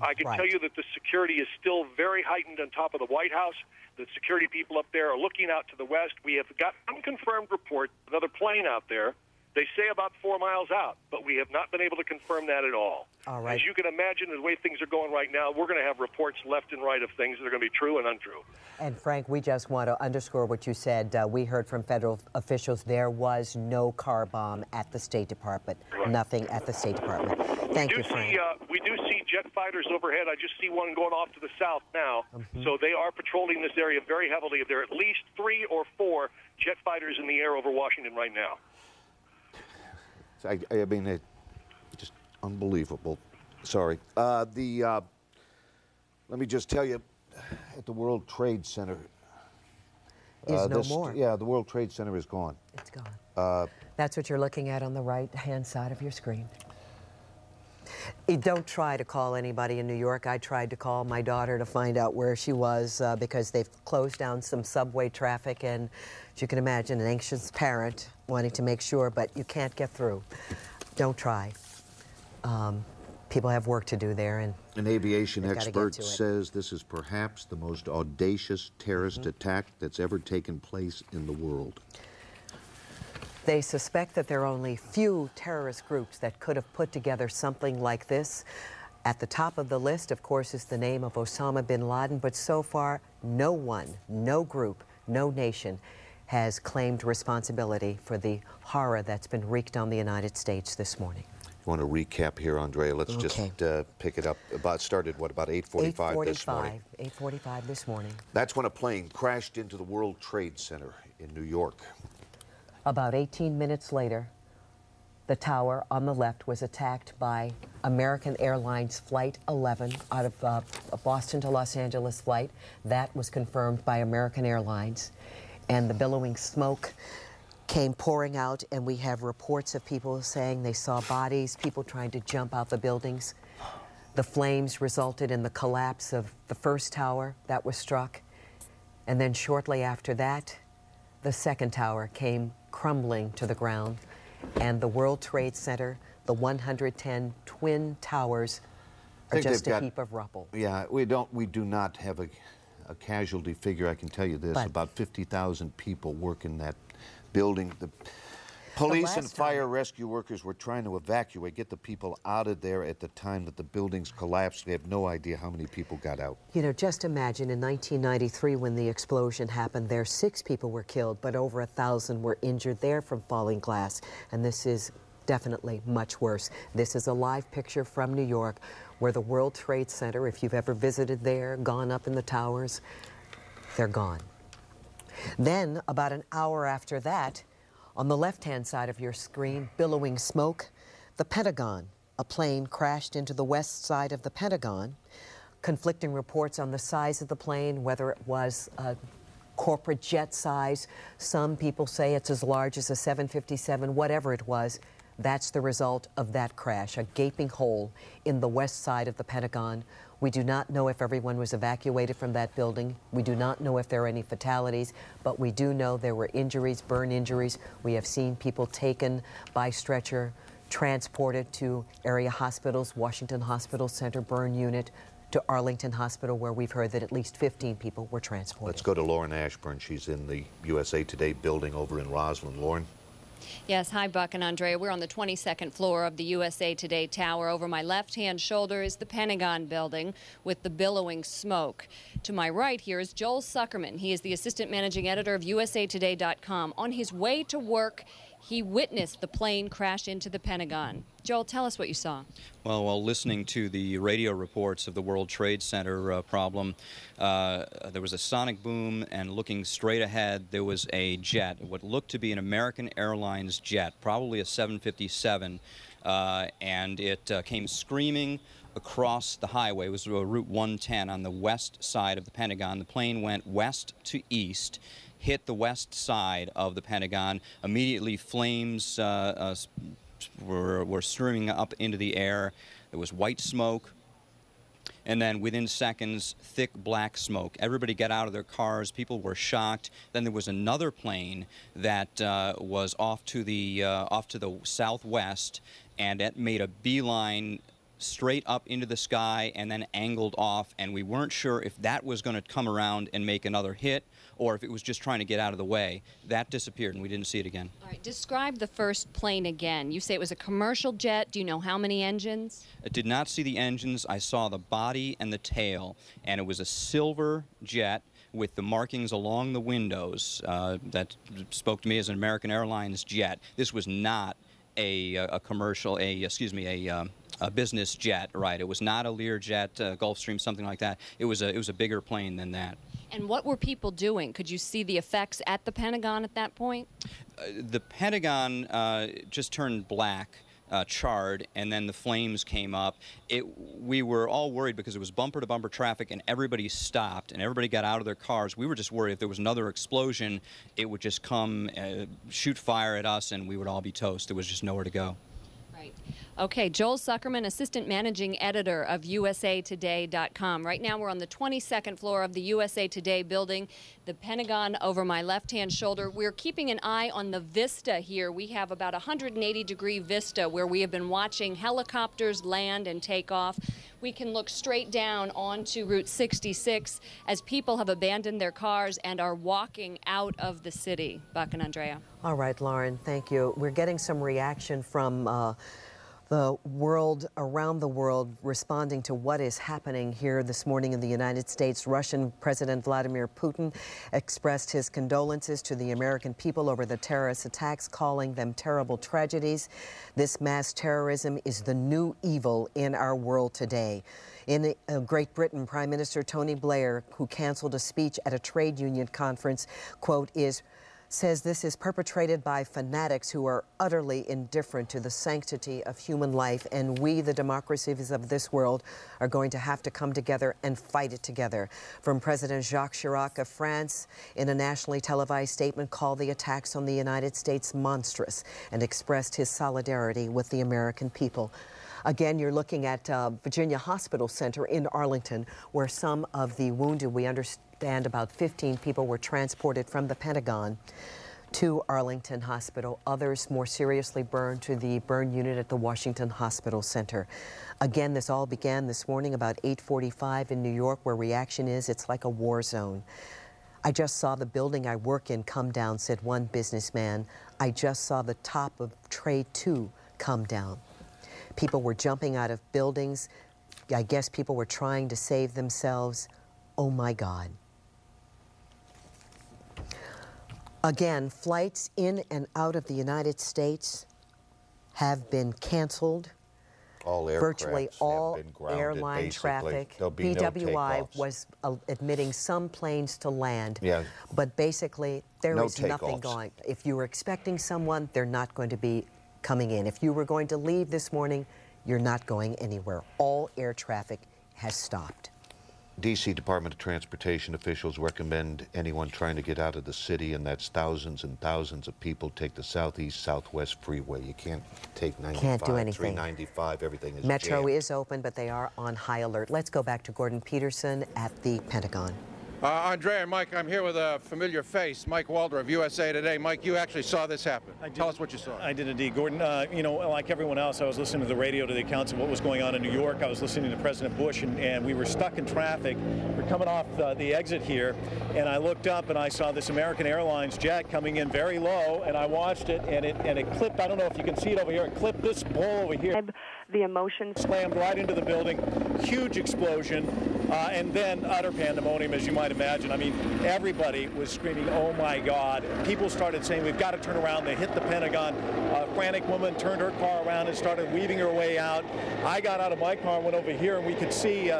I can tell you that the security is still very heightened on top of the White House. The security people up there are looking out to the west. We have got unconfirmed report, another plane out there. They say about 4 miles out, but we have not been able to confirm that at all. All right. As you can imagine, the way things are going right now, we're going to have reports left and right of things that are going to be true and untrue. And Frank, we just want to underscore what you said. We heard from federal officials there was no car bomb at the State Department. Right. Nothing at the State Department. Thank you, Frank. We do see jet fighters overhead. I just see one going off to the south now. So they are patrolling this area very heavily. There are at least 3 or 4 jet fighters in the air over Washington right now. I mean, it's just unbelievable. Sorry. Let me just tell you, at the World Trade Center... is no more. Yeah, the World Trade Center is gone. It's gone. That's what you're looking at on the right-hand side of your screen. Don't try to call anybody in New York. I tried to call my daughter to find out where she was because they've closed down some subway traffic, and as you can imagine, an anxious parent wanting to make sure, but you can't get through. Don't try. People have work to do there, and an aviation expert says this is perhaps the most audacious terrorist attack that's ever taken place in the world. They suspect that there are only few terrorist groups that could have put together something like this. At the top of the list, of course, is the name of Osama bin Laden, but so far, no one, no group, no nation has claimed responsibility for the horror that's been wreaked on the United States this morning. You want to recap here, Andrea? Let's just pick it up. Started, what, about 8:45 this morning? 8:45 this morning. That's when a plane crashed into the World Trade Center in New York. About 18 minutes later, the tower on the left was attacked by American Airlines Flight 11 out of a Boston to Los Angeles flight. That was confirmed by American Airlines. And the billowing smoke came pouring out, and we have reports of people saying they saw bodies, people trying to jump out the buildings. The flames resulted in the collapse of the first tower that was struck. And then shortly after that, the second tower came crumbling to the ground. And the World Trade Center, the 110 twin towers, are just a heap of rubble. Yeah, we do not have a casualty figure. I can tell you this, but about 50,000 people work in that building. The police and fire rescue workers were trying to evacuate, get the people out of there at the time that the buildings collapsed. We have no idea how many people got out. You know, just imagine in 1993 when the explosion happened there, 6 people were killed, but over 1,000 were injured there from falling glass. And this is definitely much worse. This is a live picture from New York where the World Trade Center, if you've ever visited there, gone up in the towers, they're gone. Then, about an hour after that, on the left-hand side of your screen, billowing smoke, the Pentagon. A plane crashed into the west side of the Pentagon. Conflicting reports on the size of the plane, whether it was a corporate jet size. Some people say it's as large as a 757, whatever it was. That's the result of that crash, a gaping hole in the west side of the Pentagon. We do not know if everyone was evacuated from that building. We do not know if there are any fatalities, but we do know there were injuries, burn injuries. We have seen people taken by stretcher, transported to area hospitals, Washington Hospital Center burn unit, to Arlington Hospital, where we've heard that at least 15 people were transported. Let's go to Lauren Ashburn. She's in the USA Today building over in Roslyn. Lauren? Yes, hi, Buck and Andrea. We're on the 22nd floor of the USA Today Tower. Over my left-hand shoulder is the Pentagon building with the billowing smoke. To my right here is Joel Suckerman. He is the assistant managing editor of usatoday.com. On his way to work, he witnessed the plane crash into the Pentagon. Joel, tell us what you saw. Well, while listening to the radio reports of the World Trade Center problem, there was a sonic boom, and looking straight ahead, there was a jet, what looked to be an American Airlines jet, probably a 757, and it came screaming across the highway. It was Route 110 on the west side of the Pentagon. The plane went west to east, hit the west side of the Pentagon. Immediately, flames were streaming up into the air. There was white smoke, and then within seconds, thick black smoke. Everybody got out of their cars. People were shocked. Then there was another plane that was off to the southwest, and it made a beeline straight up into the sky and then angled off, and we weren't sure if that was going to come around and make another hit or if it was just trying to get out of the way. That disappeared, and we didn't see it again. All right, describe the first plane again. You say it was a commercial jet. Do you know how many engines? I did not see the engines. I saw the body and the tail, and it was a silver jet with the markings along the windows that spoke to me as an American Airlines jet. This was not a commercial, a business jet, right? It was not a Learjet, Gulfstream, something like that. It was a bigger plane than that. And what were people doing? Could you see the effects at the Pentagon at that point? The Pentagon just turned black, charred, and then the flames came up. We were all worried because it was bumper-to-bumper traffic, and everybody stopped, and everybody got out of their cars. We were just worried if there was another explosion, it would just come, shoot fire at us, and we would all be toast. There was just nowhere to go. Right. Okay, Joel Suckerman, assistant managing editor of usatoday.com. Right now we're on the 22nd floor of the USA Today building, the Pentagon over my left-hand shoulder. We're keeping an eye on the vista here. We have about a 180-degree vista where we have been watching helicopters land and take off. We can look straight down onto Route 66 as people have abandoned their cars and are walking out of the city. Buck and Andrea. All right, Lauren, thank you. We're getting some reaction from The world, around the world, responding to what is happening here this morning in the United States. Russian President Vladimir Putin expressed his condolences to the American people over the terrorist attacks, calling them terrible tragedies. This mass terrorism is the new evil in our world today. In Great Britain, Prime Minister Tony Blair, who canceled a speech at a trade union conference, quote, says this is perpetrated by fanatics who are utterly indifferent to the sanctity of human life, and we, the democracies of this world, are going to have to come together and fight it together. From President Jacques Chirac of France, in a nationally televised statement, called the attacks on the United States monstrous and expressed his solidarity with the American people. Again, you're looking at Virginia Hospital Center in Arlington, where some of the wounded, we understand about 15 people, were transported from the Pentagon to Arlington Hospital. Others more seriously burned to the burn unit at the Washington Hospital Center. Again, this all began this morning about 8:45 in New York, where reaction is it's like a war zone. I just saw the building I work in come down, said one businessman. I just saw the top of Trade 2 come down. People were jumping out of buildings. I guess people were trying to save themselves. Oh my God. Again, flights in and out of the United States have been canceled. All virtually all have been grounded, airline basically. traffic. There'll be BWI no was admitting some planes to land, yeah. But basically there No is nothing takeoffs. going. If you were expecting someone, they're not going to be coming in. If you were going to leave this morning, you're not going anywhere. All air traffic has stopped. D.C. Department of Transportation officials recommend anyone trying to get out of the city, and that's thousands and thousands of people, take the southeast-southwest freeway. You can't take 95, Can't do anything. 395, everything is Metro jammed. is open, but they are on high alert. Let's go back to Gordon Peterson at the Pentagon. Andrea and Mike, I'm here with a familiar face, Mike Walder of USA Today. Mike, you actually saw this happen. Tell us what you saw. I did indeed, Gordon. You know, like everyone else, I was listening to the radio to the accounts of what was going on in New York. I was listening to President Bush, and we were stuck in traffic. We're coming off the exit here, and I looked up and I saw this American Airlines jet coming in very low, and I watched it, and it clipped. I don't know if you can see it over here. It clipped this pole over here. The emotions slammed right into the building. Huge explosion, and then utter pandemonium, as you might imagine. I mean, everybody was screaming, "Oh my God!" People started saying, "We've got to turn around." They hit the Pentagon. A frantic woman turned her car around and started weaving her way out. I got out of my car and went over here, and we could see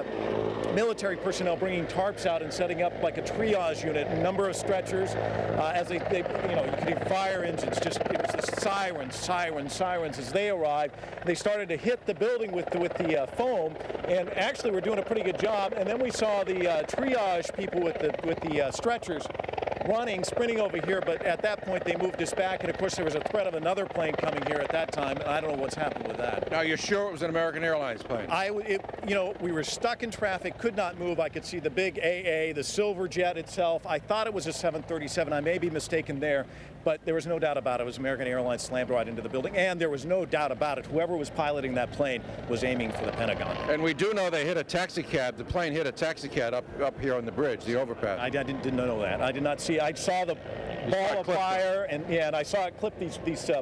military personnel bringing tarps out and setting up like a triage unit, a number of stretchers. As they, you know, you could hear fire engines. Just it was the sirens as they arrived. They started to hit the building with the foam, and actually we're doing a pretty good job. And then we saw the triage people with the stretchers sprinting over here, but at that point they moved us back, and of course there was a threat of another plane coming here at that time, and I don't know what's happened with that. Now, you're sure it was an American Airlines plane? You know, we were stuck in traffic, could not move. I could see the big AA, the silver jet itself. I thought it was a 737. I may be mistaken there, but there was no doubt about it. It was American Airlines slammed right into the building, and there was no doubt about it. Whoever was piloting that plane was aiming for the Pentagon. And we do know they hit a taxi cab. The plane hit a taxi cab up here on the bridge, the overpass. I didn't know that. I did not see. I saw the ball of fire, and I saw it clip these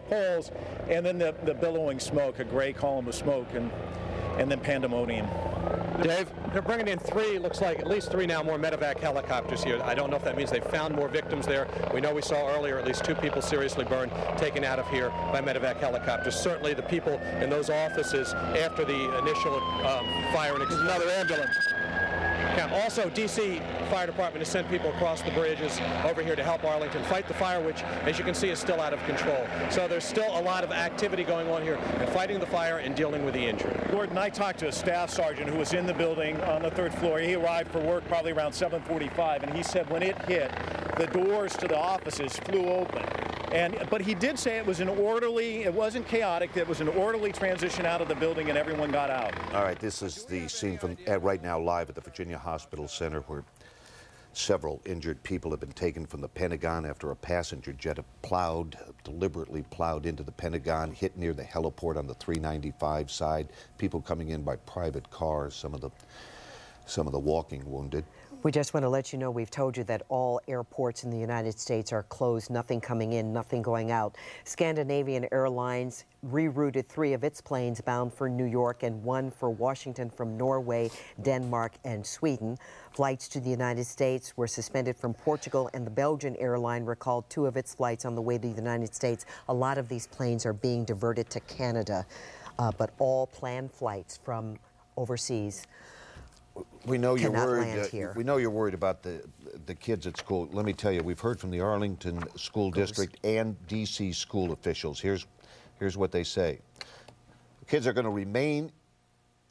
poles, and then the billowing smoke, a gray column of smoke, and then pandemonium. Dave? They're bringing in looks like at least three now more medevac helicopters here. I don't know if that means they found more victims there. We know we saw earlier at least 2 people seriously burned, taken out of here by medevac helicopters. Certainly the people in those offices after the initial fire and another ambulance. Also, D.C. Fire Department has sent people across the bridges over here to help Arlington fight the fire, which, as you can see, is still out of control. So there's still a lot of activity going on here in fighting the fire and dealing with the injured. Gordon, I talked to a staff sergeant who was in the building on the 3rd floor. He arrived for work probably around 7:45, and he said when it hit, the doors to the offices flew open. But he did say it was an orderly, it wasn't chaotic, it was an orderly transition out of the building and everyone got out. All right, this is the scene from right now live at the Virginia Hospital Center, where several injured people have been taken from the Pentagon after a passenger jet deliberately plowed into the Pentagon, hit near the heliport on the 395 side. People coming in by private cars, some of the walking wounded. We just want to let you know we've told you that all airports in the United States are closed, nothing coming in, nothing going out. Scandinavian Airlines rerouted 3 of its planes bound for New York and 1 for Washington from Norway, Denmark, and Sweden. Flights to the United States were suspended from Portugal, and the Belgian airline recalled 2 of its flights on the way to the United States. A lot of these planes are being diverted to Canada, but all planned flights from overseas. We know you're worried. We know you're worried about the kids at school. Let me tell you, we've heard from the Arlington School District and D.C. school officials. Here's what they say: the kids are going to remain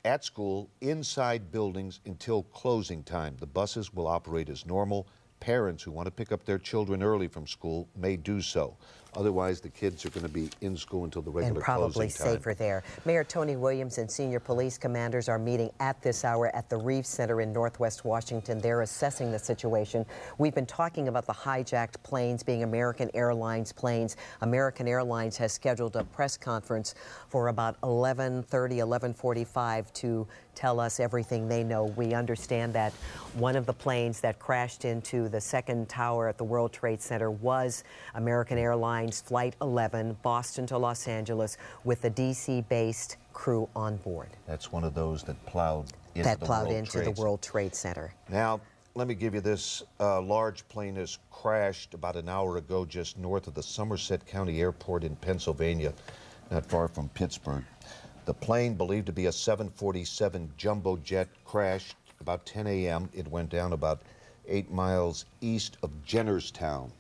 at school inside buildings until closing time. The buses will operate as normal. Parents who want to pick up their children early from school may do so. Otherwise, the kids are going to be in school until the regular closing time. And probably safer there. Mayor Tony Williams and senior police commanders are meeting at this hour at the Reeves Center in Northwest Washington. They're assessing the situation. We've been talking about the hijacked planes being American Airlines planes. American Airlines has scheduled a press conference for about 11:30, 11:45 to tell us everything they know. We understand that one of the planes that crashed into the second tower at the World Trade Center was American Airlines Flight 11, Boston to Los Angeles, with the D.C.-based crew on board. That's one of those that plowed into the World Trade Center. Now, let me give you this. Large plane has crashed about an hour ago just north of the Somerset County Airport in Pennsylvania, not far from Pittsburgh. The plane, believed to be a 747 jumbo jet, crashed about 10 a.m. It went down about 8 miles east of Jennerstown.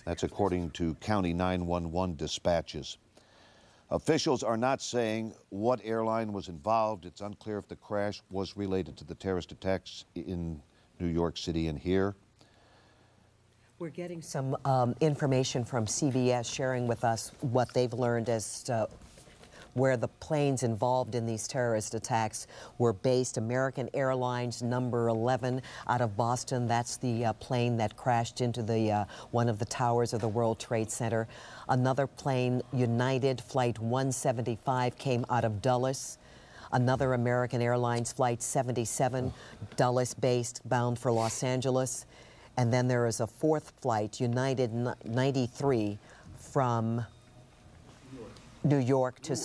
That's according to County 911 dispatches. Officials are not saying what airline was involved. It's unclear if the crash was related to the terrorist attacks in New York City and here. We're getting some information from CBS sharing with us what they've learned as to where the planes involved in these terrorist attacks were based. American Airlines number 11 out of Boston. That's the plane that crashed into the one of the towers of the World Trade Center. Another plane, United Flight 175, came out of Dulles. Another American Airlines Flight 77, Dulles-based, bound for Los Angeles. And then there is a 4th flight, United 93, from New York to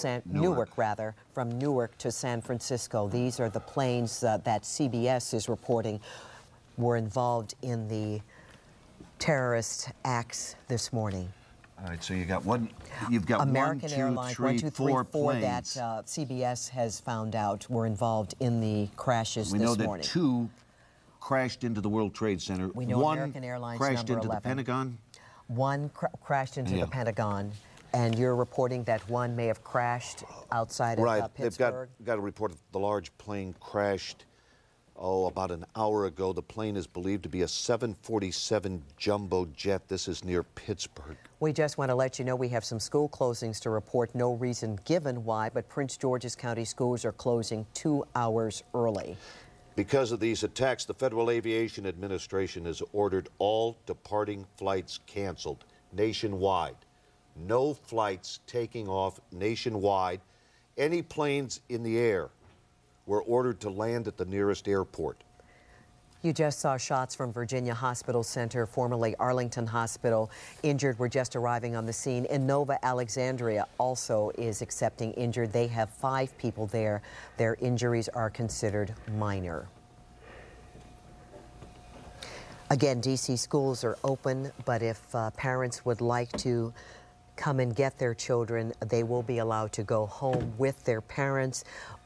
from Newark to San Francisco. These are the planes that CBS is reporting were involved in the terrorist acts this morning. All right, so you've got American Airlines, 1, 2, 3, 4 planes that CBS has found out were involved in the crashes this morning. We know that 2 crashed into the World Trade Center. We know American Airlines crashed number into 11. the Pentagon. 1 crashed into the Pentagon. And you're reporting that 1 may have crashed outside of Pittsburgh? Right. They've got a report that the large plane crashed, about an hour ago. The plane is believed to be a 747 jumbo jet. This is near Pittsburgh. We just want to let you know we have some school closings to report. No reason given why, but Prince George's County schools are closing 2 hours early. Because of these attacks, the Federal Aviation Administration has ordered all departing flights canceled nationwide. No flights taking off nationwide. Any planes in the air were ordered to land at the nearest airport. You just saw shots from Virginia Hospital Center, formerly Arlington Hospital. Injured were just arriving on the scene. Innova Alexandria also is accepting injured. They have 5 people there. Their injuries are considered minor. Again, D.C. schools are open, but if parents would like to come and get their children, they will be allowed to go home with their parents.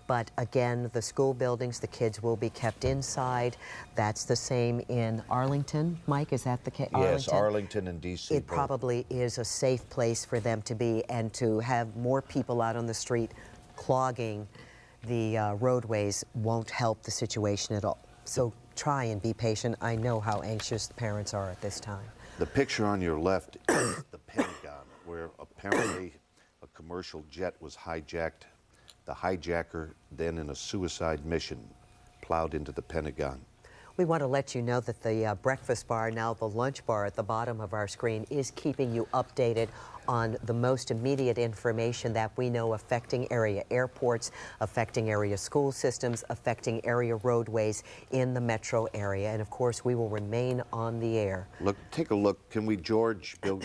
But again, the school buildings, the kids will be kept inside. That's the same in Arlington. Mike, is that the case? Yes, Arlington and D.C. It probably is a safe place for them to be, and to have more people out on the street clogging the roadways won't help the situation at all. So try and be patient. I know how anxious the parents are at this time. The picture on your left is the Pentagon, where apparently a commercial jet was hijacked. The hijacker, then in a suicide mission, plowed into the Pentagon. We want to let you know that the breakfast bar, now the lunch bar at the bottom of our screen, is keeping you updated on the most immediate information that we know affecting area airports, affecting area school systems, affecting area roadways in the metro area. And of course, we will remain on the air. Look, take a look. Can we, George, Bill,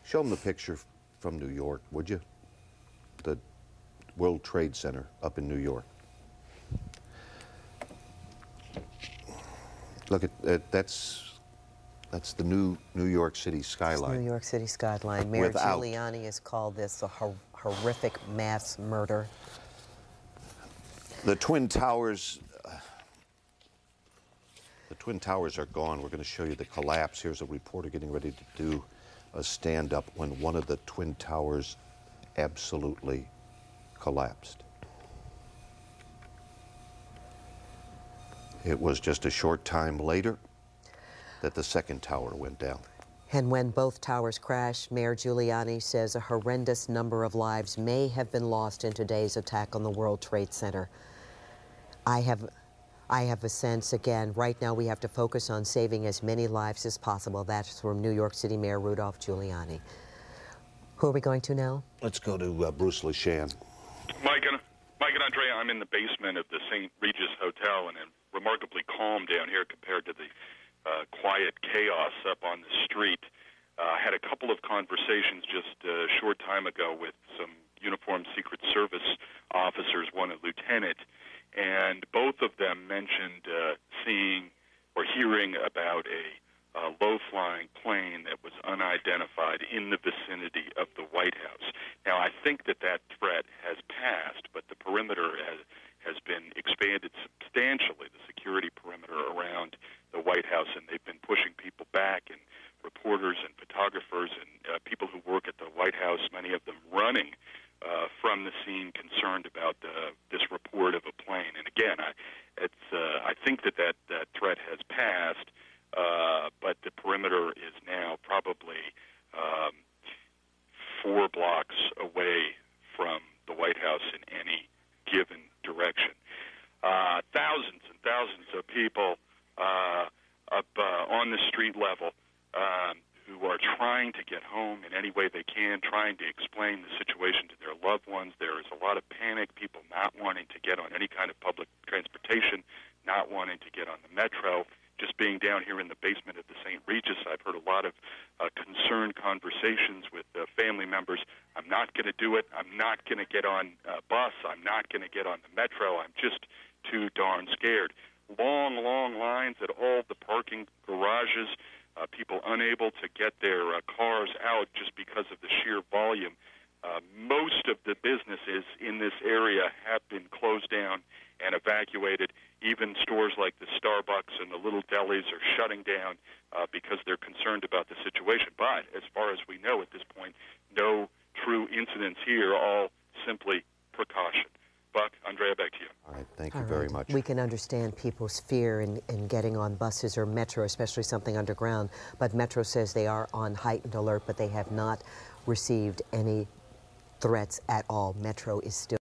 show them the picture from New York, would you? The World Trade Center up in New York. Look at that's the new New York City skyline. It's New York City skyline. Mayor Giuliani has called this a horrific mass murder. The Twin Towers. The Twin Towers are gone. We're going to show you the collapse. Here's a reporter getting ready to do a stand-up when one of the Twin Towers absolutely collapsed. It was just a short time later that the second tower went down. And when both towers crashed, Mayor Giuliani says a horrendous number of lives may have been lost in today's attack on the World Trade Center. I have a sense, again, right now we have to focus on saving as many lives as possible. That's from New York City Mayor Rudolph Giuliani. Who are we going to now? Let's go to Bruce LeShan. Mike and Andrea, I'm in the basement of the St. Regis Hotel, and I'm remarkably calm down here compared to the quiet chaos up on the street. I had a couple of conversations just a short time ago with some uniformed Secret Service officers, one a lieutenant, and both of them mentioned seeing or hearing about a low-flying plane that was unidentified in the vicinity of the White House. Now, I think that threat has passed, but the perimeter has been expanded substantially, the security perimeter around the White House, and they've been pushing people back, and reporters and photographers and people who work at the White House, many of them running from the scene, concerned about this report of a plane. And again, I think that threat has passed, but the perimeter is now probably 4 blocks away from the White House in any given direction. Thousands and thousands of people up on the street level who are trying to get home in any way they can, trying to explain the situation to their loved ones. There is a lot of panic, people not wanting to get on any kind of public transportation, not wanting to get on the metro. Just being down here in the basement of the St. Regis, I've heard a lot of concerned conversations with family members. I'm not going to do it. I'm not going to get on a bus. I'm not going to get on the metro. I'm just too darn scared. Long, long lines at all the parking garages, people unable to get their cars out just because of the sheer volume. Most of the businesses in this area have been closed down and evacuated. Even stores like the Starbucks and the little delis are shutting down because they're concerned about the situation. But as far as we know at this point, no true incidents here, all simply precaution. Buck, Andrea, back to you. All right, thank you very much. We can understand people's fear in getting on buses or metro, especially something underground. But Metro says they are on heightened alert, but they have not received any threats at all. Metro is still